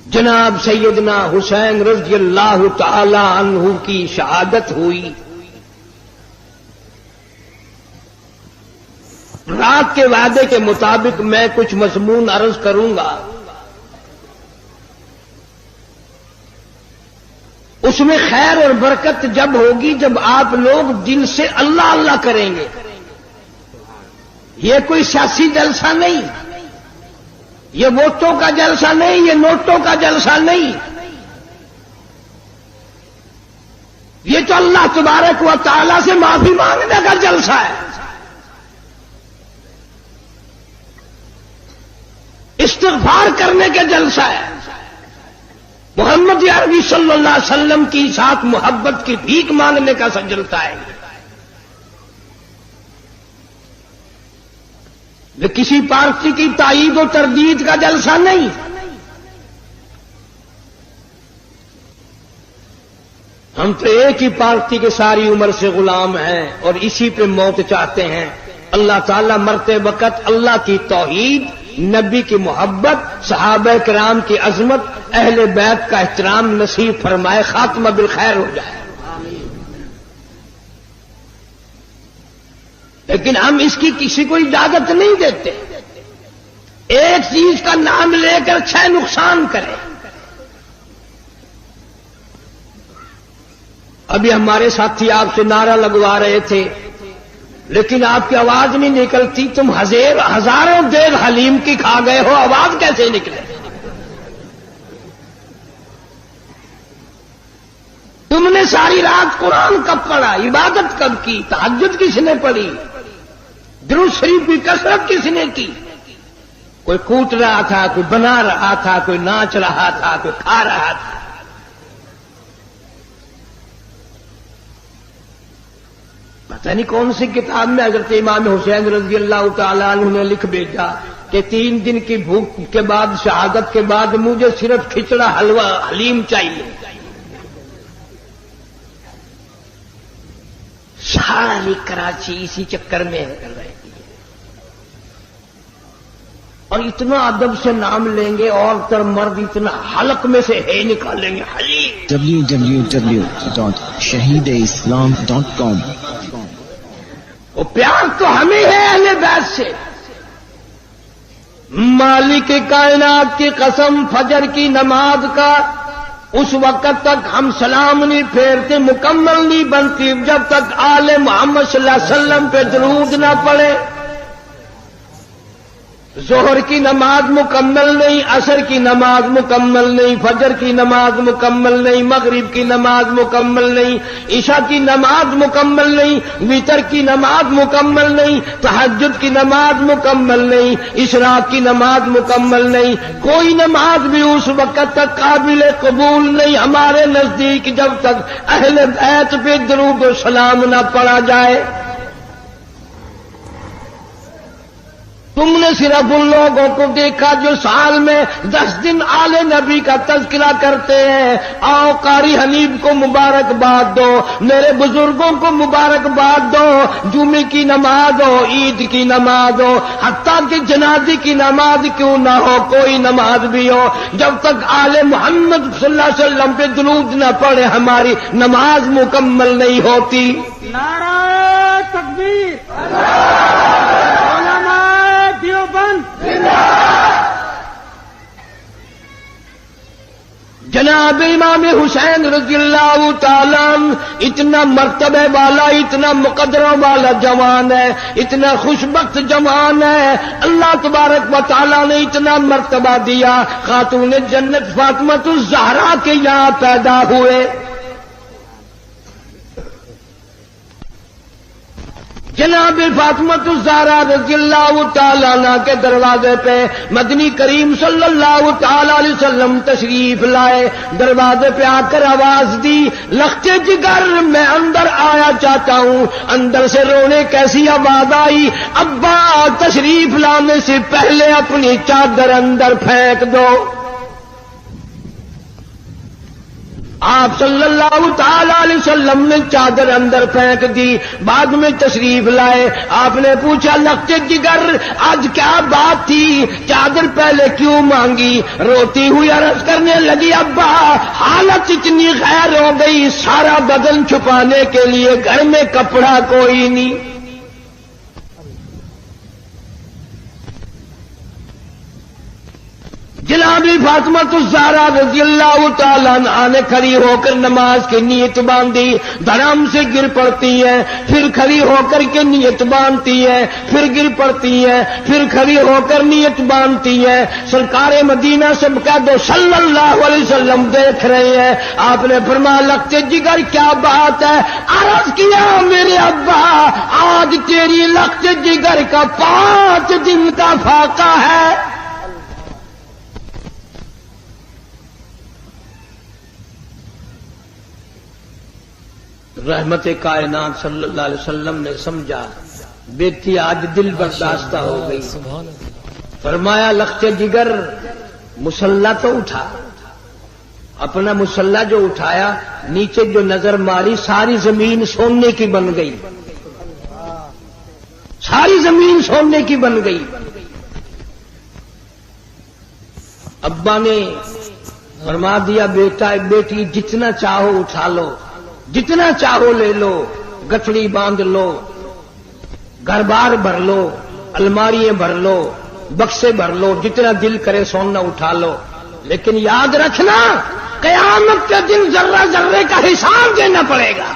جناب سیدنا حسین رضی اللہ تعالی عنہ کی شہادت ہوئی رات کے وعدے کے مطابق میں کچھ مضمون عرض کروں گا اس میں خیر اور برکت جب ہوگی جب آپ لوگ دل سے اللہ اللہ کریں گے یہ کوئی سیاسی جلسہ نہیں یہ ووٹوں کا جلسہ نہیں یہ نوٹوں کا جلسہ نہیں یہ تو اللہ تبارک و تعالی سے معافی مانگنے کا جلسہ ہے استغفار کرنے کا جلسہ ہے محمد عربی صلی اللہ علیہ وسلم کی ساتھ محبت کی بھیک مانگنے کا جلسہ ہے یہ کسی پارٹی کی تائید و تردید کا جلسہ نہیں ہم تو ایک ہی پارٹی کے ساری عمر سے غلام ہیں اور اسی پہ موت چاہتے ہیں اللہ تعالیٰ مرتے وقت اللہ کی توحید نبی کی محبت صحابہ کرام کی عظمت اہل بیت کا احترام نصیب فرمائے خاتمہ بالخیر ہو جائے لیکن ہم اس کی کسی کو اجازت نہیں دیتے ایک چیز کا نام لے کر 6 نقصان کرے ابھی ہمارے ساتھی آپ سے نعرہ لگوا رہے تھے لیکن آپ کی آواز نہیں نکلتی تم ہزاروں دیر حلیم کی کھا گئے ہو آواز کیسے نکلے تم نے ساری رات قرآن کب پڑھا، عبادت کب کی، تہجد کس نے پڑھی، درود شریف کی کثرت کس نے کی؟ کوئی کوٹ رہا تھا، کوئی بنا رہا تھا، کوئی ناچ رہا تھا، کوئی کھا رہا تھا۔ پتہ نہیں کون سی کتاب میں حضرت امام حسین رضی اللہ تعالیٰ عنہ نے لکھ بھیجا کہ 3 دن کی بھوک کے بعد، شہادت کے بعد مجھے صرف کھچڑا حلوہ حلیم چاہیے۔ ساری کراچی اسی چکر میں کر رہی ہے، اور اتنا ادب سے نام لیں گے، عورت اور مرد اتنا حلق میں سے ہے نکالیں گے حلیم۔ www.shahideislam.com وہ پیار تو ہمیں ہے اہل بیت سے۔ مالک کائنات کی قسم، فجر کی نماز کا اس وقت تک ہم سلام نہیں پھیرتے، مکمل نہیں بنتی جب تک آل محمد صلی اللہ علیہ وسلم پہ درود نہ پڑے۔ ظہر کی نماز مکمل نہیں، عصر کی نماز مکمل نہیں، فجر کی نماز مکمل نہیں، مغرب کی نماز مکمل نہیں، عشاء کی نماز مکمل نہیں، وتر کی نماز مکمل نہیں، تہجد کی نماز مکمل نہیں، اشراق کی نماز مکمل نہیں۔ کوئی نماز بھی اس وقت تک قابل قبول نہیں ہمارے نزدیک جب تک اہل بیت پہ درود و سلام نہ پڑھا جائے۔ تم نے صرف ان لوگوں کو دیکھا جو سال میں 10 دن آل نبی کا تذکرہ کرتے ہیں۔ آؤ قاری حنیف کو مبارکباد دو، میرے بزرگوں کو مبارکباد دو، جمعے کی نماز ہو، عید کی نماز ہو، حتیٰ کہ جنازے کی نماز کیوں نہ ہو، کوئی نماز بھی ہو، جب تک آل محمد صلی اللہ علیہ وسلم پہ درود نہ پڑے ہماری نماز مکمل نہیں ہوتی۔ نعرہ تکبیر، جناب امام حسین رضی اللہ تعالیٰ عنہ اتنا مرتبے والا، اتنا مقدروں والا جوان ہے، اتنا خوشبخت جوان ہے، اللہ تبارک و تعالیٰ نے اتنا مرتبہ دیا۔ خاتون جنت فاطمہ الزہرا کے یہاں پیدا ہوئے۔ جناب فاطمہ الزہرا رضی اللہ تعالیٰ عنہ کے دروازے پہ مدنی کریم صلی اللہ تعالیٰ علیہ وسلم تشریف لائے۔ دروازے پہ آ کر آواز دی، لخت جگر میں اندر آیا چاہتا ہوں۔ اندر سے رونے کیسی آواز آئی، ابا تشریف لانے سے پہلے اپنی چادر اندر پھینک دو۔ آپ صلی اللہ تعالی علیہ وسلم نے چادر اندر پھینک دی، بعد میں تشریف لائے۔ آپ نے پوچھا لخت جگر آج کیا بات تھی، چادر پہلے کیوں مانگی؟ روتی ہوئی عرض کرنے لگی، ابا حالت اتنی غیر ہو گئی، سارا بدن چھپانے کے لیے گھر میں کپڑا کوئی نہیں۔ جناب فاطمہ الزہرا رضی اللہ تعالیٰ عنہا نے کھڑی ہو کر نماز کی نیت باندھی، دھڑام سے گر پڑتی ہے، پھر کھڑی ہو کر کے نیت باندھتی ہے، پھر گر پڑتی ہے، پھر کھڑی ہو کر نیت باندھتی ہے۔ سرکار مدینہ سے کہہ دو صلی اللہ علیہ وسلم دیکھ رہے ہیں۔ آپ نے فرمایا لخت جگر کیا بات ہے؟ عرض کیا میرے ابا آج تیری لخت جگر کا 5 دن کا فاقہ ہے۔ رحمت کائنات صلی اللہ علیہ وسلم نے سمجھا بیٹی آج دل برداشتہ ہو گئی۔ فرمایا لخت جگر مسلح تو اٹھا۔ اپنا مسلح جو اٹھایا، نیچے جو نظر ماری ساری زمین سونے کی بن گئی، ساری زمین سونے کی بن گئی۔ ابا نے فرما دیا بیٹا بیٹی جتنا چاہو اٹھا لو، جتنا چاہو لے لو، گٹھڑی باندھ لو، گھر بار بھر لو، الماریاں بھر لو، بکسے بھر لو، جتنا دل کرے سونا اٹھا لو، لیکن یاد رکھنا قیامت کے دن ذرہ ذرے کا حساب دینا پڑے گا۔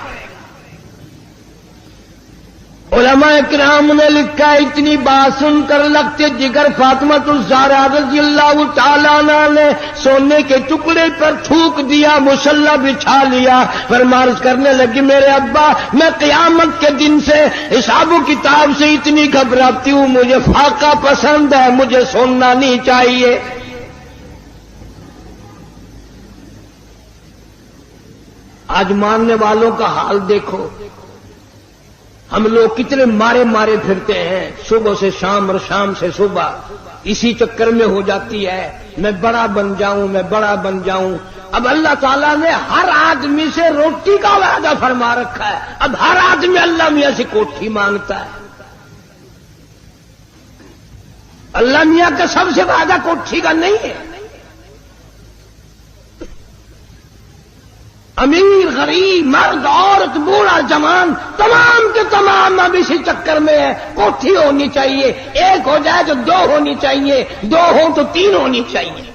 علماء کرام نے لکھا ہے اتنی بات سن کر لگتے جگر فاطمہ الزہرا رضی اللہ تعالیٰ عنہ نے سونے کے ٹکڑے پر تھوک دیا، مصلی بچھا لیا، فرمارش کرنے لگی میرے ابا میں قیامت کے دن سے حساب و کتاب سے اتنی گھبراتی ہوں، مجھے فاقہ پسند ہے، مجھے سننا نہیں چاہیے۔ آج ماننے والوں کا حال دیکھو، ہم لوگ کتنے مارے مارے پھرتے ہیں، صبح سے شام اور شام سے صبح، اسی چکر میں ہو جاتی ہے میں بڑا بن جاؤں، میں بڑا بن جاؤں۔ اب اللہ تعالیٰ نے ہر آدمی سے روٹی کا وعدہ فرما رکھا ہے، اب ہر آدمی اللہ میاں سے کوٹھی مانگتا ہے۔ اللہ میاں کا سب سے وعدہ کوٹھی کا نہیں ہے، امیر غریب مرد عورت بوڑھا جوان تمام کے تمام اب اسی چکر میں ہے، کوٹھی ہونی چاہیے، ایک ہو جائے تو دو ہونی چاہیے، دو ہو تو تین ہونی چاہیے۔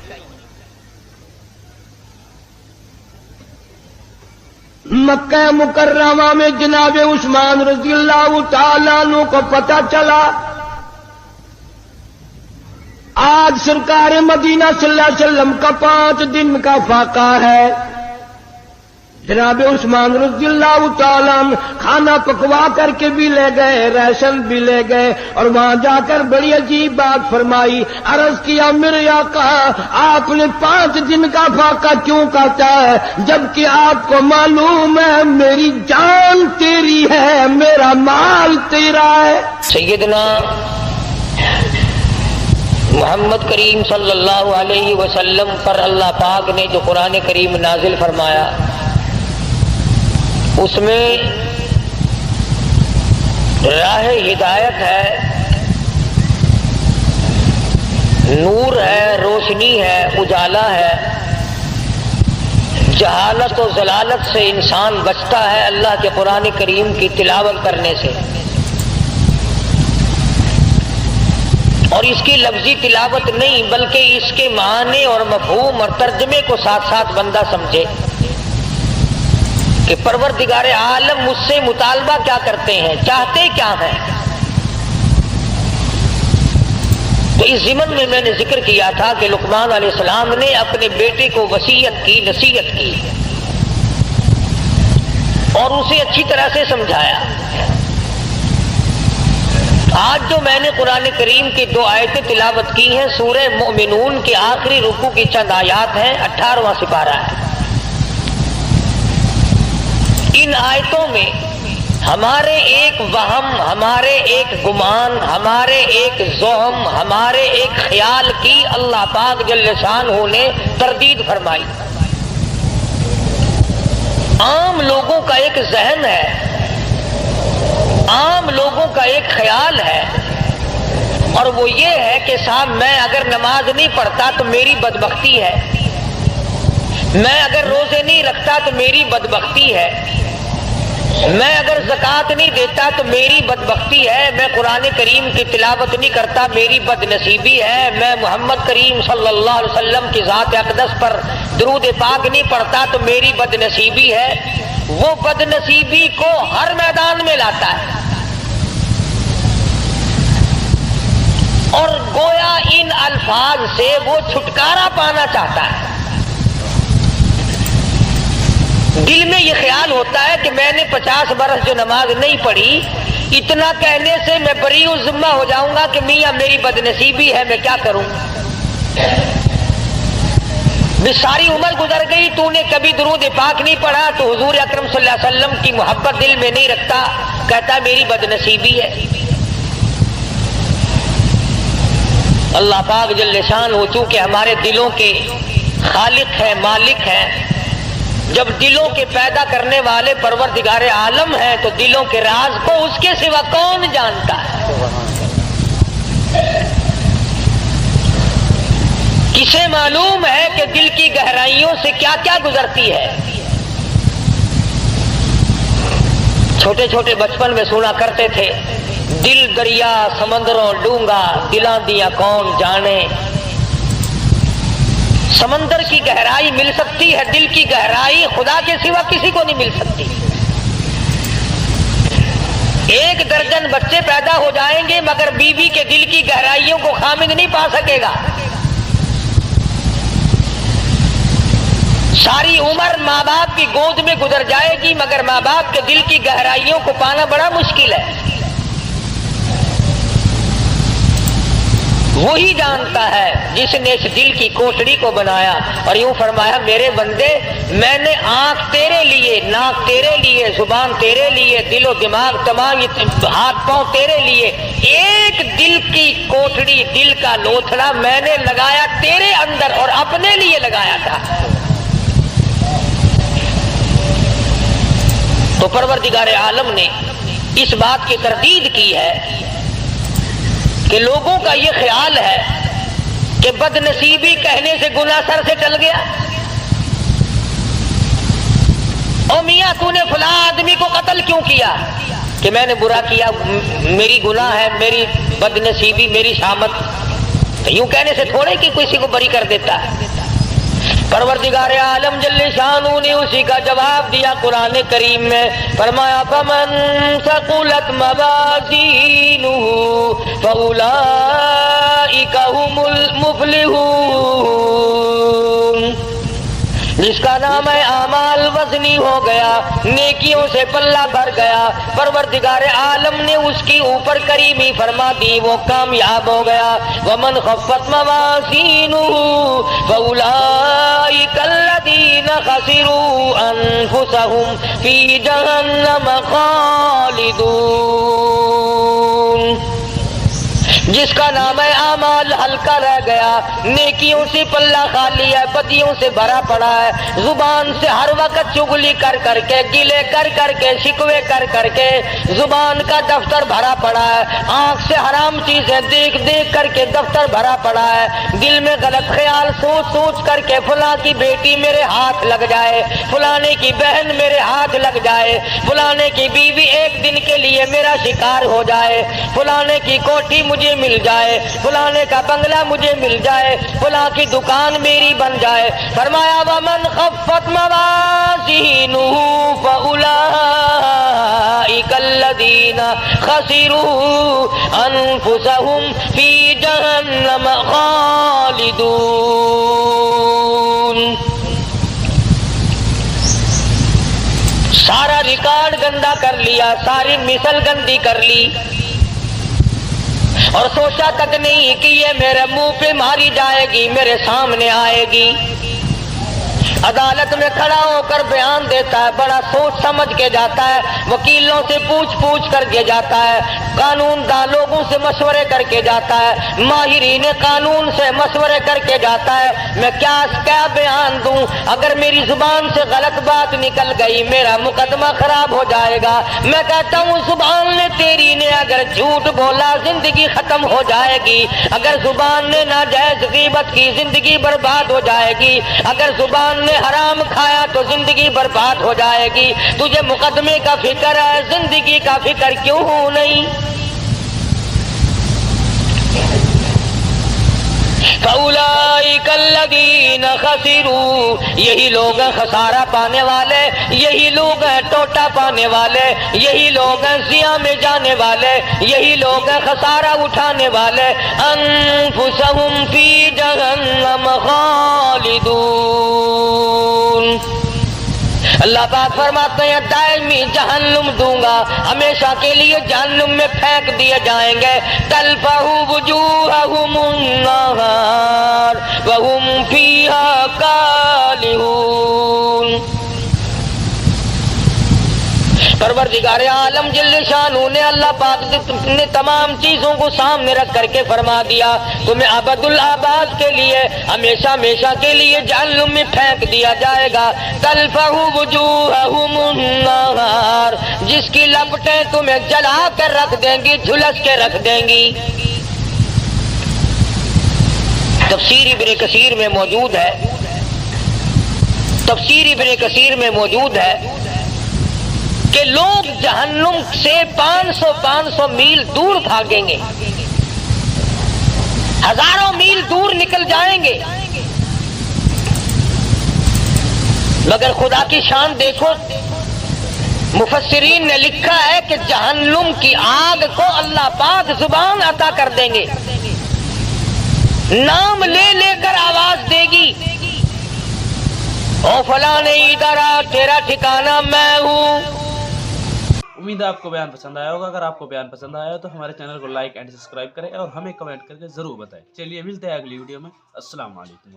مکہ مکرمہ میں جناب عثمان رضی اللہ تعالیٰ عنہ کو پتہ چلا آج سرکار مدینہ صلی اللہ علیہ وسلم کا 5 دن کا فاقہ ہے۔ جناب عثمان رضی اللہ تعالیٰ عنہ کھانا پکوا کر کے بھی لے گئے، ریشن بھی لے گئے، اور وہاں جا کر بڑی عجیب بات فرمائی، عرض کیا میرے آقا آپ نے 5 دن کا فاقہ کیوں کہتا ہے جبکہ آپ کو معلوم ہے میری جان تیری ہے، میرا مال تیرا ہے۔ سیدنا محمد کریم صلی اللہ علیہ وسلم پر اللہ پاک نے جو قرآن کریم نازل فرمایا اس میں راہ ہدایت ہے، نور ہے، روشنی ہے، اجالا ہے، جہالت و ضلالت سے انسان بچتا ہے اللہ کے قرآن کریم کی تلاوت کرنے سے، اور اس کی لفظی تلاوت نہیں بلکہ اس کے معنی اور مفہوم اور ترجمے کو ساتھ ساتھ بندہ سمجھے کہ پروردگار عالم مجھ سے مطالبہ کیا کرتے ہیں، چاہتے کیا ہیں۔ تو اس ضمن میں نے ذکر کیا تھا کہ لقمان علیہ السلام نے اپنے بیٹے کو وصیت کی، نصیحت کی اور اسے اچھی طرح سے سمجھایا۔ آج جو میں نے قرآن کریم کی 2 آیتیں تلاوت کی ہیں، سورہ مومنون کے آخری رکوع کی چند آیات ہیں، 18واں سپارہ ہے۔ ان آیتوں میں ہمارے ایک وہم، ہمارے ایک گمان، ہمارے ایک زوہم، ہمارے ایک خیال کی اللہ پاک جل شانہ نے تردید فرمائی۔ عام لوگوں کا ایک ذہن ہے، عام لوگوں کا ایک خیال ہے، اور وہ یہ ہے کہ صاحب میں اگر نماز نہیں پڑھتا تو میری بدبختی ہے، میں اگر روزے نہیں رکھتا تو میری بدبختی ہے، میں اگر زکوٰۃ نہیں دیتا تو میری بدبختی ہے، میں قرآن کریم کی تلاوت نہیں کرتا میری بد نصیبی ہے، میں محمد کریم صلی اللہ علیہ وسلم کی ذات اقدس پر درود پاک نہیں پڑھتا تو میری بد نصیبی ہے۔ وہ بد نصیبی کو ہر میدان میں لاتا ہے، اور گویا ان الفاظ سے وہ چھٹکارا پانا چاہتا ہے۔ دل میں یہ خیال ہوتا ہے کہ میں نے 50 برس جو نماز نہیں پڑھی، اتنا کہنے سے میں بری ذمہ ہو جاؤں گا کہ میاں میری بد نصیبی ہے، میں کیا کروں؟ ساری عمر گزر گئی، تو نے کبھی درود پاک نہیں پڑھا، تو حضور اکرم صلی اللہ علیہ وسلم کی محبت دل میں نہیں رکھتا، کہتا میری بد نصیبی ہے۔ اللہ پاک جل شانہ چونکہ ہمارے دلوں کے خالق ہے، مالک ہے، جب دلوں کے پیدا کرنے والے پروردگار عالم ہیں تو دلوں کے راز کو اس کے سوا کون جانتا ہے؟ کسے معلوم ہے کہ دل کی گہرائیوں سے کیا کیا گزرتی ہے؟ چھوٹے چھوٹے بچپن میں سنا کرتے تھے، دل دریا سمندروں ڈونگا، دلاں دیاں کون جانے۔ سمندر کی گہرائی مل سکتی ہے، دل کی گہرائی خدا کے سوا کسی کو نہیں مل سکتی۔ 1 درجن بچے پیدا ہو جائیں گے مگر بیوی کے دل کی گہرائیوں کو خامد نہیں پا سکے گا. ساری عمر ماں باپ کی گود میں گزر جائے گی مگر ماں باپ کے دل کی گہرائیوں کو پانا بڑا مشکل ہے. وہی جانتا ہے جس نے اس دل کی کوٹڑی کو بنایا. اور یوں فرمایا میرے بندے میں نے آنکھ تیرے لیے، ناک تیرے لیے، زبان تیرے لیے، دل و دماغ تمام ہاتھ پاؤں تیرے لیے، ایک دل کی کوٹڑی، دل کا لوتھڑا میں نے لگایا تیرے اندر اور اپنے لیے لگایا تھا. تو پروردگار عالم نے اس بات کی تردید کی ہے کہ لوگوں کا یہ خیال ہے کہ بد نصیبی کہنے سے گناہ سر سے ٹل گیا. او میاں تو نے فلاں آدمی کو قتل کیوں کیا؟ کہ میں نے برا کیا، میری گناہ ہے، میری بد نصیبی، میری شامت. یوں کہنے سے تھوڑے کہ کسی کو بری کر دیتا ہے. پروردگار عالم جل شانہ نے اسی کا جواب دیا قرآن کریم میں. فرمایا فمن ثقلت موازینہ فاولئک هم المفلحون. جس کا نام ہے اعمال وزنی ہو گیا، نیکیوں سے پلہ بھر گیا، پروردگار عالم نے اس کی اوپر کریمی فرما دی، وہ کامیاب ہو گیا. ومن خفت موازینہ فاولئک الذین خسروا انفسهم فی جہنم خالدون. جس کا نام ہے اعمال ہلکا رہ گیا، نیکیوں سے پلہ خالی ہے، بدیوں سے بھرا پڑا ہے، زبان سے ہر وقت چغلی کر کر کے، گلے کر کر کے، شکوے کر کر کے زبان کا دفتر بھرا پڑا ہے، آنکھ سے حرام چیزیں دیکھ دیکھ کر کے دفتر بھرا پڑا ہے، دل میں غلط خیال سوچ سوچ کر کے فلاں کی بیٹی میرے ہاتھ لگ جائے، فلانے کی بہن میرے ہاتھ لگ جائے، فلانے کی بیوی ایک دن کے لیے میرا شکار ہو جائے، فلانے کی کوٹھی مجھے مل جائے، فلانے کا بنگلہ مجھے مل جائے، فلاں کی دکان میری بن جائے. فرمایا ومن خفت موازینہ فاولئک الذین خسروا انفسهم فی جہنم خالدون. سارا ریکارڈ گندا کر لیا، ساری مثل گندی کر لی اور سوچا تک نہیں کہ یہ میرے منہ پہ ماری جائے گی، میرے سامنے آئے گی. عدالت میں کھڑا ہو کر بیان دیتا ہے، بڑا سوچ سمجھ کے جاتا ہے، وکیلوں سے پوچھ پوچھ کر کے جاتا ہے، قانون دان لوگوں سے مشورے کر کے جاتا ہے، ماہرین قانون سے مشورے کر کے جاتا ہے. میں کیا بیان دوں؟ اگر میری زبان سے غلط بات نکل گئی میرا مقدمہ خراب ہو جائے گا. میں کہتا ہوں زبان نے تیری نے اگر جھوٹ بولا زندگی ختم ہو جائے گی، اگر زبان نے ناجائز غیبت کی زندگی برباد ہو جائے گی، اگر زبان نے حرام کھایا تو زندگی برباد ہو جائے گی. تجھے مقدمے کا فکر ہے، زندگی کا فکر کیوں نہیں؟ فَأُولَئِكَ الَّذِينَ خَسِرُوا، یہی لوگ ہیں خسارہ پانے والے، یہی لوگ ہیں ٹوٹا پانے والے، یہی لوگ ہیں زیاں میں جانے والے، یہی لوگ ہیں خسارہ اٹھانے والے. انفسہم فی جہنم خالدون. اللہ پاک فرماتے ہیں دائمی جہنم دوں گا، ہمیشہ کے لیے جہنم میں پھینک دیے جائیں گے. تلفح وجوہہم النار وہم فیہا کالہون. پروردگار عالم جل شانہ نے اللہ پاک نے تمام چیزوں کو سامنے رکھ کر کے فرما دیا تمہیں ابد الآباد کے لیے ہمیشہ ہمیشہ کے لیے جہنم میں پھینک دیا جائے گا. تلفح وجوہہم النار، جس کی لپٹیں تمہیں جلا کر رکھ دیں گی، جھلس کے رکھ دیں گی. تفسیر ابن کثیر میں موجود ہے، تفسیر ابن کثیر میں موجود ہے کہ لوگ جہنم سے 500 میل دور بھاگیں گے، ہزاروں میل دور نکل جائیں گے، مگر خدا کی شان دیکھو मुफस्सिरीन ने लिखा है कि जहन्नुम की आग को अल्लाह पाक जुबान अता कर देंगे, नाम ले लेकर आवाज देगी, ओ फलाने इधर आ, तेरा ठिकाना मैं हूँ। उम्मीद है आपको बयान पसंद आया होगा। अगर आपको बयान पसंद आया हो तो हमारे चैनल को लाइक एंड सब्सक्राइब करें और हमें कमेंट करके ज़रूर बताएं। चलिए मिलते हैं अगली वीडियो में। अस्सलाम वालेकुम।